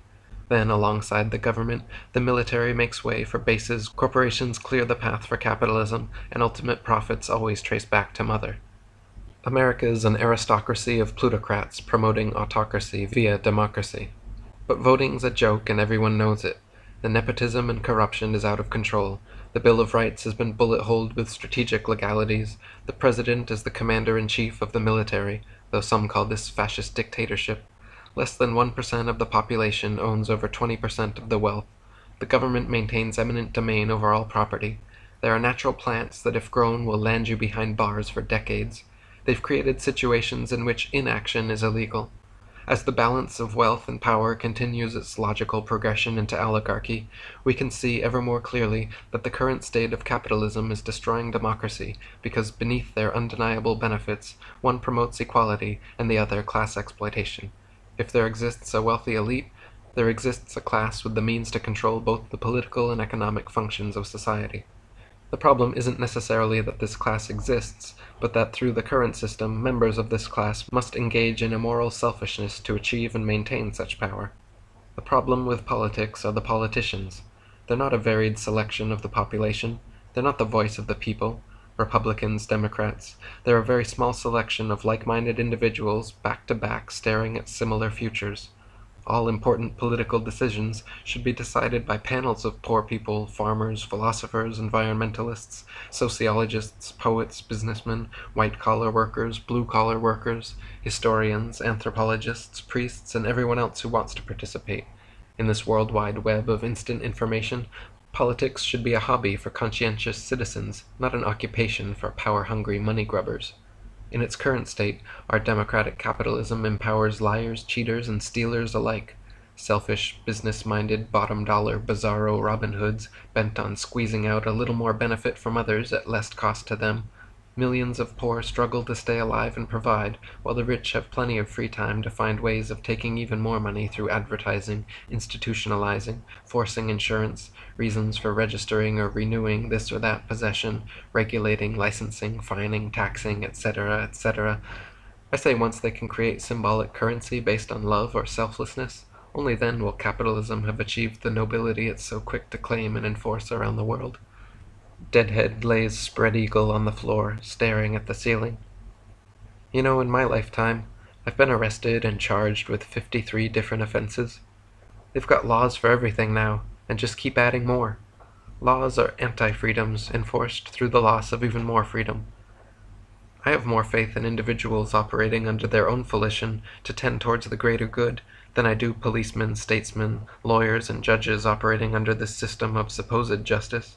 Then, alongside the government, the military makes way for bases, corporations clear the path for capitalism, and ultimate profits always trace back to mother. America is an aristocracy of plutocrats promoting autocracy via democracy. But voting's a joke and everyone knows it. The nepotism and corruption is out of control. The Bill of Rights has been bullet-holed with strategic legalities. The president is the commander-in-chief of the military, though some call this fascist dictatorship. Less than 1% of the population owns over 20% of the wealth. The government maintains eminent domain over all property. There are natural plants that, if grown, will land you behind bars for decades. They've created situations in which inaction is illegal. As the balance of wealth and power continues its logical progression into oligarchy, we can see ever more clearly that the current state of capitalism is destroying democracy because beneath their undeniable benefits, one promotes equality and the other class exploitation. If there exists a wealthy elite, there exists a class with the means to control both the political and economic functions of society. The problem isn't necessarily that this class exists, but that through the current system, members of this class must engage in immoral selfishness to achieve and maintain such power. The problem with politics are the politicians. They're not a varied selection of the population. They're not the voice of the people, Republicans, Democrats. They're a very small selection of like-minded individuals back to back staring at similar futures. All important political decisions should be decided by panels of poor people, farmers, philosophers, environmentalists, sociologists, poets, businessmen, white-collar workers, blue-collar workers, historians, anthropologists, priests, and everyone else who wants to participate. In this worldwide web of instant information, politics should be a hobby for conscientious citizens, not an occupation for power-hungry money-grubbers. In its current state, our democratic capitalism empowers liars, cheaters, and stealers alike. Selfish, business-minded, bottom-dollar, bizarro Robin Hoods bent on squeezing out a little more benefit from others at less cost to them. Millions of poor struggle to stay alive and provide, while the rich have plenty of free time to find ways of taking even more money through advertising, institutionalizing, forcing insurance, reasons for registering or renewing this or that possession, regulating, licensing, fining, taxing, etc., etc. I say once they can create symbolic currency based on love or selflessness, only then will capitalism have achieved the nobility it's so quick to claim and enforce around the world. Deadhead lays spread eagle on the floor, staring at the ceiling. You know, in my lifetime, I've been arrested and charged with 53 different offenses. They've got laws for everything now, and just keep adding more. Laws are anti-freedoms, enforced through the loss of even more freedom. I have more faith in individuals operating under their own volition to tend towards the greater good than I do policemen, statesmen, lawyers, and judges operating under this system of supposed justice.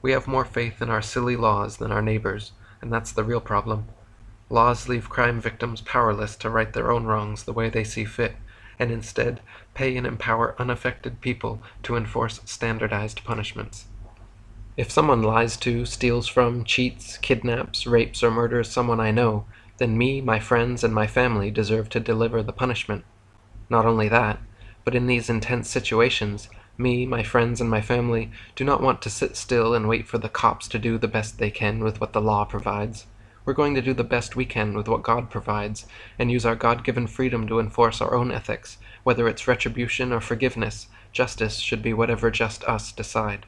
We have more faith in our silly laws than our neighbors, and that's the real problem. Laws leave crime victims powerless to right their own wrongs the way they see fit, and instead pay and empower unaffected people to enforce standardized punishments. If someone lies to, steals from, cheats, kidnaps, rapes, or murders someone I know, then me, my friends, and my family deserve to deliver the punishment. Not only that, but in these intense situations, me, my friends, and my family do not want to sit still and wait for the cops to do the best they can with what the law provides. We're going to do the best we can with what God provides, and use our God-given freedom to enforce our own ethics. Whether it's retribution or forgiveness, justice should be whatever just us decide.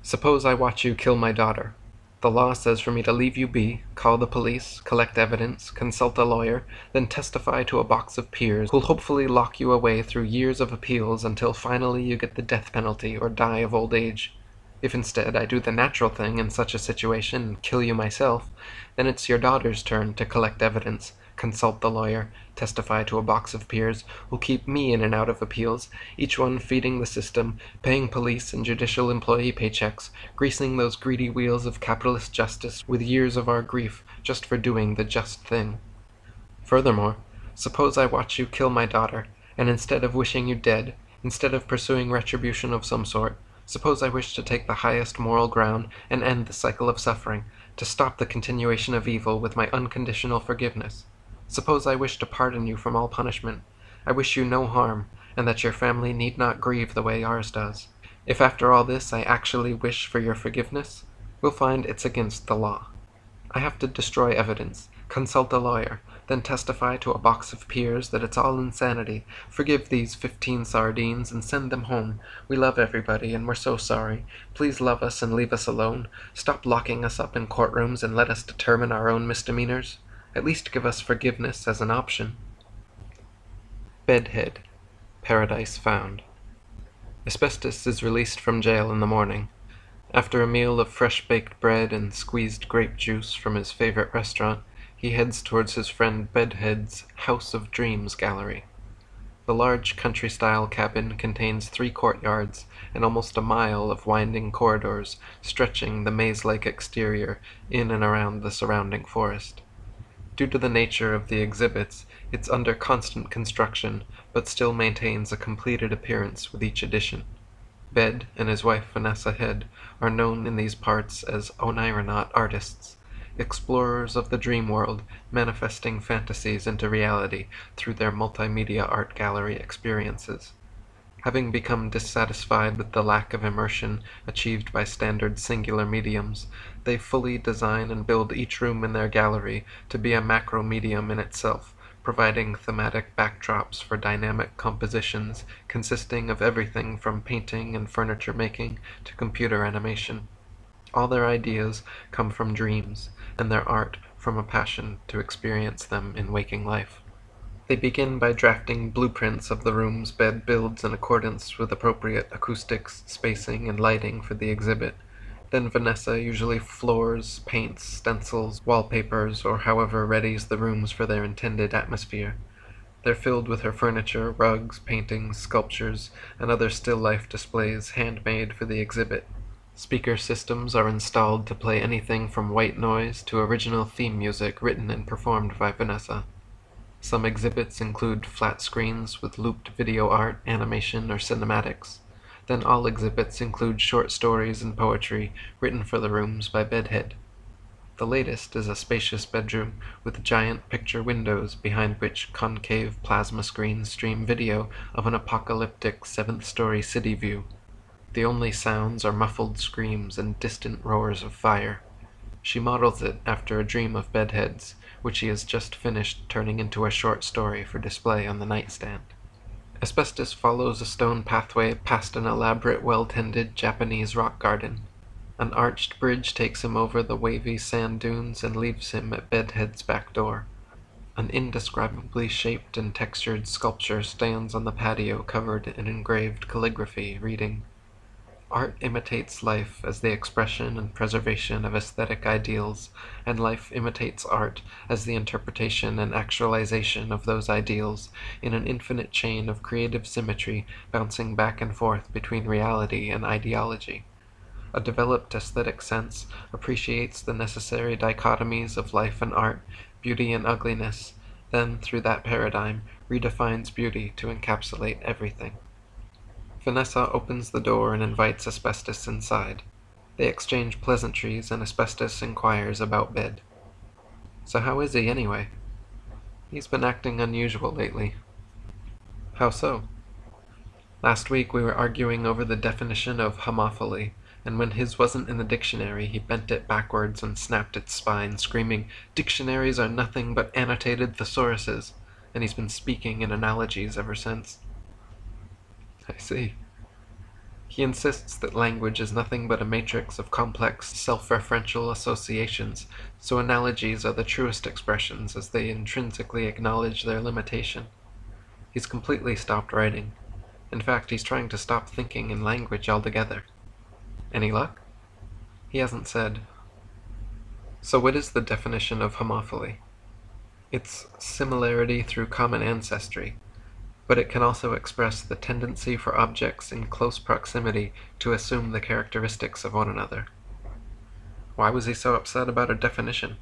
Suppose I watch you kill my daughter. The law says for me to leave you be, call the police, collect evidence, consult a lawyer, then testify to a box of peers who'll hopefully lock you away through years of appeals until finally you get the death penalty or die of old age. If instead I do the natural thing in such a situation and kill you myself, then it's your daughter's turn to collect evidence, consult the lawyer, testify to a box of peers who'll keep me in and out of appeals, each one feeding the system, paying police and judicial employee paychecks, greasing those greedy wheels of capitalist justice with years of our grief just for doing the just thing. Furthermore, suppose I watch you kill my daughter, and instead of wishing you dead, instead of pursuing retribution of some sort, suppose I wish to take the highest moral ground and end the cycle of suffering, to stop the continuation of evil with my unconditional forgiveness. Suppose I wish to pardon you from all punishment. I wish you no harm, and that your family need not grieve the way ours does. If after all this I actually wish for your forgiveness, we'll find it's against the law. I have to destroy evidence, consult a lawyer, then testify to a box of peers that it's all insanity. Forgive these 15 sardines and send them home. We love everybody and we're so sorry. Please love us and leave us alone. Stop locking us up in courtrooms and let us determine our own misdemeanors. At least give us forgiveness as an option. Bedhead. Paradise Found. Asbestos is released from jail in the morning. After a meal of fresh-baked bread and squeezed grape juice from his favorite restaurant, he heads towards his friend Bedhead's House of Dreams gallery. The large country-style cabin contains 3 courtyards and almost a mile of winding corridors stretching the maze-like exterior in and around the surrounding forest. Due to the nature of the exhibits, it's under constant construction, but still maintains a completed appearance with each edition. Bed and his wife Vanessa Head are known in these parts as Onironaut artists, explorers of the dream world, manifesting fantasies into reality through their multimedia art gallery experiences. Having become dissatisfied with the lack of immersion achieved by standard singular mediums, they fully design and build each room in their gallery to be a macro medium in itself, providing thematic backdrops for dynamic compositions consisting of everything from painting and furniture making to computer animation. All their ideas come from dreams, and their art from a passion to experience them in waking life. They begin by drafting blueprints of the rooms Bed builds in accordance with appropriate acoustics, spacing, and lighting for the exhibit. Then Vanessa usually floors, paints, stencils, wallpapers, or however readies the rooms for their intended atmosphere. They're filled with her furniture, rugs, paintings, sculptures, and other still life displays handmade for the exhibit. Speaker systems are installed to play anything from white noise to original theme music written and performed by Vanessa. Some exhibits include flat screens with looped video art, animation, or cinematics. Then all exhibits include short stories and poetry written for the rooms by Bedhead. The latest is a spacious bedroom with giant picture windows behind which concave plasma screens stream video of an apocalyptic 7th-story city view. The only sounds are muffled screams and distant roars of fire. She models it after a dream of Bedhead's, which she has just finished turning into a short story for display on the nightstand. Asbestos follows a stone pathway past an elaborate, well-tended Japanese rock garden. An arched bridge takes him over the wavy sand dunes and leaves him at Bedhead's back door. An indescribably shaped and textured sculpture stands on the patio covered in engraved calligraphy, reading, "Art imitates life as the expression and preservation of aesthetic ideals, and life imitates art as the interpretation and actualization of those ideals in an infinite chain of creative symmetry bouncing back and forth between reality and ideology. A developed aesthetic sense appreciates the necessary dichotomies of life and art, beauty and ugliness, then, through that paradigm, redefines beauty to encapsulate everything. Vanessa opens the door and invites Asbestos inside. They exchange pleasantries, and Asbestos inquires about Bed. "So how is he, anyway?" "He's been acting unusual lately." "How so?" "Last week we were arguing over the definition of homophily, and when his wasn't in the dictionary, he bent it backwards and snapped its spine, screaming, 'Dictionaries are nothing but annotated thesauruses,' and he's been speaking in analogies ever since." "I see." "He insists that language is nothing but a matrix of complex, self-referential associations, so analogies are the truest expressions as they intrinsically acknowledge their limitation. He's completely stopped writing. In fact, he's trying to stop thinking in language altogether." "Any luck?" "He hasn't said." "So what is the definition of homophily?" "It's similarity through common ancestry, but it can also express the tendency for objects in close proximity to assume the characteristics of one another." "Why was he so upset about a definition?"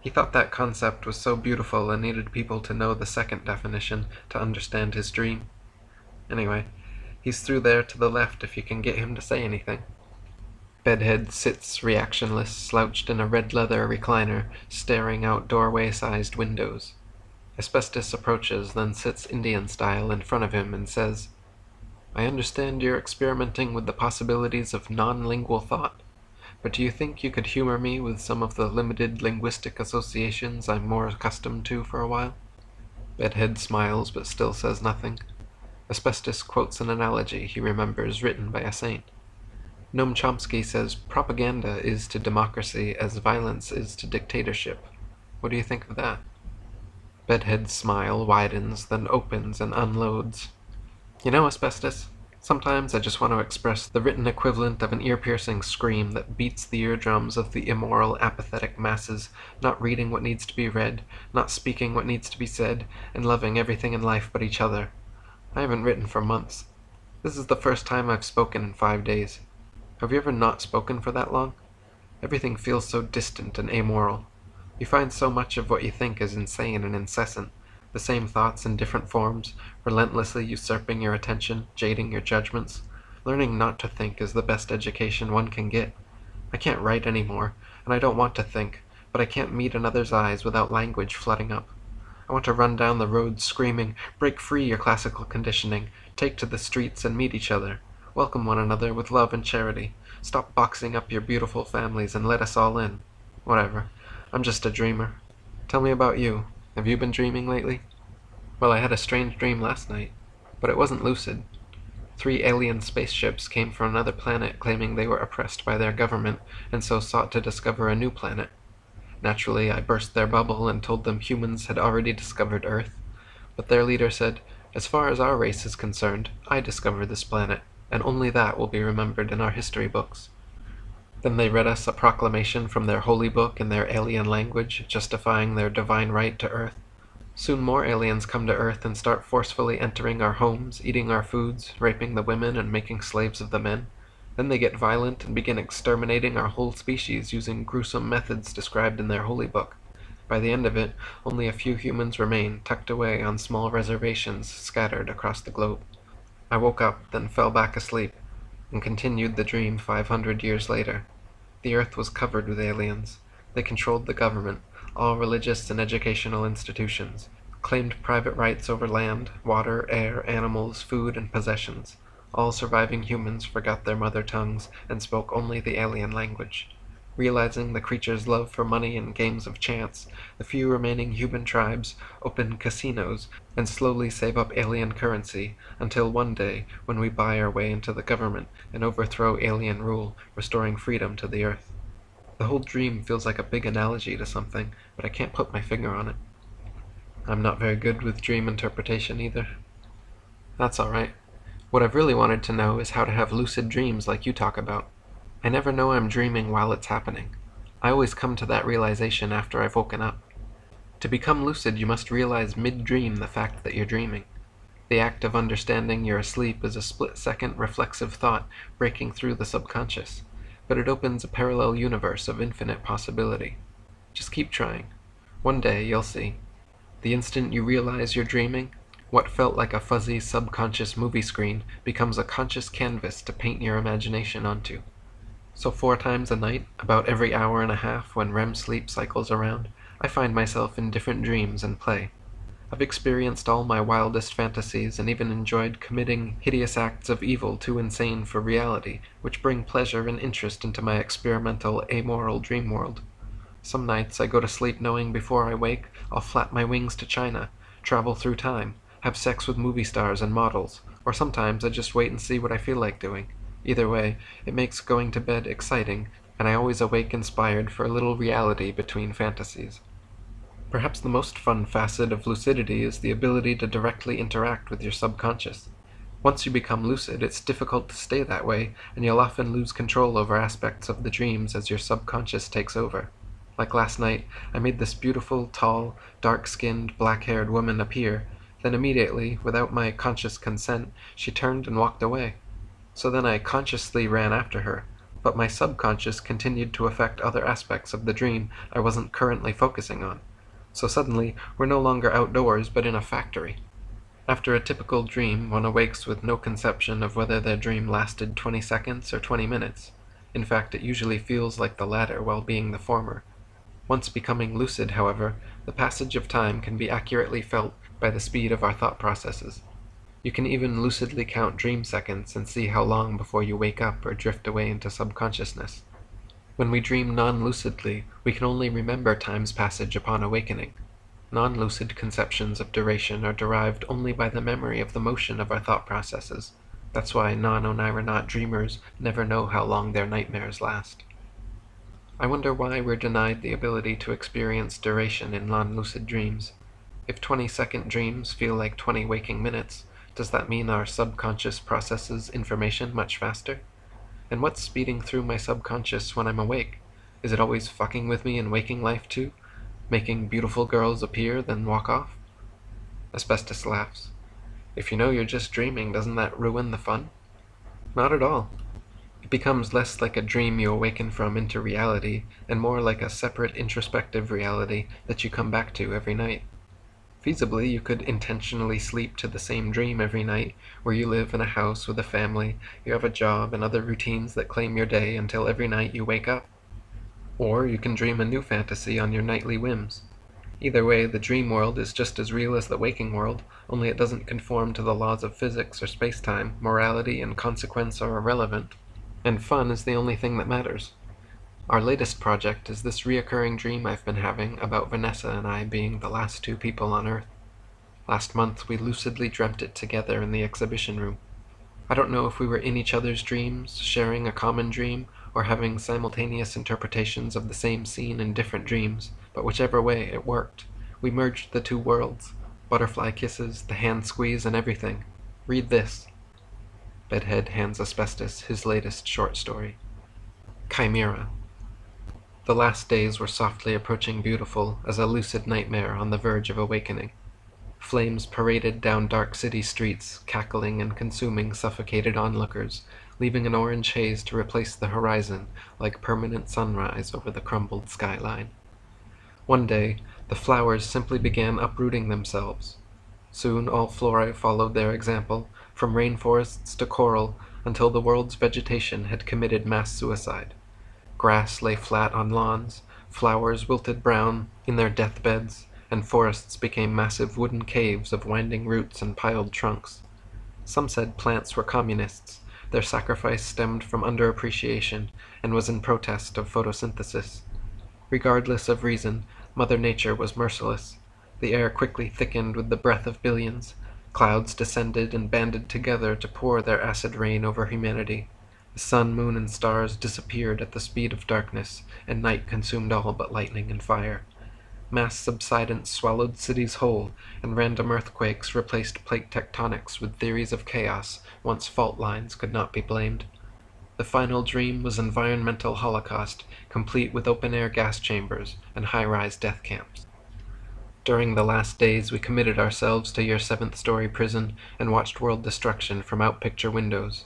"He thought that concept was so beautiful and needed people to know the second definition to understand his dream. Anyway, he's through there to the left if you can get him to say anything." Bedhead sits reactionless, slouched in a red leather recliner, staring out doorway-sized windows. Asbestos approaches, then sits Indian-style in front of him and says, "I understand you're experimenting with the possibilities of non-lingual thought, but do you think you could humor me with some of the limited linguistic associations I'm more accustomed to for a while?" Bedhead smiles but still says nothing. Asbestos quotes an analogy he remembers written by a saint. Noam Chomsky says propaganda is to democracy as violence is to dictatorship. What do you think of that? Bedhead's smile widens, then opens and unloads. "You know, Asbestos, sometimes I just want to express the written equivalent of an ear-piercing scream that beats the eardrums of the immoral, apathetic masses, not reading what needs to be read, not speaking what needs to be said, and loving everything in life but each other. I haven't written for months. This is the first time I've spoken in 5 days. Have you ever not spoken for that long? Everything feels so distant and amoral. You find so much of what you think is insane and incessant, the same thoughts in different forms, relentlessly usurping your attention, jading your judgments. Learning not to think is the best education one can get. I can't write anymore, and I don't want to think, but I can't meet another's eyes without language flooding up. I want to run down the road screaming, 'Break free your classical conditioning, take to the streets and meet each other. Welcome one another with love and charity. Stop boxing up your beautiful families and let us all in.' Whatever. I'm just a dreamer. Tell me about you. Have you been dreaming lately?" "Well, I had a strange dream last night, but it wasn't lucid. 3 alien spaceships came from another planet claiming they were oppressed by their government and so sought to discover a new planet. Naturally, I burst their bubble and told them humans had already discovered Earth, but their leader said, 'As far as our race is concerned, I discovered this planet, and only that will be remembered in our history books.' Then they read us a proclamation from their holy book in their alien language, justifying their divine right to Earth. Soon more aliens come to Earth and start forcefully entering our homes, eating our foods, raping the women, and making slaves of the men. Then they get violent and begin exterminating our whole species using gruesome methods described in their holy book. By the end of it, only a few humans remain, tucked away on small reservations scattered across the globe. I woke up, then fell back asleep, and continued the dream 500 years later. The Earth was covered with aliens. They controlled the government, all religious and educational institutions, claimed private rights over land, water, air, animals, food, and possessions. All surviving humans forgot their mother tongues and spoke only the alien language. Realizing the creatures' love for money and games of chance, the few remaining human tribes open casinos and slowly save up alien currency until one day when we buy our way into the government and overthrow alien rule, restoring freedom to the Earth. The whole dream feels like a big analogy to something, but I can't put my finger on it. I'm not very good with dream interpretation either." "That's all right. What I've really wanted to know is how to have lucid dreams like you talk about. I never know I'm dreaming while it's happening. I always come to that realization after I've woken up. To become lucid, you must realize mid-dream the fact that you're dreaming. The act of understanding you're asleep is a split-second reflexive thought breaking through the subconscious, but it opens a parallel universe of infinite possibility. Just keep trying. One day you'll see. The instant you realize you're dreaming, what felt like a fuzzy subconscious movie screen becomes a conscious canvas to paint your imagination onto. So 4 times a night, about every hour and a half when REM sleep cycles around, I find myself in different dreams and play. I've experienced all my wildest fantasies and even enjoyed committing hideous acts of evil too insane for reality, which bring pleasure and interest into my experimental, amoral dream world. Some nights I go to sleep knowing before I wake I'll flap my wings to China, travel through time, have sex with movie stars and models, or sometimes I just wait and see what I feel like doing. Either way, it makes going to bed exciting, and I always awake inspired for a little reality between fantasies. Perhaps the most fun facet of lucidity is the ability to directly interact with your subconscious. Once you become lucid, it's difficult to stay that way, and you'll often lose control over aspects of the dreams as your subconscious takes over. Like last night, I made this beautiful, tall, dark-skinned, black-haired woman appear, then immediately, without my conscious consent, she turned and walked away. So then I consciously ran after her, but my subconscious continued to affect other aspects of the dream I wasn't currently focusing on. So suddenly, we're no longer outdoors, but in a factory. After a typical dream, one awakes with no conception of whether their dream lasted 20 seconds or 20 minutes. In fact, it usually feels like the latter while being the former. Once becoming lucid, however, the passage of time can be accurately felt by the speed of our thought processes. You can even lucidly count dream seconds and see how long before you wake up or drift away into subconsciousness. When we dream non-lucidly, we can only remember time's passage upon awakening. Non-lucid conceptions of duration are derived only by the memory of the motion of our thought processes. That's why non-Onironaut dreamers never know how long their nightmares last. I wonder why we're denied the ability to experience duration in non-lucid dreams. If 20-second dreams feel like 20 waking minutes, does that mean our subconscious processes information much faster? And what's speeding through my subconscious when I'm awake? Is it always fucking with me in waking life too? Making beautiful girls appear, then walk off? Asbestos laughs. If you know you're just dreaming, doesn't that ruin the fun? Not at all. It becomes less like a dream you awaken from into reality, and more like a separate introspective reality that you come back to every night. Feasibly, you could intentionally sleep to the same dream every night, where you live in a house with a family, you have a job and other routines that claim your day until every night you wake up. Or you can dream a new fantasy on your nightly whims. Either way, the dream world is just as real as the waking world, only it doesn't conform to the laws of physics or space-time. Morality and consequence are irrelevant, and fun is the only thing that matters. Our latest project is this reoccurring dream I've been having about Vanessa and I being the last 2 people on Earth. Last month we lucidly dreamt it together in the exhibition room. I don't know if we were in each other's dreams, sharing a common dream, or having simultaneous interpretations of the same scene in different dreams, but whichever way, it worked. We merged the 2 worlds. Butterfly kisses, the hand squeeze, and everything. Read this. Bedhead hands Asbestos his latest short story. Chimera. The last days were softly approaching beautiful as a lucid nightmare on the verge of awakening. Flames paraded down dark city streets, cackling and consuming suffocated onlookers, leaving an orange haze to replace the horizon like permanent sunrise over the crumbled skyline. One day, the flowers simply began uprooting themselves. Soon all flora followed their example, from rainforests to coral, until the world's vegetation had committed mass suicide. Grass lay flat on lawns, flowers wilted brown in their deathbeds, and forests became massive wooden caves of winding roots and piled trunks. Some said plants were communists. Their sacrifice stemmed from underappreciation and was in protest of photosynthesis. Regardless of reason, Mother Nature was merciless. The air quickly thickened with the breath of billions. Clouds descended and banded together to pour their acid rain over humanity. The sun, moon, and stars disappeared at the speed of darkness, and night consumed all but lightning and fire. Mass subsidence swallowed cities whole, and random earthquakes replaced plate tectonics with theories of chaos once fault lines could not be blamed. The final dream was environmental holocaust, complete with open-air gas chambers and high-rise death camps. During the last days, we committed ourselves to your 7th-story prison and watched world destruction from out-picture windows.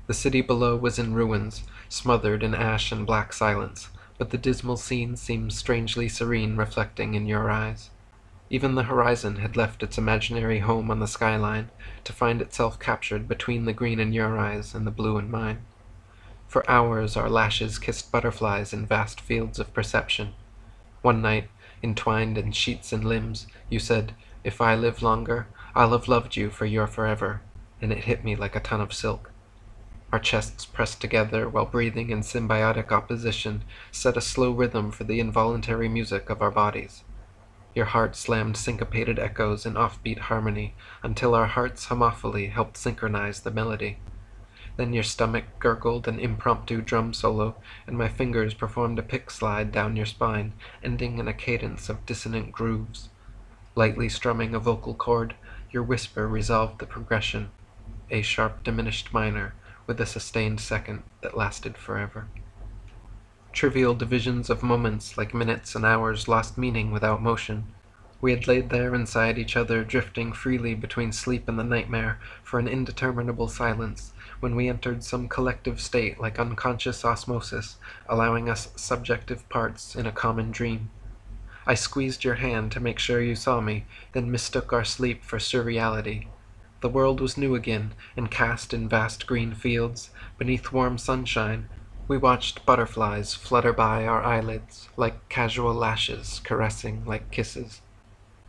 The city below was in ruins, smothered in ash and black silence, but the dismal scene seemed strangely serene reflecting in your eyes. Even the horizon had left its imaginary home on the skyline to find itself captured between the green in your eyes and the blue in mine. For hours our lashes kissed butterflies in vast fields of perception. One night, entwined in sheets and limbs, you said, "If I live longer, I'll have loved you for your forever," and it hit me like a ton of silk. Our chests pressed together while breathing in symbiotic opposition set a slow rhythm for the involuntary music of our bodies. Your heart slammed syncopated echoes in offbeat harmony until our hearts homophily helped synchronize the melody. Then your stomach gurgled an impromptu drum solo, and my fingers performed a pick slide down your spine, ending in a cadence of dissonant grooves. Lightly strumming a vocal chord, your whisper resolved the progression, a sharp diminished minor with a sustained second that lasted forever. Trivial divisions of moments like minutes and hours lost meaning without motion. We had laid there inside each other, drifting freely between sleep and the nightmare for an indeterminable silence, when we entered some collective state like unconscious osmosis, allowing us subjective parts in a common dream. I squeezed your hand to make sure you saw me, then mistook our sleep for surreality. The world was new again, and cast in vast green fields, beneath warm sunshine. We watched butterflies flutter by our eyelids, like casual lashes caressing like kisses.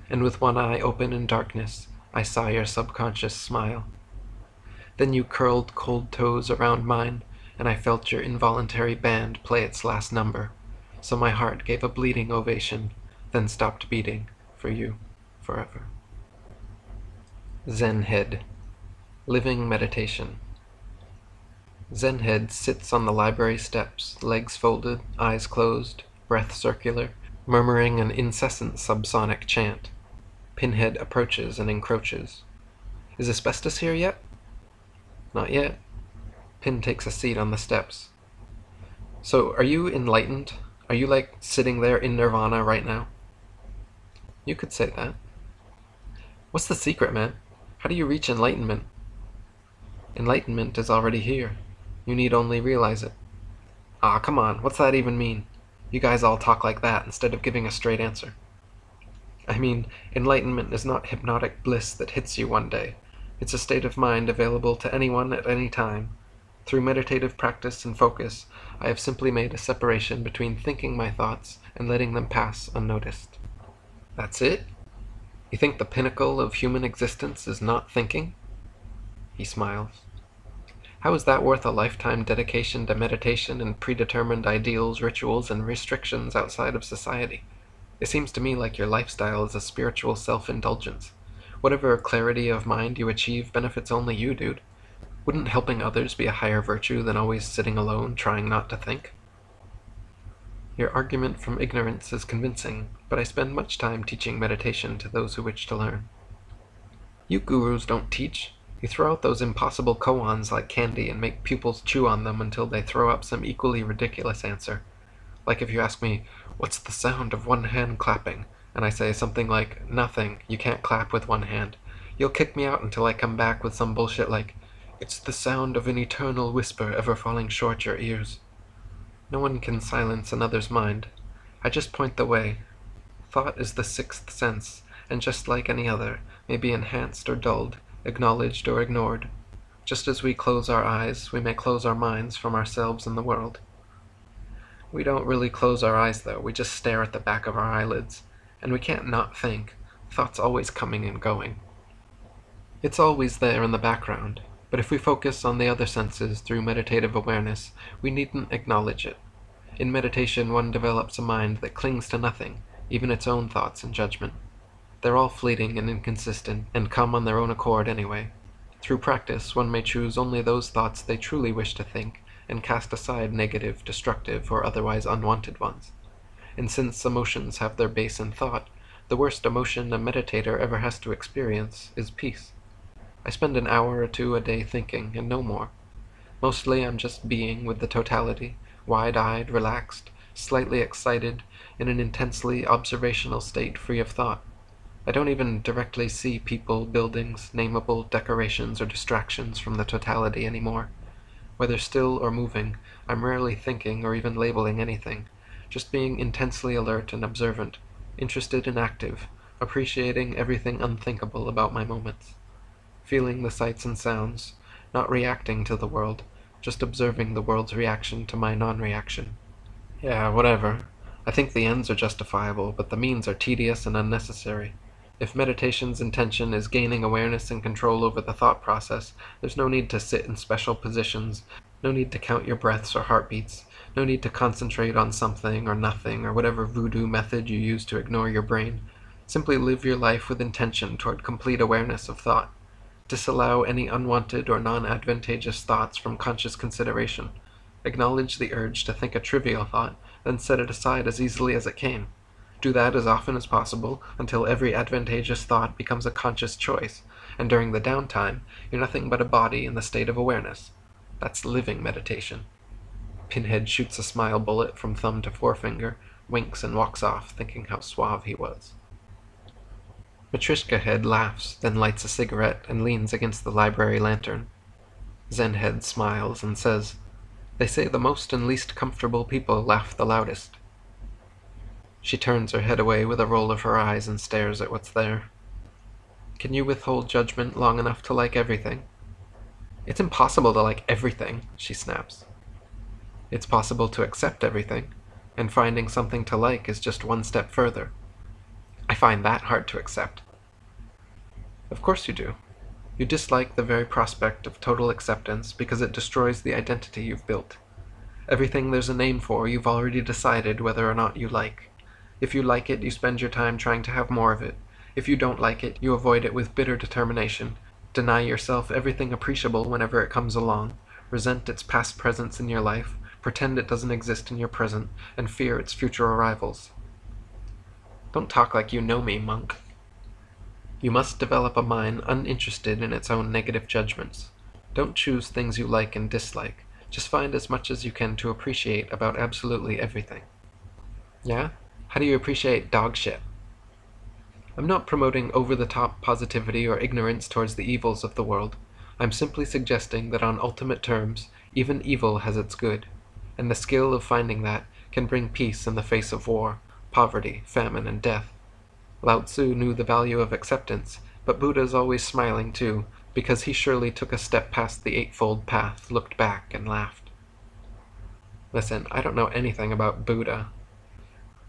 And with one eye open in darkness, I saw your subconscious smile. Then you curled cold toes around mine, and I felt your involuntary band play its last number, so my heart gave a bleeding ovation, then stopped beating for you forever. Zen Head. Living meditation. Zen Head sits on the library steps, legs folded, eyes closed, breath circular, murmuring an incessant subsonic chant. Pinhead approaches and encroaches. "Is Asbestos here yet?" "Not yet." Pin takes a seat on the steps. "So, are you enlightened? Are you like sitting there in nirvana right now?" "You could say that." "What's the secret, man? How do you reach enlightenment?" "Enlightenment is already here. You need only realize it." "Ah, come on, what's that even mean? You guys all talk like that instead of giving a straight answer." "I mean, enlightenment is not hypnotic bliss that hits you one day. It's a state of mind available to anyone at any time. Through meditative practice and focus, I have simply made a separation between thinking my thoughts and letting them pass unnoticed." "That's it? You think the pinnacle of human existence is not thinking?" He smiles. "How is that worth a lifetime dedication to meditation and predetermined ideals, rituals, and restrictions outside of society? It seems to me like your lifestyle is a spiritual self-indulgence. Whatever clarity of mind you achieve benefits only you, dude. Wouldn't helping others be a higher virtue than always sitting alone, trying not to think?" "Your argument from ignorance is convincing, but I spend much time teaching meditation to those who wish to learn." "You gurus don't teach. You throw out those impossible koans like candy and make pupils chew on them until they throw up some equally ridiculous answer. Like if you ask me, 'What's the sound of one hand clapping?' and I say something like, 'Nothing, you can't clap with one hand,' you'll kick me out until I come back with some bullshit like, 'It's the sound of an eternal whisper ever falling short your ears.' No one can silence another's mind. I just point the way. Thought is the sixth sense, and just like any other, may be enhanced or dulled, acknowledged or ignored. Just as we close our eyes, we may close our minds from ourselves and the world." "We don't really close our eyes, though. We just stare at the back of our eyelids. And we can't not think. Thought's always coming and going." "It's always there in the background. But if we focus on the other senses through meditative awareness, we needn't acknowledge it. In meditation, one develops a mind that clings to nothing, even its own thoughts and judgment. They're all fleeting and inconsistent, and come on their own accord anyway. Through practice, one may choose only those thoughts they truly wish to think, and cast aside negative, destructive, or otherwise unwanted ones. And since emotions have their base in thought, the worst emotion a meditator ever has to experience is peace. I spend an hour or two a day thinking, and no more. Mostly I'm just being with the totality, wide-eyed, relaxed, slightly excited, in an intensely observational state free of thought. I don't even directly see people, buildings, nameable decorations, or distractions from the totality anymore. Whether still or moving, I'm rarely thinking or even labeling anything, just being intensely alert and observant, interested and active, appreciating everything unthinkable about my moments. Feeling the sights and sounds, not reacting to the world, just observing the world's reaction to my non-reaction. Yeah, whatever. I think the ends are justifiable, but the means are tedious and unnecessary. If meditation's intention is gaining awareness and control over the thought process, there's no need to sit in special positions, no need to count your breaths or heartbeats, no need to concentrate on something or nothing or whatever voodoo method you use to ignore your brain. Simply live your life with intention toward complete awareness of thought. Disallow any unwanted or non-advantageous thoughts from conscious consideration. Acknowledge the urge to think a trivial thought, then set it aside as easily as it came. Do that as often as possible until every advantageous thought becomes a conscious choice, and during the downtime, you're nothing but a body in the state of awareness. That's living meditation. Pinhead shoots a smile bullet from thumb to forefinger, winks and walks off, thinking how suave he was. Matryoshka Head laughs, then lights a cigarette and leans against the library lantern. Zen Head smiles and says, "They say the most and least comfortable people laugh the loudest." She turns her head away with a roll of her eyes and stares at what's there. Can you withhold judgment long enough to like everything? It's impossible to like everything, she snaps. It's possible to accept everything, and finding something to like is just one step further. I find that hard to accept. Of course you do. You dislike the very prospect of total acceptance because it destroys the identity you've built. Everything there's a name for you've already decided whether or not you like. If you like it, you spend your time trying to have more of it. If you don't like it, you avoid it with bitter determination, deny yourself everything appreciable whenever it comes along, resent its past presence in your life, pretend it doesn't exist in your present, and fear its future arrivals. Don't talk like you know me, monk. You must develop a mind uninterested in its own negative judgments. Don't choose things you like and dislike. Just find as much as you can to appreciate about absolutely everything. Yeah? How do you appreciate dog shit? I'm not promoting over-the-top positivity or ignorance towards the evils of the world. I'm simply suggesting that on ultimate terms, even evil has its good, and the skill of finding that can bring peace in the face of war, poverty, famine, and death. Lao Tzu knew the value of acceptance, but Buddha's always smiling too, because he surely took a step past the Eightfold Path, looked back, and laughed. Listen, I don't know anything about Buddha.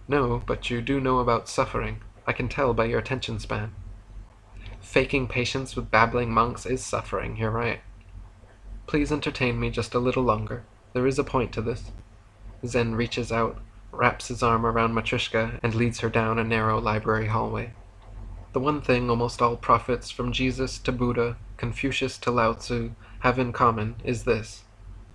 No, but you do know about suffering. I can tell by your attention span. Faking patience with babbling monks is suffering, you're right. Please entertain me just a little longer. There is a point to this. Zen reaches out, wraps his arm around Matryoshka, and leads her down a narrow library hallway. The one thing almost all prophets, from Jesus to Buddha, Confucius to Lao Tzu, have in common is this.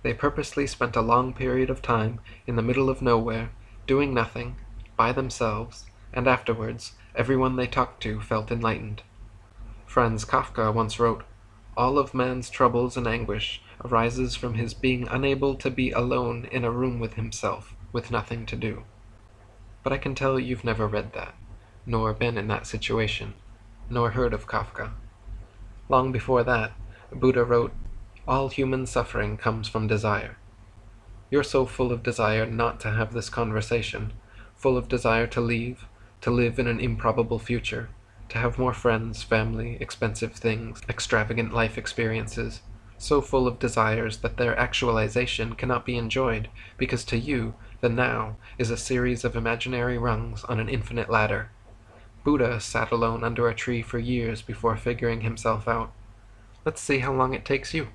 They purposely spent a long period of time in the middle of nowhere, doing nothing, by themselves, and afterwards everyone they talked to felt enlightened. Franz Kafka once wrote, "All of man's troubles and anguish arises from his being unable to be alone in a room with himself, with nothing to do." But I can tell you've never read that, nor been in that situation, nor heard of Kafka. Long before that, Buddha wrote, "All human suffering comes from desire." You're so full of desire not to have this conversation, full of desire to leave, to live in an improbable future, to have more friends, family, expensive things, extravagant life experiences, so full of desires that their actualization cannot be enjoyed, because to you, the now is a series of imaginary rungs on an infinite ladder. Buddha sat alone under a tree for years before figuring himself out. Let's see how long it takes you.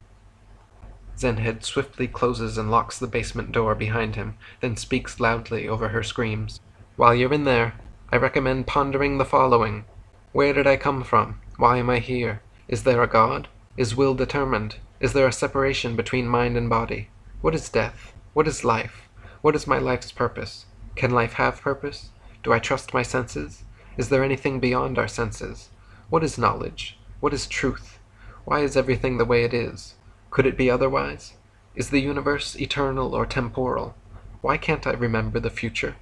Zen Head swiftly closes and locks the basement door behind him, then speaks loudly over her screams. While you're in there, I recommend pondering the following. Where did I come from? Why am I here? Is there a God? Is will determined? Is there a separation between mind and body? What is death? What is life? What is my life's purpose? Can life have purpose? Do I trust my senses? Is there anything beyond our senses? What is knowledge? What is truth? Why is everything the way it is? Could it be otherwise? Is the universe eternal or temporal? Why can't I remember the future?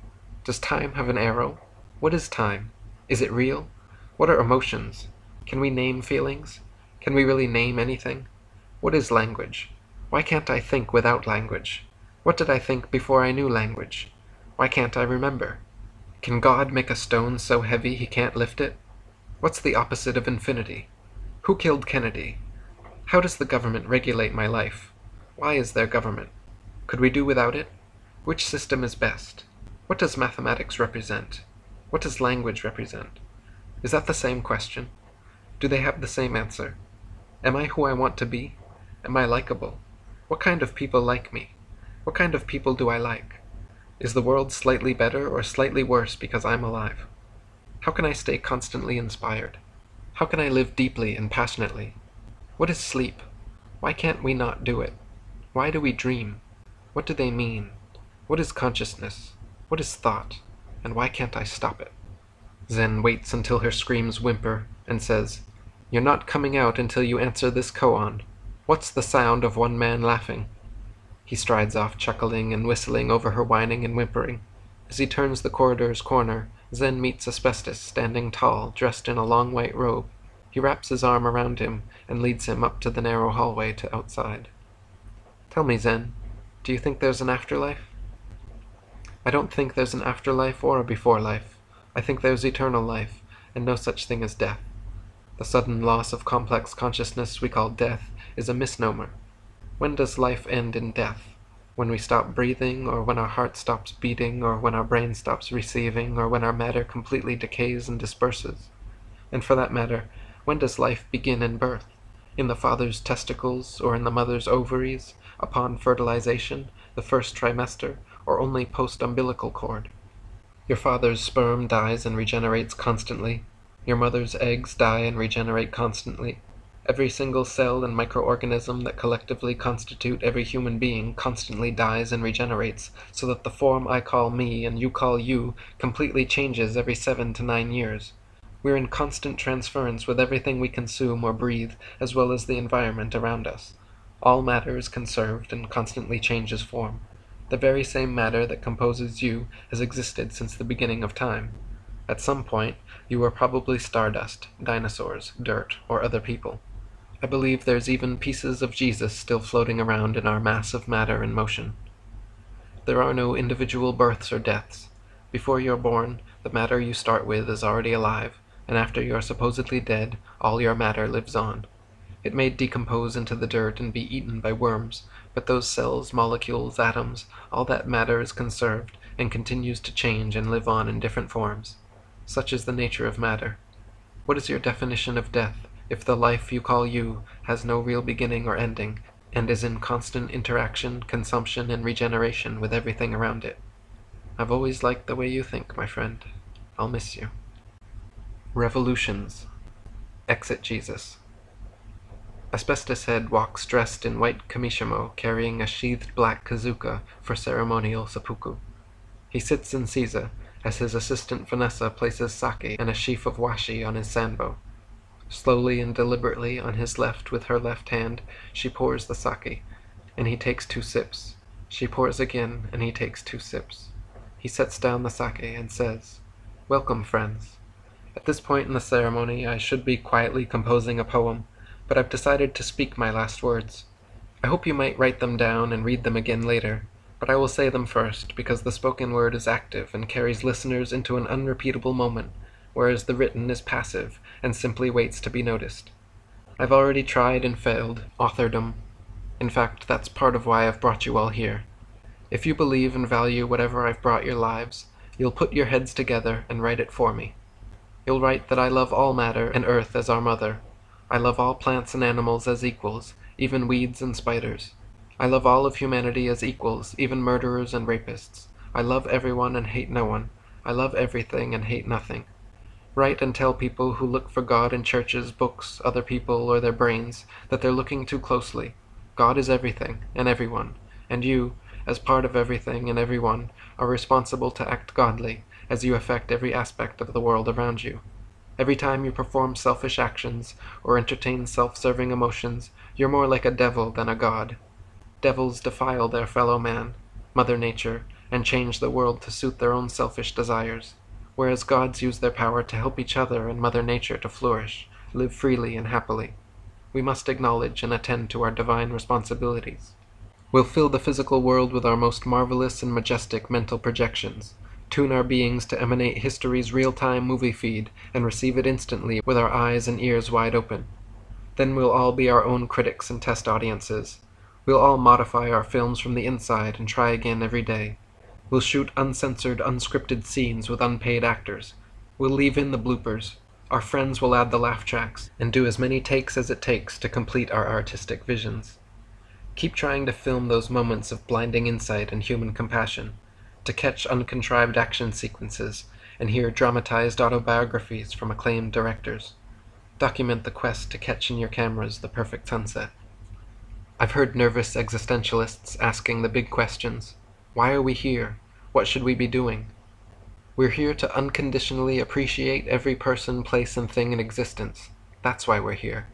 Does time have an arrow? What is time? Is it real? What are emotions? Can we name feelings? Can we really name anything? What is language? Why can't I think without language? What did I think before I knew language? Why can't I remember? Can God make a stone so heavy he can't lift it? What's the opposite of infinity? Who killed Kennedy? How does the government regulate my life? Why is there government? Could we do without it? Which system is best? What does mathematics represent? What does language represent? Is that the same question? Do they have the same answer? Am I who I want to be? Am I likable? What kind of people like me? What kind of people do I like? Is the world slightly better or slightly worse because I'm alive? How can I stay constantly inspired? How can I live deeply and passionately? What is sleep? Why can't we not do it? Why do we dream? What do they mean? What is consciousness? What is thought? And why can't I stop it? Zen waits until her screams whimper and says, "You're not coming out until you answer this koan. What's the sound of one man laughing?" He strides off chuckling and whistling over her whining and whimpering. As he turns the corridor's corner, Zen meets Asbestos standing tall, dressed in a long white robe. He wraps his arm around him and leads him up to the narrow hallway to outside. "Tell me, Zen, do you think there's an afterlife?" "I don't think there's an afterlife or a before life. I think there's eternal life, and no such thing as death. The sudden loss of complex consciousness we call death is a misnomer. When does life end in death? When we stop breathing, or when our heart stops beating, or when our brain stops receiving, or when our matter completely decays and disperses? And for that matter, when does life begin in birth? In the father's testicles, or in the mother's ovaries, upon fertilization, the first trimester, or only post-umbilical cord? Your father's sperm dies and regenerates constantly. Your mother's eggs die and regenerate constantly. Every single cell and microorganism that collectively constitute every human being constantly dies and regenerates, so that the form I call me and you call you completely changes every 7 to 9 years. We're in constant transference with everything we consume or breathe, as well as the environment around us. All matter is conserved and constantly changes form. The very same matter that composes you has existed since the beginning of time. At some point, you were probably stardust, dinosaurs, dirt, or other people. I believe there's even pieces of Jesus still floating around in our mass of matter in motion. There are no individual births or deaths. Before you're born, the matter you start with is already alive, and after you're supposedly dead, all your matter lives on. It may decompose into the dirt and be eaten by worms, but those cells, molecules, atoms, all that matter is conserved and continues to change and live on in different forms. Such is the nature of matter. What is your definition of death, if the life you call you has no real beginning or ending, and is in constant interaction, consumption, and regeneration with everything around it? I've always liked the way you think, my friend. I'll miss you. Revolutions. Exit Jesus. Asbestos Head walks dressed in white kamishimo, carrying a sheathed black kazuka for ceremonial seppuku. He sits in seiza, as his assistant Vanessa places sake and a sheaf of washi on his sanbo. Slowly and deliberately, on his left with her left hand, she pours the sake, and he takes 2 sips. She pours again, and he takes 2 sips. He sets down the sake and says, "Welcome, friends. At this point in the ceremony, I should be quietly composing a poem, but I've decided to speak my last words. I hope you might write them down and read them again later, but I will say them first, because the spoken word is active and carries listeners into an unrepeatable moment, whereas the written is passive and simply waits to be noticed. I've already tried and failed, authordom. In fact, that's part of why I've brought you all here. If you believe and value whatever I've brought your lives, you'll put your heads together and write it for me. You'll write that I love all matter and earth as our mother. I love all plants and animals as equals, even weeds and spiders. I love all of humanity as equals, even murderers and rapists. I love everyone and hate no one. I love everything and hate nothing. Write and tell people who look for God in churches, books, other people, or their brains, that they're looking too closely. God is everything and everyone, and you, as part of everything and everyone, are responsible to act godly, as you affect every aspect of the world around you. Every time you perform selfish actions or entertain self-serving emotions, you're more like a devil than a god. Devils defile their fellow man, Mother Nature, and change the world to suit their own selfish desires, whereas gods use their power to help each other and Mother Nature to flourish, live freely and happily. We must acknowledge and attend to our divine responsibilities. We'll fill the physical world with our most marvelous and majestic mental projections, tune our beings to emanate history's real-time movie feed, and receive it instantly with our eyes and ears wide open. Then we'll all be our own critics and test audiences. We'll all modify our films from the inside and try again every day. We'll shoot uncensored, unscripted scenes with unpaid actors. We'll leave in the bloopers. Our friends will add the laugh tracks, and do as many takes as it takes to complete our artistic visions. Keep trying to film those moments of blinding insight and human compassion, to catch uncontrived action sequences and hear dramatized autobiographies from acclaimed directors. Document the quest to catch in your cameras the perfect sunset. I've heard nervous existentialists asking the big questions. Why are we here? What should we be doing? We're here to unconditionally appreciate every person, place, and thing in existence. That's why we're here.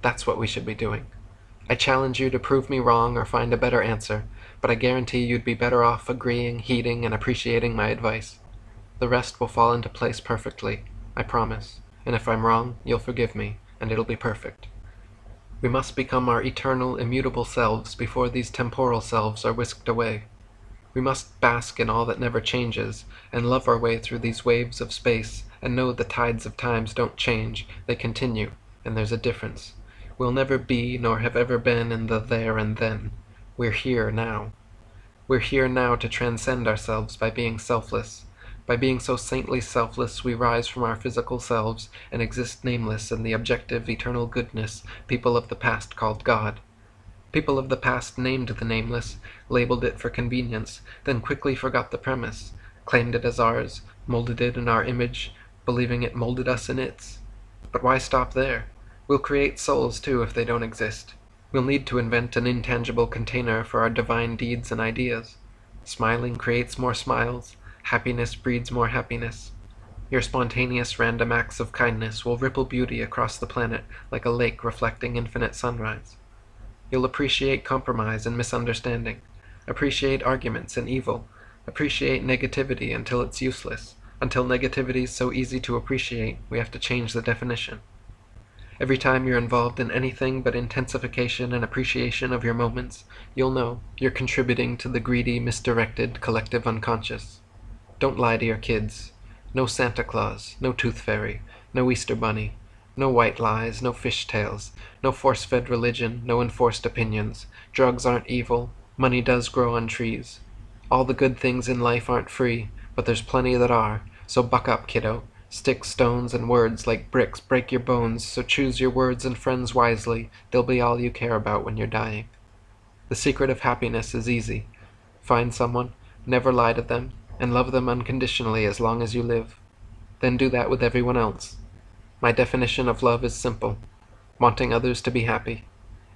That's what we should be doing. I challenge you to prove me wrong or find a better answer, but I guarantee you'd be better off agreeing, heeding, and appreciating my advice. The rest will fall into place perfectly, I promise, and if I'm wrong, you'll forgive me, and it'll be perfect. We must become our eternal, immutable selves before these temporal selves are whisked away. We must bask in all that never changes, and love our way through these waves of space, and know the tides of times don't change, they continue, and there's a difference. We'll never be, nor have ever been, in the there and then. We're here now. We're here now to transcend ourselves by being selfless. By being so saintly selfless, we rise from our physical selves and exist nameless in the objective, eternal goodness people of the past called God. People of the past named the nameless, labeled it for convenience, then quickly forgot the premise, claimed it as ours, molded it in our image, believing it molded us in its. But why stop there? We'll create souls too if they don't exist. We'll need to invent an intangible container for our divine deeds and ideas. Smiling creates more smiles. Happiness breeds more happiness. Your spontaneous random acts of kindness will ripple beauty across the planet like a lake reflecting infinite sunrise. You'll appreciate compromise and misunderstanding, appreciate arguments and evil, appreciate negativity until it's useless, until negativity's so easy to appreciate we have to change the definition. Every time you're involved in anything but intensification and appreciation of your moments, you'll know you're contributing to the greedy, misdirected, collective unconscious. Don't lie to your kids. No Santa Claus, no Tooth Fairy, no Easter Bunny, no white lies, no fish tales, no force-fed religion, no enforced opinions. Drugs aren't evil. Money does grow on trees. All the good things in life aren't free, but there's plenty that are, so buck up, kiddo. Sticks, stones, and words like bricks break your bones, so choose your words and friends wisely. They'll be all you care about when you're dying. The secret of happiness is easy. Find someone, never lie to them, and love them unconditionally as long as you live. Then do that with everyone else. My definition of love is simple: wanting others to be happy.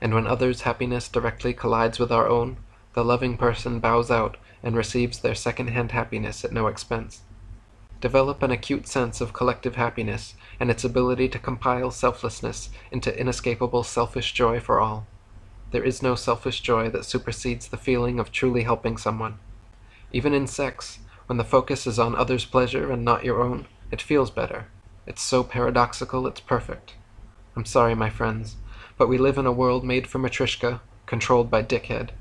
And when others' happiness directly collides with our own, the loving person bows out and receives their second-hand happiness at no expense. Develop an acute sense of collective happiness and its ability to compile selflessness into inescapable selfish joy for all. There is no selfish joy that supersedes the feeling of truly helping someone. Even in sex, when the focus is on others' pleasure and not your own, it feels better. It's so paradoxical it's perfect. I'm sorry, my friends, but we live in a world made for Matryoshka, controlled by Dickhead.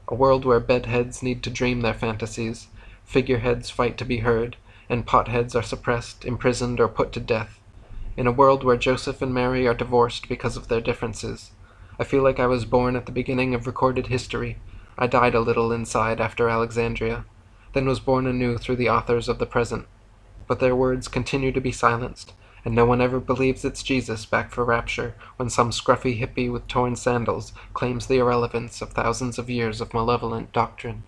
A world where bedheads need to dream their fantasies, figureheads fight to be heard, and potheads are suppressed, imprisoned, or put to death. In a world where Joseph and Mary are divorced because of their differences. I feel like I was born at the beginning of recorded history. I died a little inside after Alexandria, then was born anew through the authors of the present. But their words continue to be silenced, and no one ever believes it's Jesus back for rapture when some scruffy hippie with torn sandals claims the irrelevance of thousands of years of malevolent doctrine.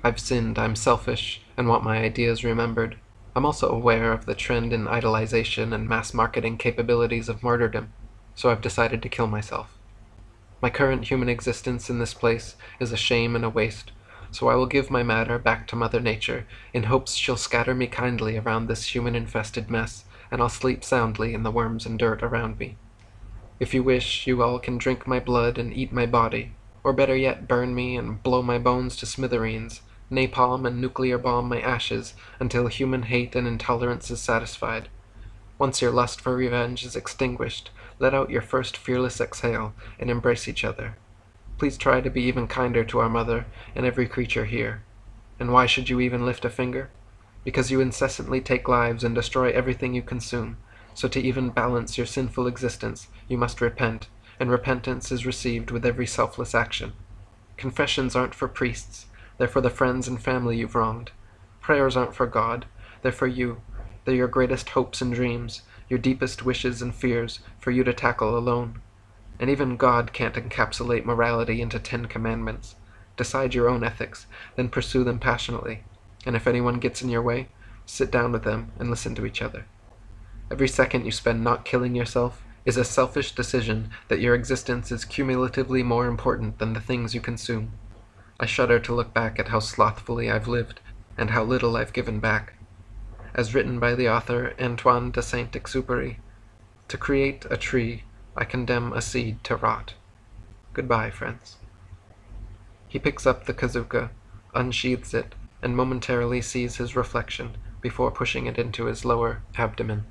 I've sinned, I'm selfish, and want my ideas remembered. I'm also aware of the trend in idolization and mass marketing capabilities of martyrdom, so I've decided to kill myself. My current human existence in this place is a shame and a waste, so I will give my matter back to Mother Nature in hopes she'll scatter me kindly around this human-infested mess, and I'll sleep soundly in the worms and dirt around me. If you wish, you all can drink my blood and eat my body, or better yet burn me and blow my bones to smithereens, napalm and nuclear bomb my ashes until human hate and intolerance is satisfied. Once your lust for revenge is extinguished, let out your first fearless exhale and embrace each other. Please try to be even kinder to our mother and every creature here. And why should you even lift a finger? Because you incessantly take lives and destroy everything you consume. So to even balance your sinful existence, you must repent, and repentance is received with every selfless action. Confessions aren't for priests, they're for the friends and family you've wronged. Prayers aren't for God, they're for you. They're your greatest hopes and dreams, your deepest wishes and fears, for you to tackle alone. And even God can't encapsulate morality into 10 commandments. Decide your own ethics, then pursue them passionately. And if anyone gets in your way, sit down with them and listen to each other. Every second you spend not killing yourself is a selfish decision that your existence is cumulatively more important than the things you consume. I shudder to look back at how slothfully I've lived, and how little I've given back. As written by the author Antoine de Saint-Exupéry, to create a tree, I condemn a seed to rot. Goodbye, friends. He picks up the Kazuka, unsheathes it, and momentarily sees his reflection before pushing it into his lower abdomen.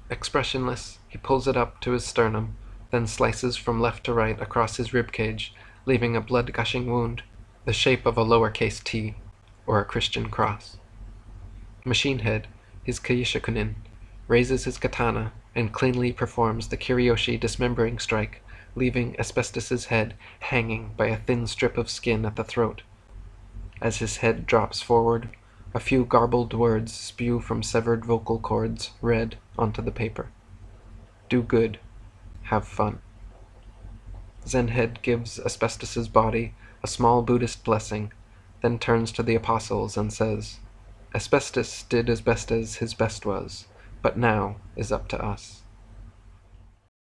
Expressionless, he pulls it up to his sternum, then slices from left to right across his ribcage, leaving a blood-gushing wound, the shape of a lowercase t, or a Christian cross. Machine Head, his Keishakunin, raises his katana and cleanly performs the Kiriyoshi dismembering strike, leaving Asbestos' head hanging by a thin strip of skin at the throat. As his head drops forward, a few garbled words spew from severed vocal cords, read onto the paper. Do good. Have fun. Zenhead gives Asbestos' body a small Buddhist blessing, then turns to the apostles and says, Asbestos did as best as his best was, but now is up to us.